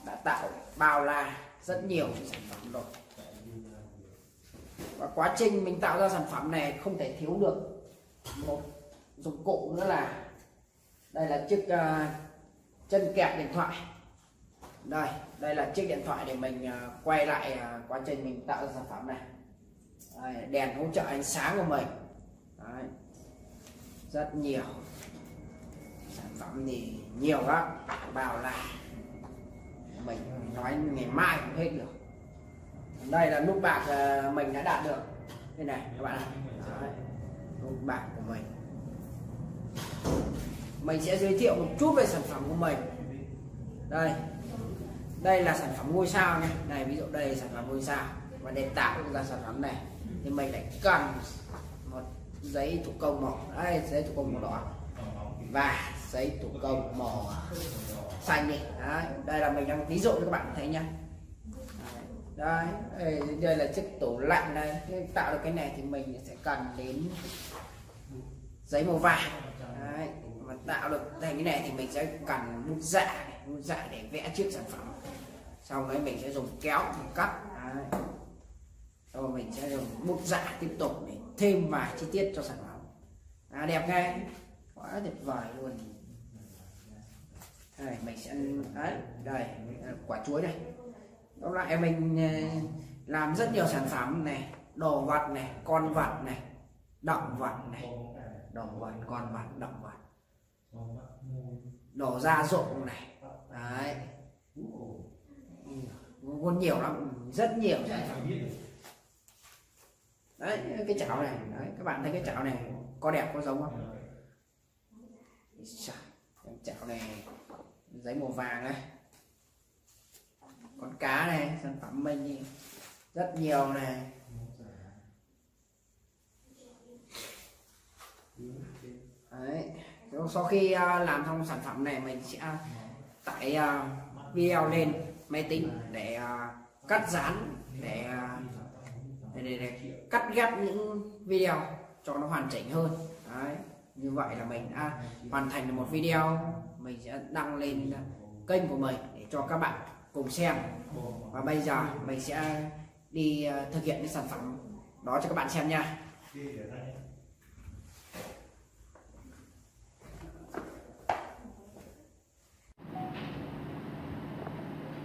đã tạo bao la rất nhiều sản phẩm rồi. Và quá trình mình tạo ra sản phẩm này không thể thiếu được một dụng cụ nữa là đây là chiếc chân kẹp điện thoại. Đây là chiếc điện thoại để mình quay lại quá trình mình tạo ra sản phẩm này. Đây, đèn hỗ trợ ánh sáng của mình. Đấy. Rất nhiều sản phẩm thì nhiều lắm, bao la mình nói ngày mai không hết được. Đây là nút bạc mình đã đạt được đây này các bạn ạ. Nút bạc của mình sẽ giới thiệu một chút về sản phẩm của mình. Đây là sản phẩm ngôi sao nha. Này, ví dụ đây là sản phẩm ngôi sao. Và để tạo ra sản phẩm này thì mình lại cần một giấy thủ công màu. Đây, giấy thủ công màu đỏ và giấy thủ công màu xanh đi. Đấy, đây là mình đang ví dụ cho các bạn thấy nhá. Đây là chiếc tủ lạnh này. Để tạo được cái này thì mình sẽ cần đến giấy màu vàng. Đấy, mà tạo được thành cái này thì mình sẽ cần bút dạ để vẽ chiếc sản phẩm. Sau đấy mình sẽ dùng kéo mình cắt. Đấy. Rồi mình sẽ dùng bút dạ tiếp tục để thêm vài chi tiết cho sản phẩm. Đẹp ngay, quá tuyệt vời luôn. Đây mình sẽ đây quả chuối này. Đó lại mình làm rất nhiều sản phẩm này, đồ vật này, con vật này, động vật này, đồ vật, con vật, động vật, đồ gia dụng này, đấy, còn nhiều lắm, rất nhiều sản phẩm. Đấy, cái chảo này, đấy, các bạn thấy cái chảo này có đẹp, có giống không? Cái chảo này giấy màu vàng này, con cá này, sản phẩm mình rất nhiều này. Đấy, sau khi làm xong sản phẩm này mình sẽ tải video lên máy tính để cắt dán, để cắt ghép những video cho nó hoàn chỉnh hơn. Đấy, như vậy là mình đã hoàn thành được một video, mình sẽ đăng lên kênh của mình để cho các bạn cùng xem. Và bây giờ mình sẽ đi thực hiện cái sản phẩm đó cho các bạn xem nha.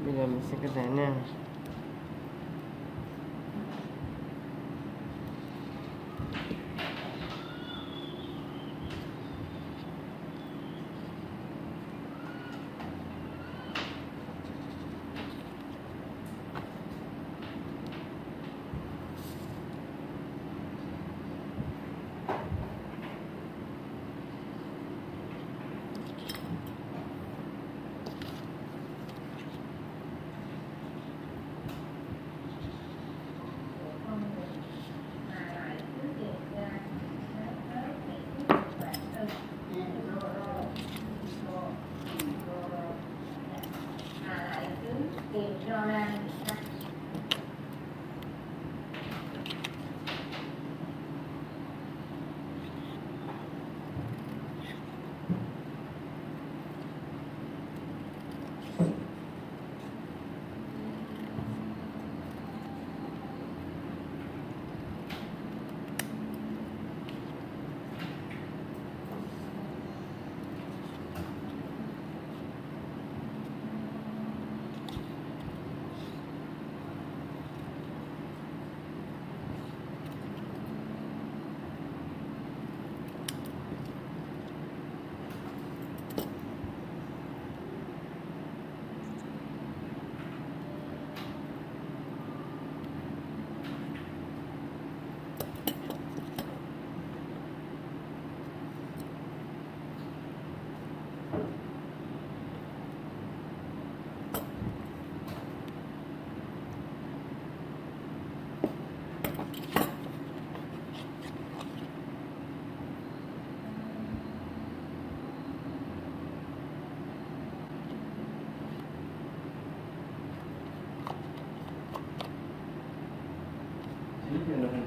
Bây giờ mình sẽ cắt dán nha.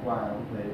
Quà cũng thế.